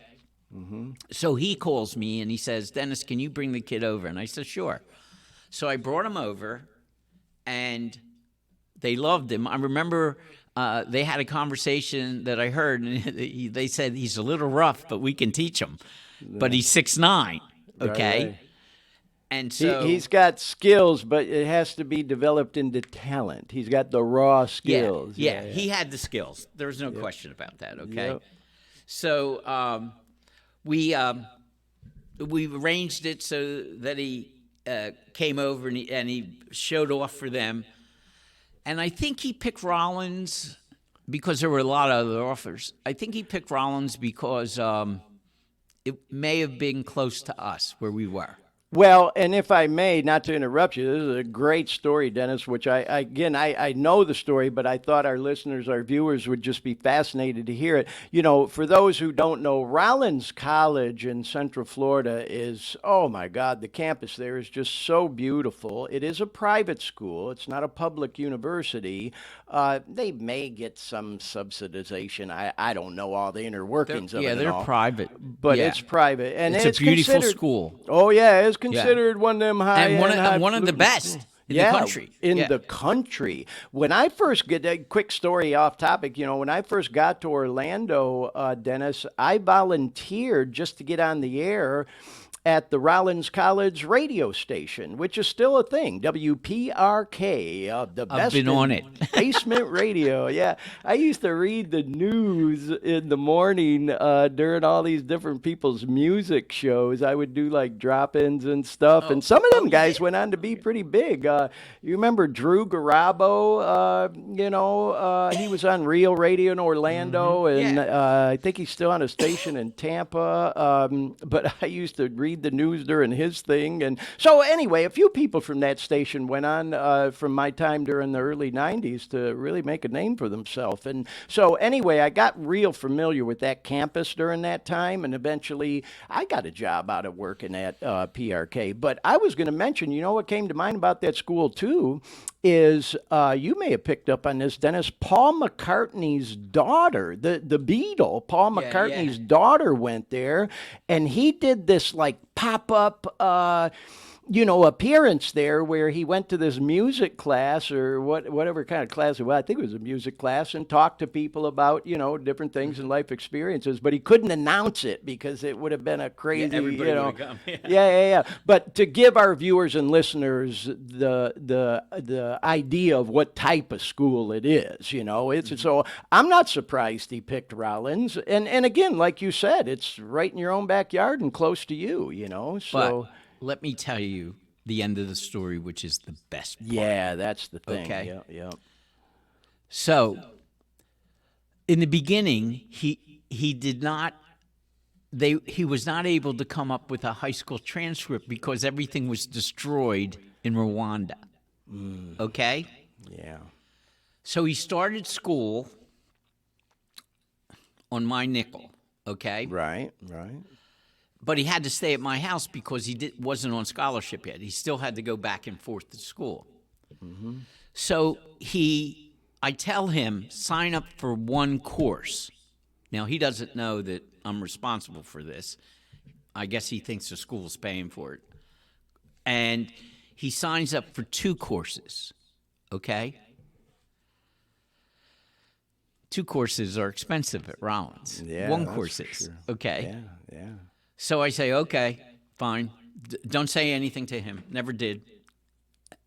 So he calls me and he says, Dennis, can you bring the kid over? And I said, sure. So I brought him over, and they loved him. I remember they had a conversation that I heard, and they said he's a little rough, but we can teach him. But he's 6'9", okay? Right. And so he's got skills, but it has to be developed into talent. He's got the raw skills. Yeah. He had the skills. There's no question about that, okay? Yep. So we arranged it so that he came over and he showed off for them. And I think he picked Rollins because there were a lot of other offers. I think he picked Rollins because it may have been close to us where we were. Well, and if I may, not to interrupt you, this is a great story, Dennis, which I know the story, but I thought our listeners, our viewers would just be fascinated to hear it. You know, for those who don't know, Rollins College in Central Florida is, oh my God, the campus there is just so beautiful. It is a private school. It's not a public university. They may get some subsidization. I don't know all the inner workings of it. Yeah, they're private. But it's private. And it's a beautiful school. Oh, yeah, it's considered one of them and one of the best in the country. In the country. When I first get a quick story off topic, you know, when I first got to Orlando, Dennis, I volunteered just to get on the air at the Rollins College radio station, which is still a thing, WPRK, the best I've been on it. basement radio. Yeah, I used to read the news in the morning during all these different people's music shows. I would do like drop-ins and stuff, and some of them guys went on to be pretty big. You remember Drew Garabo? He was on Real Radio in Orlando, and I think he's still on a station in Tampa. But I used to read the news during his thing. And so anyway, a few people from that station went on from my time during the early 90s to really make a name for themselves. And so anyway, I got real familiar with that campus during that time, and eventually I got a job out of working at PRK. But I was going to mention, you know what came to mind about that school too is you may have picked up on this, Dennis. Paul McCartney's daughter, the Beatle, Paul McCartney's daughter went there, and he did this like pop-up appearance there where he went to this music class or whatever kind of class it was. I think it was a music class, and talked to people about, different things and life experiences, but he couldn't announce it because it would have been a crazy, everybody would have come. Yeah. But to give our viewers and listeners the idea of what type of school it is, it's so I'm not surprised he picked Rollins. And again, like you said, it's right in your own backyard and close to you, so. But let me tell you the end of the story, which is the best part. Yeah, that's the thing. Okay. Yeah. So, in the beginning, he was not able to come up with a high school transcript because everything was destroyed in Rwanda. Okay? Yeah. So he started school on my nickel. Okay? Right. But he had to stay at my house because he wasn't on scholarship yet. He still had to go back and forth to school. Mm-hmm. So I tell him, sign up for one course. Now, he doesn't know that I'm responsible for this. I guess he thinks the school's paying for it. And he signs up for 2 courses, okay? 2 courses are expensive at Rollins. Yeah, 1 course is, sure. okay? Yeah. So I say, okay, fine. Don't say anything to him. Never did.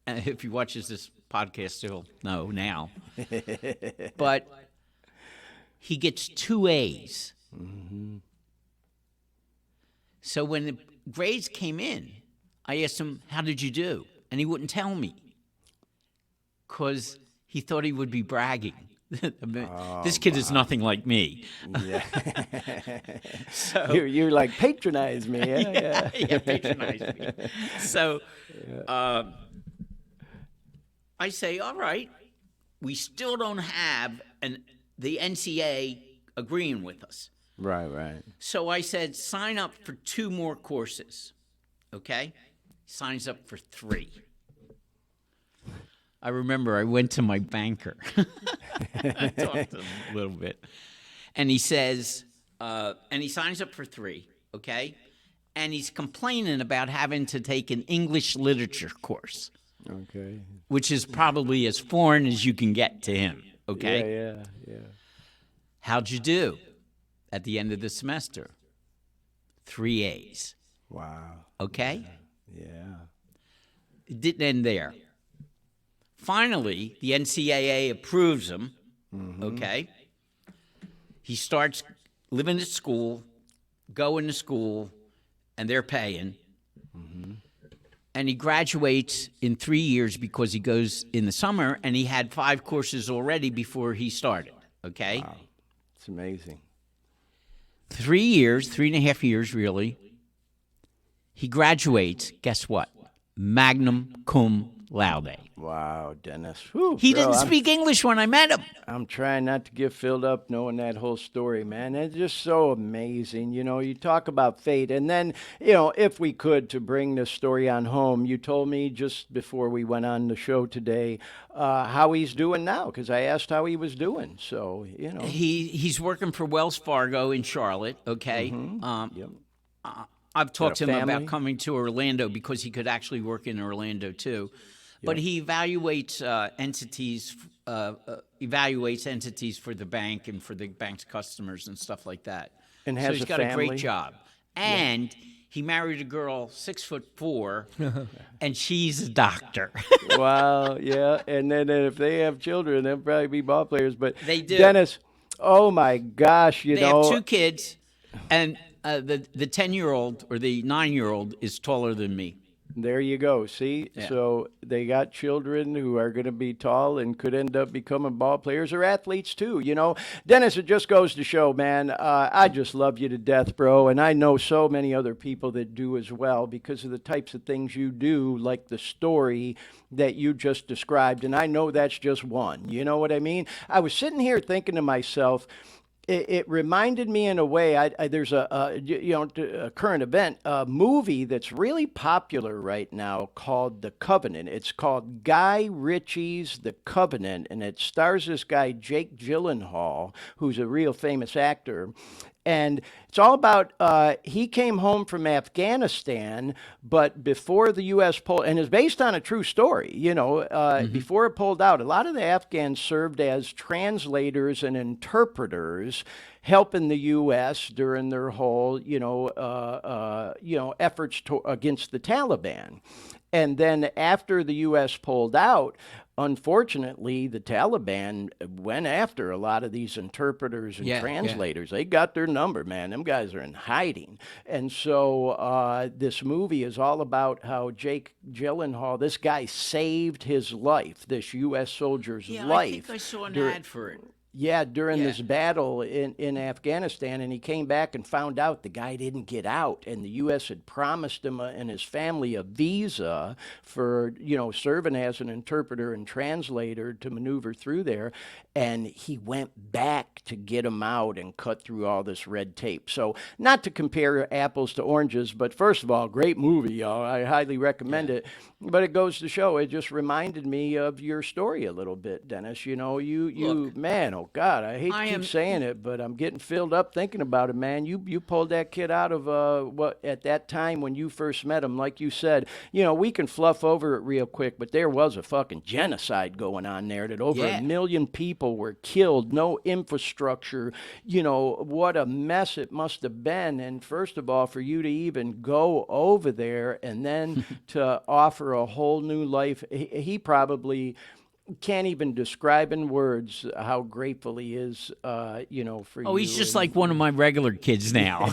If he watches this podcast, he'll know now. But he gets 2 A's. Mm-hmm. So when the grades came in, I asked him, how did you do? And he wouldn't tell me because he thought he would be bragging. This kid is nothing like me. Yeah. So you're like, patronize me. Yeah, patronize me. So I say, all right, we still don't have the NCA agreeing with us. Right. So I said, sign up for 2 more courses. Okay? Signs up for 3. I remember I went to my banker. I talked to him a little bit. And he says, and he signs up for 3, okay? And he's complaining about having to take an English literature course. Okay. Which is probably as foreign as you can get to him, okay? Yeah. How'd you do at the end of the semester? 3 A's. Wow. Okay? Yeah. It didn't end there. Finally, the NCAA approves him, okay? He starts living at school, going to school, and they're paying. Mm-hmm. And he graduates in 3 years because he goes in the summer, and he had 5 courses already before he started, okay? Wow. It's amazing. 3 years, 3.5 years, really. He graduates, guess what? Magnum cum laude. Wow, Dennis. Whew, He didn't speak English when I met him. I'm trying not to get filled up knowing that whole story, man. It's just so amazing. You know, you talk about fate. And then, you know, if we could, to bring this story on home, you told me just before we went on the show today how he's doing now, because I asked how he was doing. So, you know. He's working for Wells Fargo in Charlotte, okay? Yep. I've talked to him family? about coming to Orlando because he could actually work in Orlando too. But he evaluates entities for the bank and for the bank's customers and stuff like that. And has so he's a got a family? great job. And he married a girl 6'4", and she's a doctor. Wow, yeah. And then if they have children, they'll probably be ball players. But They do. Dennis, oh my gosh, They have 2 kids, and the 10-year-old or the 9-year-old is taller than me. There you go. See? Yeah. So they got children who are going to be tall and could end up becoming ball players or athletes too. You know, Dennis, it just goes to show, man, I just love you to death, bro. And I know so many other people that do as well because of the types of things you do, like the story that you just described. And I know that's just one. You know what I mean? I was sitting here thinking to myself, it reminded me in a way. There's a current event, a movie that's really popular right now called The Covenant. It's called Guy Ritchie's The Covenant, and it stars this guy Jake Gyllenhaal, who's a real famous actor. And it's all about he came home from Afghanistan, but before the U.S. pulled, and is based on a true story, you know, before it pulled out, a lot of the Afghans served as translators and interpreters, helping the U.S. during their whole, efforts against the Taliban. And then after the U.S. pulled out, unfortunately, the Taliban went after a lot of these interpreters and translators. They got their number, man. Them guys are in hiding. And so this movie is all about how Jake Gyllenhaal, this guy saved his life, this U.S. soldier's life. I think I saw an ad for it. Yeah, during this battle in Afghanistan, and he came back and found out the guy didn't get out, and the U.S. had promised him and his family a visa for, serving as an interpreter and translator to maneuver through there, and he went back to get him out and cut through all this red tape. So not to compare apples to oranges, but first of all, great movie, y'all. I highly recommend it. But it goes to show, it just reminded me of your story a little bit, Dennis. You know, Look, man, oh God, I hate to keep saying it, but I'm getting filled up thinking about it, man. You pulled that kid out of what at that time when you first met him, like you said. You know, we can fluff over it real quick, but there was a fucking genocide going on there that over 1 million people were killed, no infrastructure. You know, what a mess it must have been. And first of all, for you to even go over there and then to offer a whole new life, he probably can't even describe in words how grateful he is, for you. Oh, he's just like one of my regular kids now.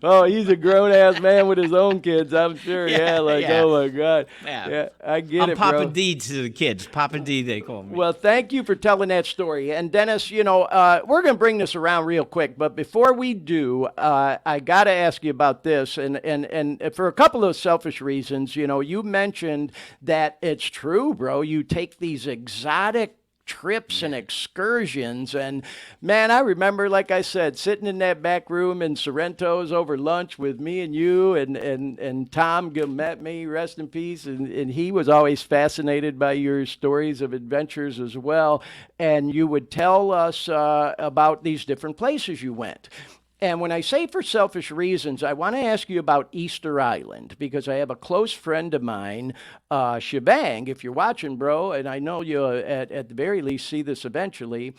Oh, he's a grown-ass man with his own kids, I'm sure. Oh, my God. Yeah, I get I'm it, Papa bro. D to the kids. Papa D, they call me. Well, thank you for telling that story. And, Dennis, we're going to bring this around real quick. But before we do, I got to ask you about this. And for a couple of selfish reasons, you mentioned that it's true, bro. You take these exotic trips and excursions, and man, I remember, like I said, sitting in that back room in Sorrento's over lunch with me and you and Tom met me, rest in peace, and he was always fascinated by your stories of adventures as well, and you would tell us about these different places you went. And when I say for selfish reasons, I want to ask you about Easter Island, because I have a close friend of mine, Shebang, if you're watching, bro, and I know you'll at the very least see this eventually,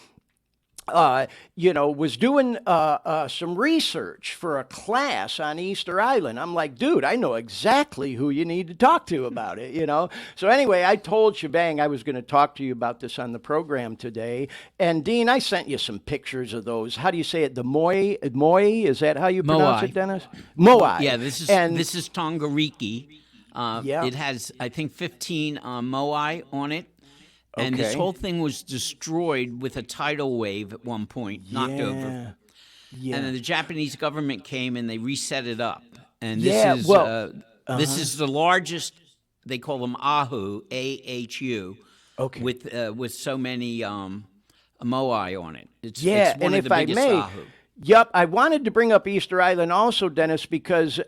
was doing some research for a class on Easter Island. I'm like, dude, I know exactly who you need to talk to about it, So anyway, I told Shebang I was going to talk to you about this on the program today. And Dean, I sent you some pictures of those. How do you say it? The Moai? Is that how you pronounce it, Dennis? Moai. Yeah, this is Tongariki. It has, I think, 15 Moai on it. And this whole thing was destroyed with a tidal wave at one point, knocked over. Yeah. And then the Japanese government came and they reset it up. and this is the largest. They call them Ahu, AHU. Okay. With so many moai on it. It's and one of if the I biggest may, Ahu. Yep, I wanted to bring up Easter Island also, Dennis, because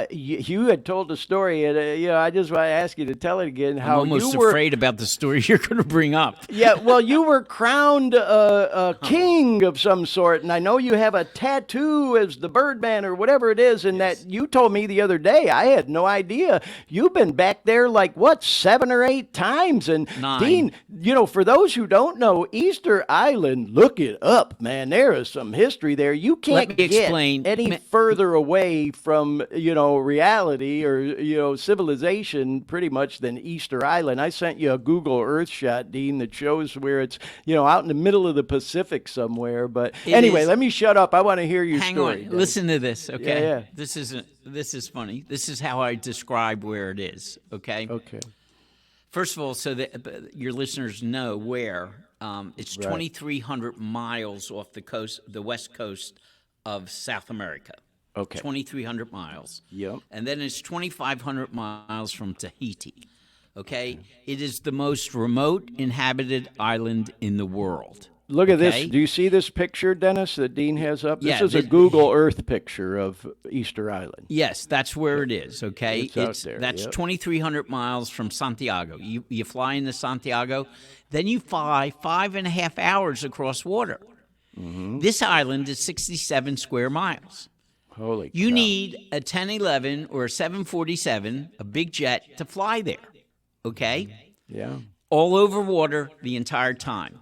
you had told the story, and I just want to ask you to tell it again. I'm almost afraid about the story you're going to bring up. Yeah, well, you were crowned a king of some sort, and I know you have a tattoo as the Birdman or whatever it is, and Yes. that you told me the other day. I had no idea. You've been back there like, 7 or 8 times? And 9. Dean, for those who don't know, Easter Island, look it up, man. There is some history there. You can't get any further away from, reality or, civilization pretty much than Easter Island. I sent you a Google Earth shot, Dean, that shows where it's, out in the middle of the Pacific somewhere. But anyway, let me shut up. I want to hear your story. Hang on. Listen to this, okay? Yeah. This is funny. This is how I describe where it is, okay? Okay. First of all, so that your listeners know where, it's 2,300 miles off the west coast of South America. Okay. 2,300 miles. Yep. And then it's 2,500 miles from Tahiti. Okay? It is the most remote inhabited island in the world. Look at this. Do you see this picture, Dennis, that Dean has up? This is a Google Earth picture of Easter Island. Yes, that's where it is, okay? It's out there. That's 2,300 miles from Santiago. You fly into Santiago, then you fly 5.5 hours across water. Mm-hmm. This island is 67 square miles. Holy You cow. need a 1011 or a 747, a big jet, to fly there, okay? Yeah. All over water the entire time.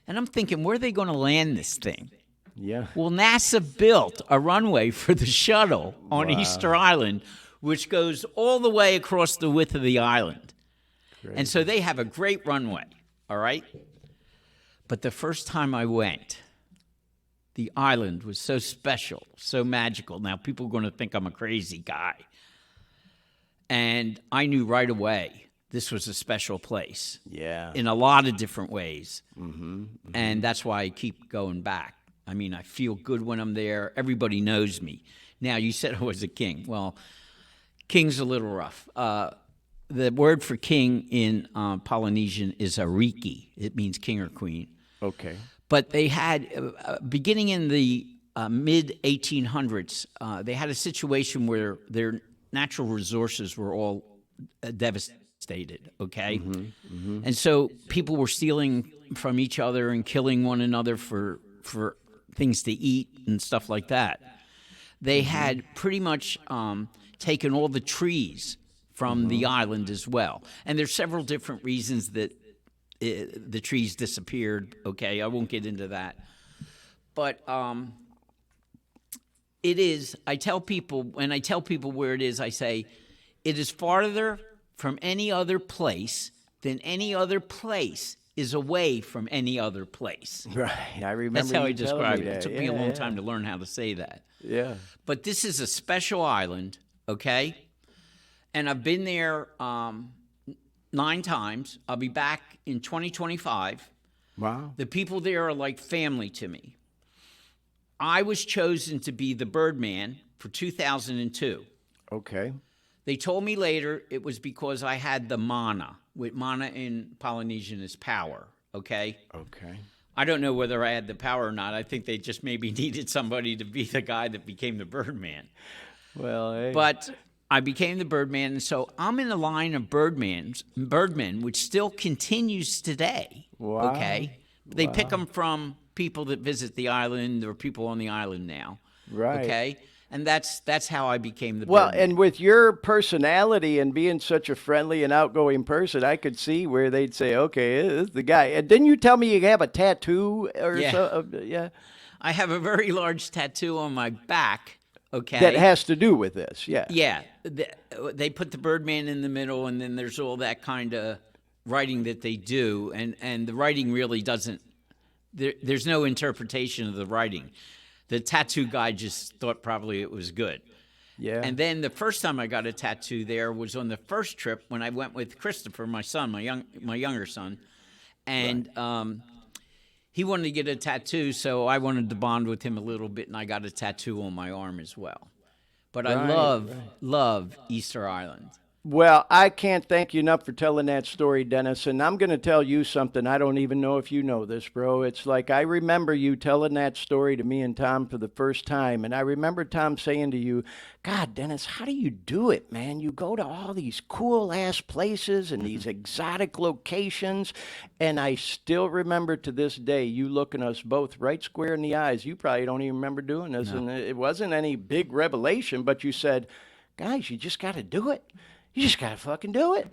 And I'm thinking, where are they going to land this thing? Yeah. Well, NASA built a runway for the shuttle on Easter Island, which goes all the way across the width of the island. Great. And so they have a great runway, all right? But the first time I went, the island was so special, so magical. Now, people are going to think I'm a crazy guy. And I knew right away this was a special place. Yeah. In a lot of different ways. Mm-hmm. Mm-hmm. And that's why I keep going back. I mean, I feel good when I'm there. Everybody knows me. Now, you said I was a king. Well, king's a little rough. The word for king in Polynesian is ariki. It means king or queen. Okay. But they had, beginning in the mid-1800s, they had a situation where their natural resources were all devastated, okay? Mm-hmm, mm-hmm. And so people were stealing from each other and killing one another for things to eat and stuff like that. They had pretty much taken all the trees from the island as well. And there's several different reasons that the trees disappeared, okay? I won't get into that. But it is, when I tell people where it is, I say, it is farther from any other place than any other place is away from any other place. Right, I remember. That's how I described describe it. It took me a long time to learn how to say that. Yeah. But this is a special island, okay? And I've been there 9 times. I'll be back in 2025. Wow. The people there are like family to me. I was chosen to be the Birdman for 2002. Okay. They told me later it was because I had the mana. Mana in Polynesian is power, okay? Okay. I don't know whether I had the power or not. I think they just maybe needed somebody to be the guy that became the Birdman. Well, hey. But I became the Birdman, and so I'm in a line of birdmen, which still continues today, wow. Okay? They pick them from people that visit the island or people on the island now, right? Okay? And that's how I became the Well, Birdman. and with your personality and being such a friendly and outgoing person, I could see where they'd say, okay, this is the guy. And didn't you tell me you have a tattoo or so? Yeah. I have a very large tattoo on my back, okay? That has to do with this, yeah. Yeah. They put the Birdman in the middle, and then there's all that kind of writing that they do. And the writing really doesn't, there's no interpretation of the writing. The tattoo guy just thought probably it was good. Yeah. And then the first time I got a tattoo there was on the first trip when I went with Christopher, my son, my younger son. And he wanted to get a tattoo, so I wanted to bond with him a little bit, and I got a tattoo on my arm as well. But I love Easter Island. Well, I can't thank you enough for telling that story, Dennis. And I'm going to tell you something. I don't even know if you know this, bro. It's like I remember you telling that story to me and Tom for the first time. And I remember Tom saying to you, God, Dennis, how do you do it, man? You go to all these cool-ass places and these exotic locations. And I still remember to this day you looking us both right square in the eyes. You probably don't even remember doing this. No. And it wasn't any big revelation, but you said, guys, you just got to do it. You just got to fucking do it.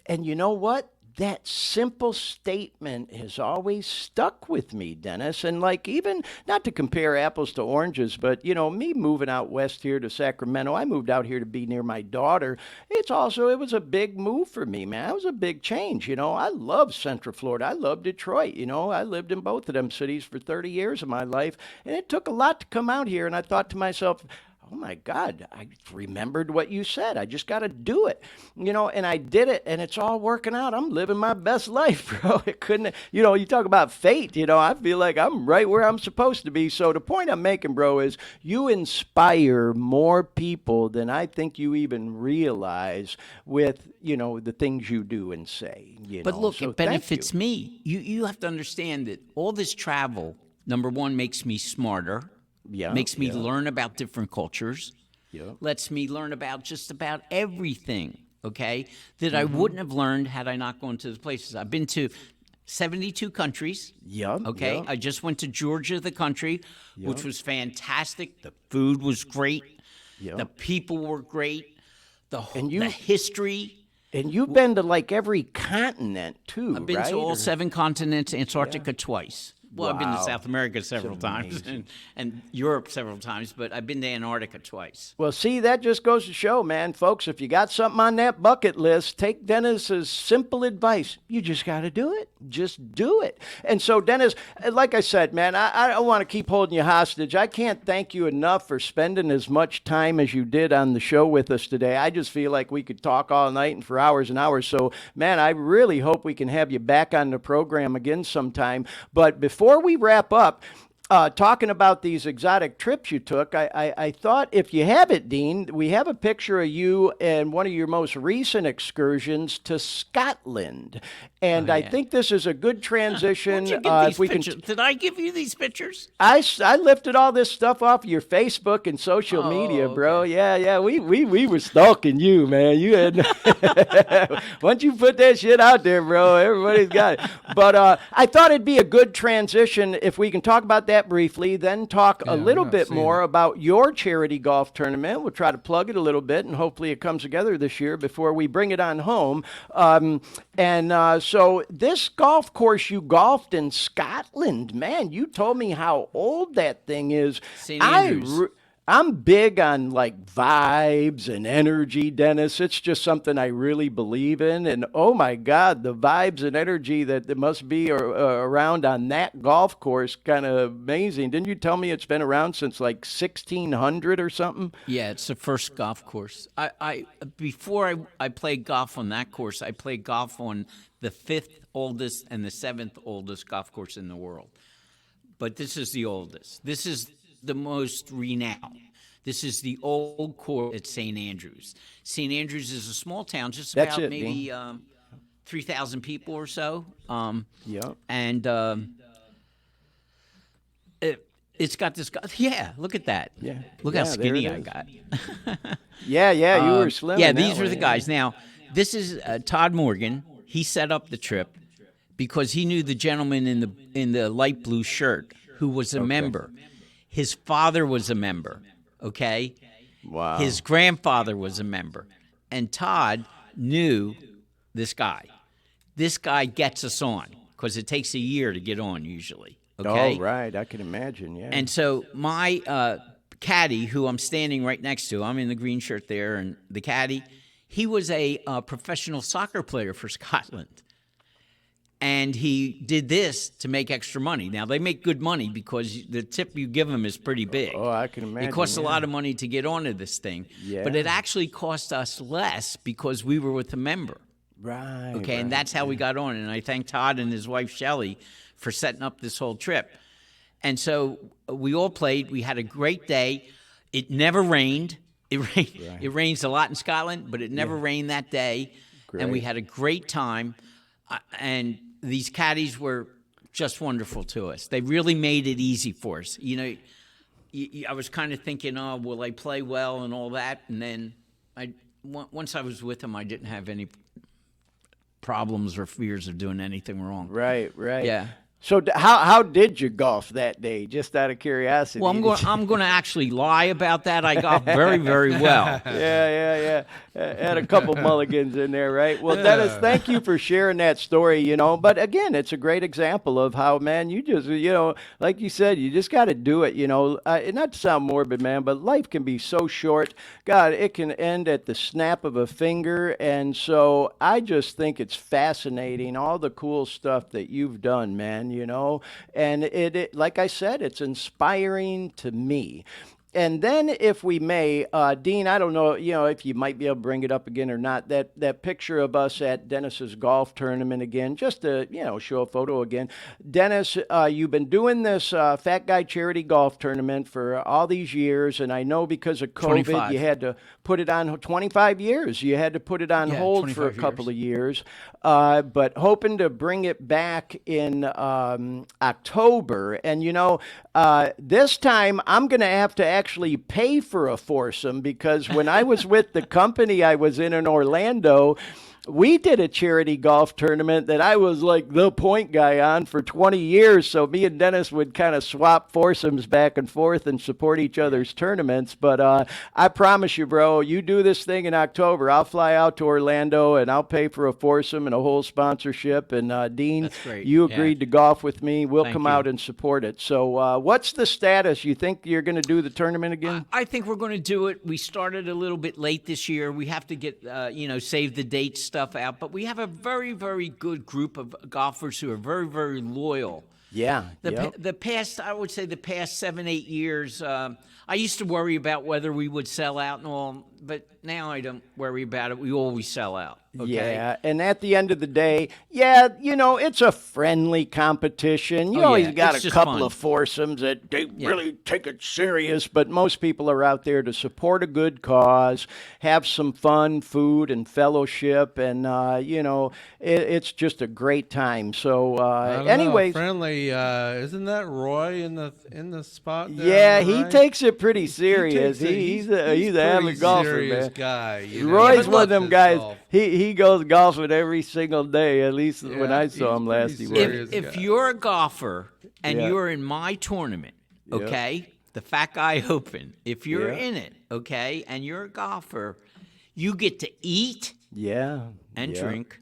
And you know what? That simple statement has always stuck with me, Dennis. And like, even not to compare apples to oranges, but you know, me moving out west here to Sacramento, I moved out here to be near my daughter. It was a big move for me, man. It was a big change. You know, I love Central Florida. I love Detroit. You know, I lived in both of them cities for 30 years of my life. And it took a lot to come out here. And I thought to myself, oh my God, I remembered what you said. I just got to do it. You know, and I did it, and it's all working out. I'm living my best life, bro. It couldn't, you know, you talk about fate, you know, I feel like I'm right where I'm supposed to be. So the point I'm making, bro, is you inspire more people than I think you even realize with, you know, the things you do and say. But look, so it benefits me. You have to understand that all this travel, number one, makes me smarter. Yeah, makes me learn about different cultures. Yeah. Lets me learn about just about everything, okay, that I wouldn't have learned had I not gone to the places. I've been to 72 countries. Yeah. Okay. Yeah. I just went to Georgia, the country, which was fantastic. The food was great. Yeah. The people were great. The history. And you've been to like every continent too, I've been to all 7 continents, Antarctica twice. Well, wow. I've been to South America several times and Europe several times, but I've been to Antarctica twice. Well, see, that just goes to show, man, folks, if you got something on that bucket list, take Dennis's simple advice. You just got to do it. Just do it. And so, Dennis, like I said, man, I don't want to keep holding you hostage. I can't thank you enough for spending as much time as you did on the show with us today. I just feel like we could talk all night and for hours and hours. So, man, I really hope we can have you back on the program again sometime. But before we wrap up, talking about these exotic trips you took, I thought if you have it, Dean, we have a picture of you and one of your most recent excursions to Scotland. And I think this is a good transition. If we pictures? Did I give you these pictures? I lifted all this stuff off of your Facebook and social media, bro. Okay. Yeah. We were stalking you, man. You had once you put that shit out there, bro, everybody's got it. But I thought it'd be a good transition if we can talk about that briefly, then talk a little bit more about your charity golf tournament. We'll try to plug it a little bit, and hopefully it comes together this year before we bring it on home. So this golf course you golfed in Scotland, man, you told me how old that thing is. St. Andrews. I'm big on like vibes and energy, Dennis. It's just something I really believe in. And oh my God, the vibes and energy that must be around on that golf course, kind of amazing. Didn't you tell me it's been around since like 1600 or something? Yeah, it's the first golf course. Before I played golf on that course, I played golf on the 5th oldest and the 7th oldest golf course in the world. But this is the oldest. This is the most renowned. This is the old course at St. Andrews. St. Andrews is a small town, just about maybe 3,000 people or so. And it's got this guy. Yeah, look at that. Yeah, look how skinny I got. Yeah, you were slim. Yeah, these were the guys. Now, this is Todd Morgan. He set up the trip because he knew the gentleman in the light blue shirt who was a member. His father was a member, okay? Wow. His grandfather was a member. And Todd knew this guy. This guy gets us on because it takes a year to get on usually, okay? Oh, right. I can imagine, yeah. And so my caddy, who I'm standing right next to, I'm in the green shirt there, and the caddy, he was a professional soccer player for Scotland. And he did this to make extra money. Now, they make good money because the tip you give them is pretty big. Oh, I can imagine. It costs a lot of money to get onto this thing. Yeah. But it actually cost us less because we were with a member. Right. Okay, and that's how we got on. And I thank Todd and his wife, Shelley, for setting up this whole trip. And so we all played. We had a great day. It never rained. It rains a lot in Scotland, but it never rained that day. Great. And we had a great time. And these caddies were just wonderful to us. They really made it easy for us. You know, I was kind of thinking, oh, will I play well and all that? And then once I was with them, I didn't have any problems or fears of doing anything wrong. Right. Yeah. So how did you golf that day? Just out of curiosity. Well, I'm going to actually lie about that. I golfed very, very well. Yeah. Had a couple mulligans in there, right? Well, Dennis, thank you for sharing that story, you know. But again, it's a great example of how, man, you just, you know, like you said, you just got to do it, you know. Not to sound morbid, man, but life can be so short. God, it can end at the snap of a finger. And so I just think it's fascinating, all the cool stuff that you've done, man, you know. And it like I said, it's inspiring to me. And then, if we may, Dean, I don't know, you know, if you might be able to bring it up again or not, that picture of us at Dennis's golf tournament again, just to, you know, show a photo again. Dennis, you've been doing this Fat Guy Charity Golf Tournament for all these years, and I know because of COVID, 25. you had to put it on 25 years. You had to put it on hold for a couple of years, but hoping to bring it back in October. And, you know, this time I'm going to have to actually pay for a foursome, because when I was with the company I was in Orlando, we did a charity golf tournament that I was like the point guy on for 20 years. So me and Dennis would kind of swap foursomes back and forth and support each other's tournaments. But I promise you, bro, you do this thing in October, I'll fly out to Orlando and I'll pay for a foursome and a whole sponsorship. And Dean, you agreed to golf with me. We'll come out and support it. So what's the status? You think you're going to do the tournament again? I think we're going to do it. We started a little bit late this year. We have to get, save the date stuff out, but we have a very, very good group of golfers who are very, very loyal. Yeah. The past 7-8 years, I used to worry about whether we would sell out and all, but now I don't worry about it. We always sell out. Okay? Yeah, and at the end of the day, yeah, you know, it's a friendly competition. You always got a couple of foursomes that they really take it serious, but most people are out there to support a good cause, have some fun, food, and fellowship, and, you know, it's just a great time. So, anyways. Friendly, isn't that Roy in the spot there? Yeah, he takes it pretty serious. He's an avid golfer, man. Guy, you know? Roy's one of them guys. He goes golfing every single day. At least when I saw him last, he was. If you're a golfer and you're in my tournament, okay, the Fat Guy Open, if you're in it, okay, and you're a golfer, you get to eat, and drink,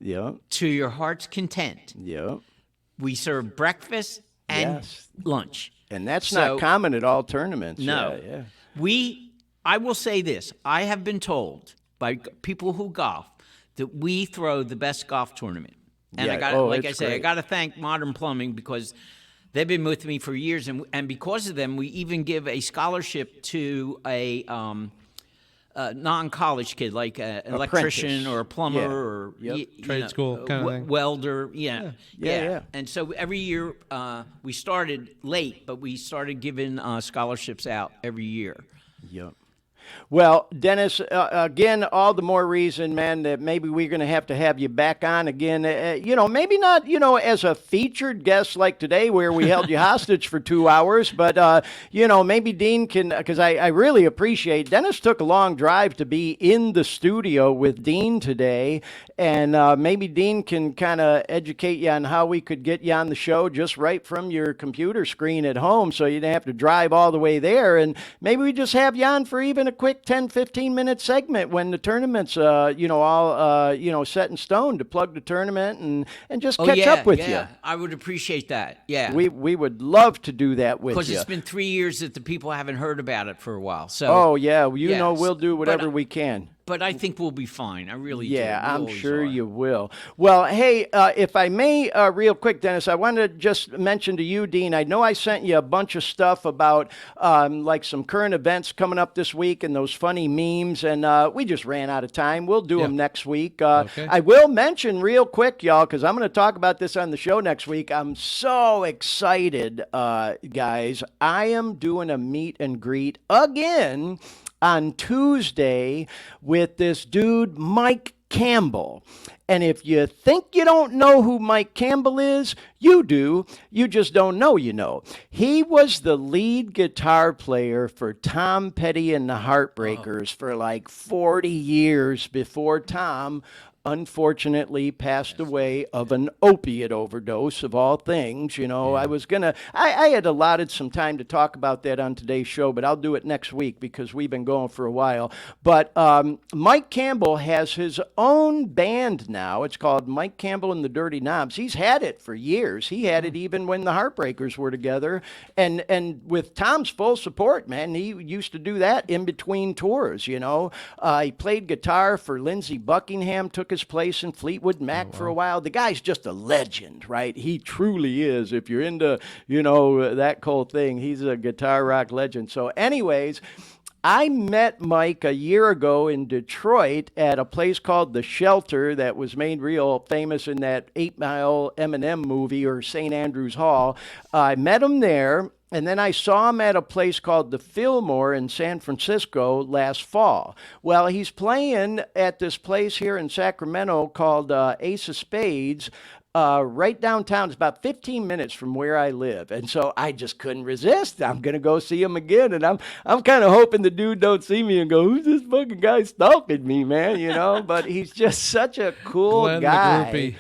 to your heart's content. We serve breakfast and lunch, and that's not common at all tournaments. No, I will say this: I have been told by people who golf that we throw the best golf tournament. And I got to thank Modern Plumbing, because they've been with me for years, and because of them, we even give a scholarship to a non-college kid, like an electrician or a plumber or trade school kind of thing. Welder. Yeah. And so every year we started late, but we started giving scholarships out every year. Yep. Well, Dennis, again, all the more reason, man, that maybe we're going to have you back on again. You know, maybe not, you know, as a featured guest like today where we held you hostage for 2 hours, but, you know, maybe Dean can, because I really appreciate, Dennis took a long drive to be in the studio with Dean today, and maybe Dean can kind of educate you on how we could get you on the show just right from your computer screen at home, so you didn't have to drive all the way there, and maybe we just have you on for even a quick 10-15-minute segment when the tournament's all set in stone, to plug the tournament and just catch up with you. I would appreciate that. Yeah, we would love to do that with you, because it's been 3 years that the people haven't heard about it for a while. So we'll do whatever we can. But I think we'll be fine. I really do. Yeah, I'm sure you will. Well, hey, if I may, real quick, Dennis, I wanted to just mention to you, Dean, I know I sent you a bunch of stuff about like some current events coming up this week and those funny memes, and we just ran out of time. We'll do them next week. I will mention real quick, y'all, because I'm going to talk about this on the show next week. I'm so excited, guys. I am doing a meet and greet again on Tuesday with this dude, Mike Campbell. And if you think you don't know who Mike Campbell is, you do. You just don't know you know. He was the lead guitar player for Tom Petty and the Heartbreakers for like 40 years before Tom unfortunately passed away of an opiate overdose, of all things. You know, yeah. I had allotted some time to talk about that on today's show, but I'll do it next week because we've been going for a while. But Mike Campbell has his own band now. It's called Mike Campbell and the Dirty Knobs. He's had it for years. He had it even when the Heartbreakers were together. And with Tom's full support, man, he used to do that in between tours, you know. He played guitar for Lindsey Buckingham, took his place in Fleetwood Mac for a while. The guy's just a legend, right? He truly is. If you're into, you know, that whole thing, he's a guitar rock legend. So anyways, I met Mike a year ago in Detroit at a place called The Shelter that was made real famous in that 8 Mile Eminem movie, or St. Andrews Hall. I met him there. And then I saw him at a place called the Fillmore in San Francisco last fall. Well, he's playing at this place here in Sacramento called Ace of Spades, right downtown. It's about 15 minutes from where I live. And so I just couldn't resist. I'm going to go see him again. And I'm kind of hoping the dude don't see me and go, who's this fucking guy stalking me, man? You know, but he's just such a cool Glenn guy. The groupie.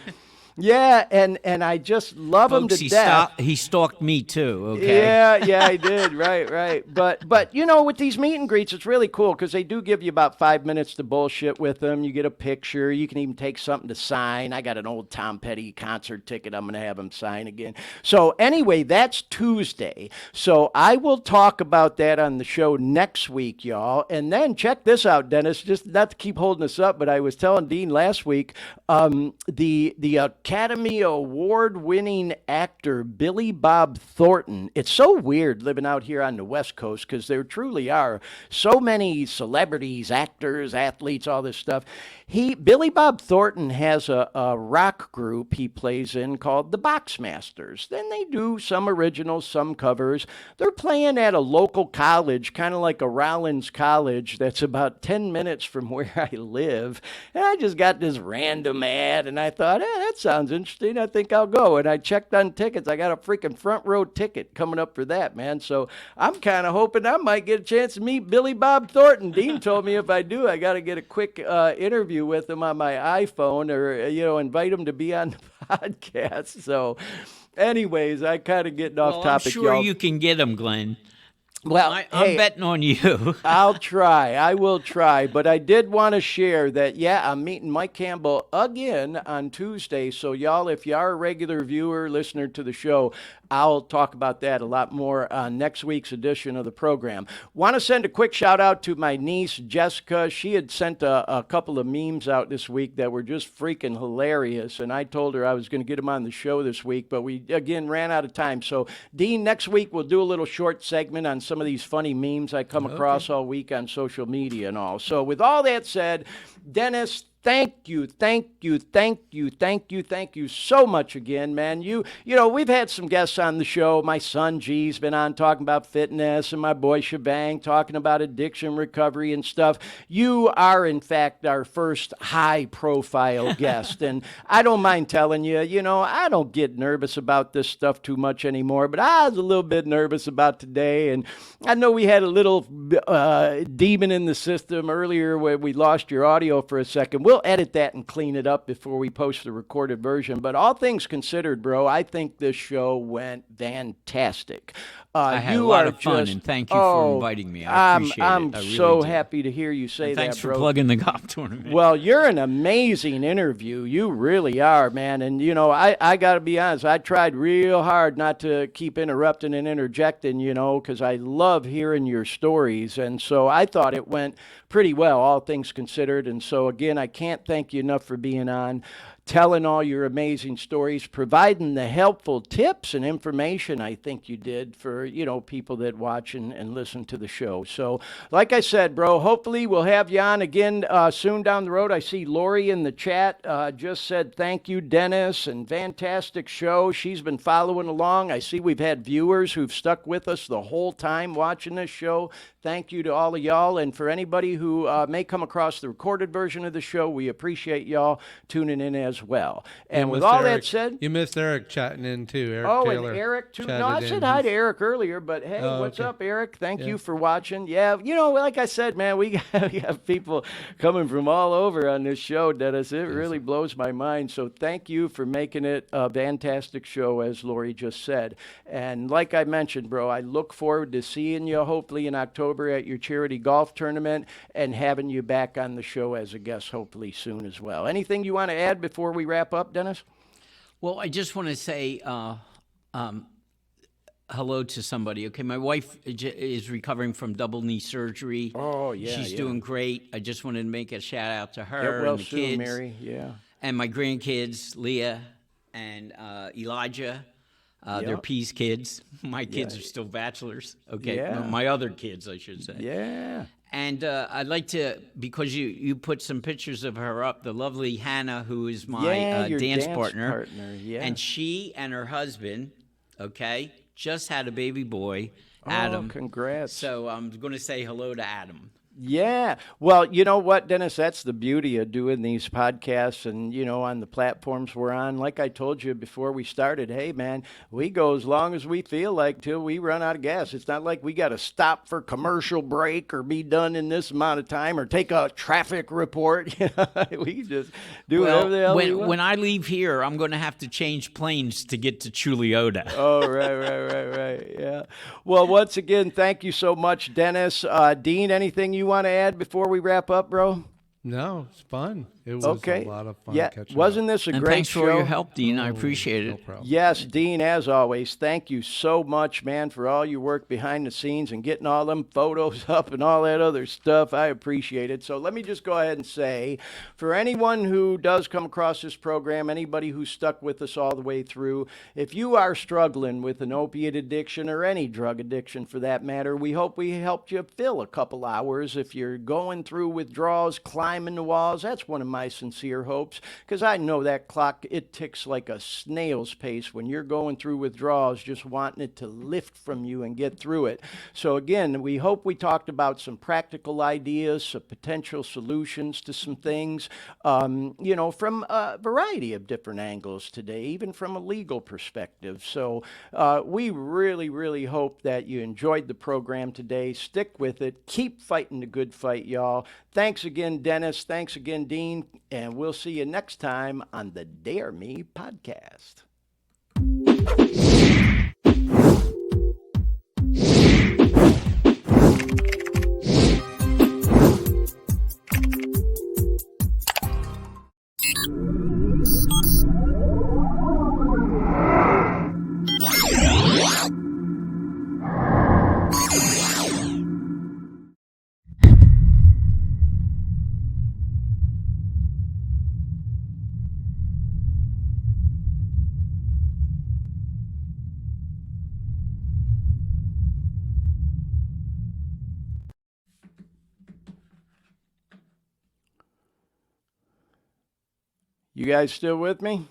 Yeah, and I just love him to death. He stalked me too, okay? Yeah, I did, right. But you know, with these meet and greets, it's really cool because they do give you about 5 minutes to bullshit with them. You get a picture. You can even take something to sign. I got an old Tom Petty concert ticket I'm going to have him sign again. So anyway, that's Tuesday. So I will talk about that on the show next week, y'all. And then check this out, Dennis, just not to keep holding us up, but I was telling Dean last week, the Academy Award-winning actor Billy Bob Thornton. It's so weird living out here on the West Coast because there truly are so many celebrities, actors, athletes, all this stuff. Billy Bob Thornton has a rock group he plays in called the Boxmasters. Then they do some originals, some covers. They're playing at a local college, kind of like a Rollins College that's about 10 minutes from where I live. And I just got this random ad, and I thought, that sounds interesting. I think I'll go. And I checked on tickets. I got a freaking front row ticket coming up for that, man. So I'm kind of hoping I might get a chance to meet Billy Bob Thornton. Dean told me if I do, I got to get a quick interview with him on my iPhone, or, you know, invite him to be on the podcast. So anyways, I kind of getting off topic, I'm sure y'all. you can get him, Glenn. Well, I'm betting on you. I'll try. I will try. But I did want to share that, I'm meeting Mike Campbell again on Tuesday. So, y'all, if you are a regular viewer, listener to the show, I'll talk about that a lot more on next week's edition of the program. Want to send a quick shout out to my niece, Jessica. She had sent a couple of memes out this week that were just freaking hilarious. And I told her I was going to get them on the show this week, but we, again, ran out of time. So, Dean, next week we'll do a little short segment on some of these funny memes I come across all week on social media and all. So with all that said, Dennis, thank you so much again, man. You know, we've had some guests on the show. My son G's been on talking about fitness, and my boy Shebang talking about addiction recovery and stuff. You are, in fact, our first high-profile guest, and I don't mind telling you, you know, I don't get nervous about this stuff too much anymore, but I was a little bit nervous about today, and I know we had a little demon in the system earlier where we lost your audio for a second. We'll edit that and clean it up before we post the recorded version. But all things considered, bro, I think this show went fantastic. I had a lot of fun, and thank you for inviting me. I appreciate it. I'm really so do. happy to hear you say that, bro. Thanks for plugging the golf tournament. Well, you're an amazing interview. You really are, man. And, you know, I got to be honest, I tried real hard not to keep interrupting and interjecting, you know, because I love hearing your stories. And so I thought it went pretty well, all things considered. And so, again, I can't thank you enough for being on, telling all your amazing stories, providing the helpful tips and information I think you did for, you know, people that watch and listen to the show. So, like I said, bro, hopefully we'll have you on again soon down the road. I see Lori in the chat just said thank you, Dennis, and fantastic show. She's been following along. I see we've had viewers who've stuck with us the whole time watching this show. Thank you to all of y'all. And for anybody who may come across the recorded version of the show, we appreciate y'all tuning in as well. And with all that said... You missed Eric chatting in too. Eric Taylor. And Eric too. No, I said hi to Eric earlier, but hey, what's up, Eric? Thank you for watching. Yeah, like I said, man, we have people coming from all over on this show, Dennis. It really blows my mind. So thank you for making it a fantastic show, as Lori just said. And like I mentioned, bro, I look forward to seeing you hopefully in October at your charity golf tournament and having you back on the show as a guest hopefully soon as well. Anything you want to add before we wrap up, Dennis? Well, I just want to say hello to somebody. Okay, my wife is recovering from double knee surgery. Oh, yeah. She's doing great. I just wanted to make a shout out to her and the soon, kids. Mary. Yeah. And my grandkids, Leah and Elijah. They're P's kids. My kids are still bachelors. Okay, my other kids, I should say. Yeah. And I'd like to, because you put some pictures of her up, the lovely Hannah, who is my dance partner. Yeah. And she and her husband, just had a baby boy, Adam. Oh, congrats. So I'm going to say hello to Adam. Yeah. Well, you know what, Dennis? That's the beauty of doing these podcasts and, on the platforms we're on. Like I told you before we started, hey, man, we go as long as we feel like till we run out of gas. It's not like we got to stop for commercial break or be done in this amount of time or take a traffic report. We can just do whatever the hell we want. When I leave here, I'm going to have to change planes to get to Chuliota. Oh, right. Yeah. Well, once again, thank you so much, Dennis. Dean, anything you want to add before we wrap up, bro? No, it's fun. It was a lot of fun catching wasn't up. this a and great thanks show? for your help, Dean. I appreciate it. No problem. Yes, Dean, as always, thank you so much, man, for all your work behind the scenes and getting all them photos up and all that other stuff. I appreciate it. So let me just go ahead and say, for anyone who does come across this program, anybody who's stuck with us all the way through, if you are struggling with an opiate addiction or any drug addiction for that matter, we hope we helped you fill a couple hours. If you're going through withdrawals, climbing the walls, that's one of my sincere hopes, because I know that clock, it ticks like a snail's pace when you're going through withdrawals, just wanting it to lift from you and get through it. So again, we hope we talked about some practical ideas, some potential solutions to some things, from a variety of different angles today, even from a legal perspective. So we really, really hope that you enjoyed the program today. Stick with it. Keep fighting the good fight, y'all. Thanks again, Dennis. Thanks again, Dean. And we'll see you next time on the Dare Me podcast. You guys still with me?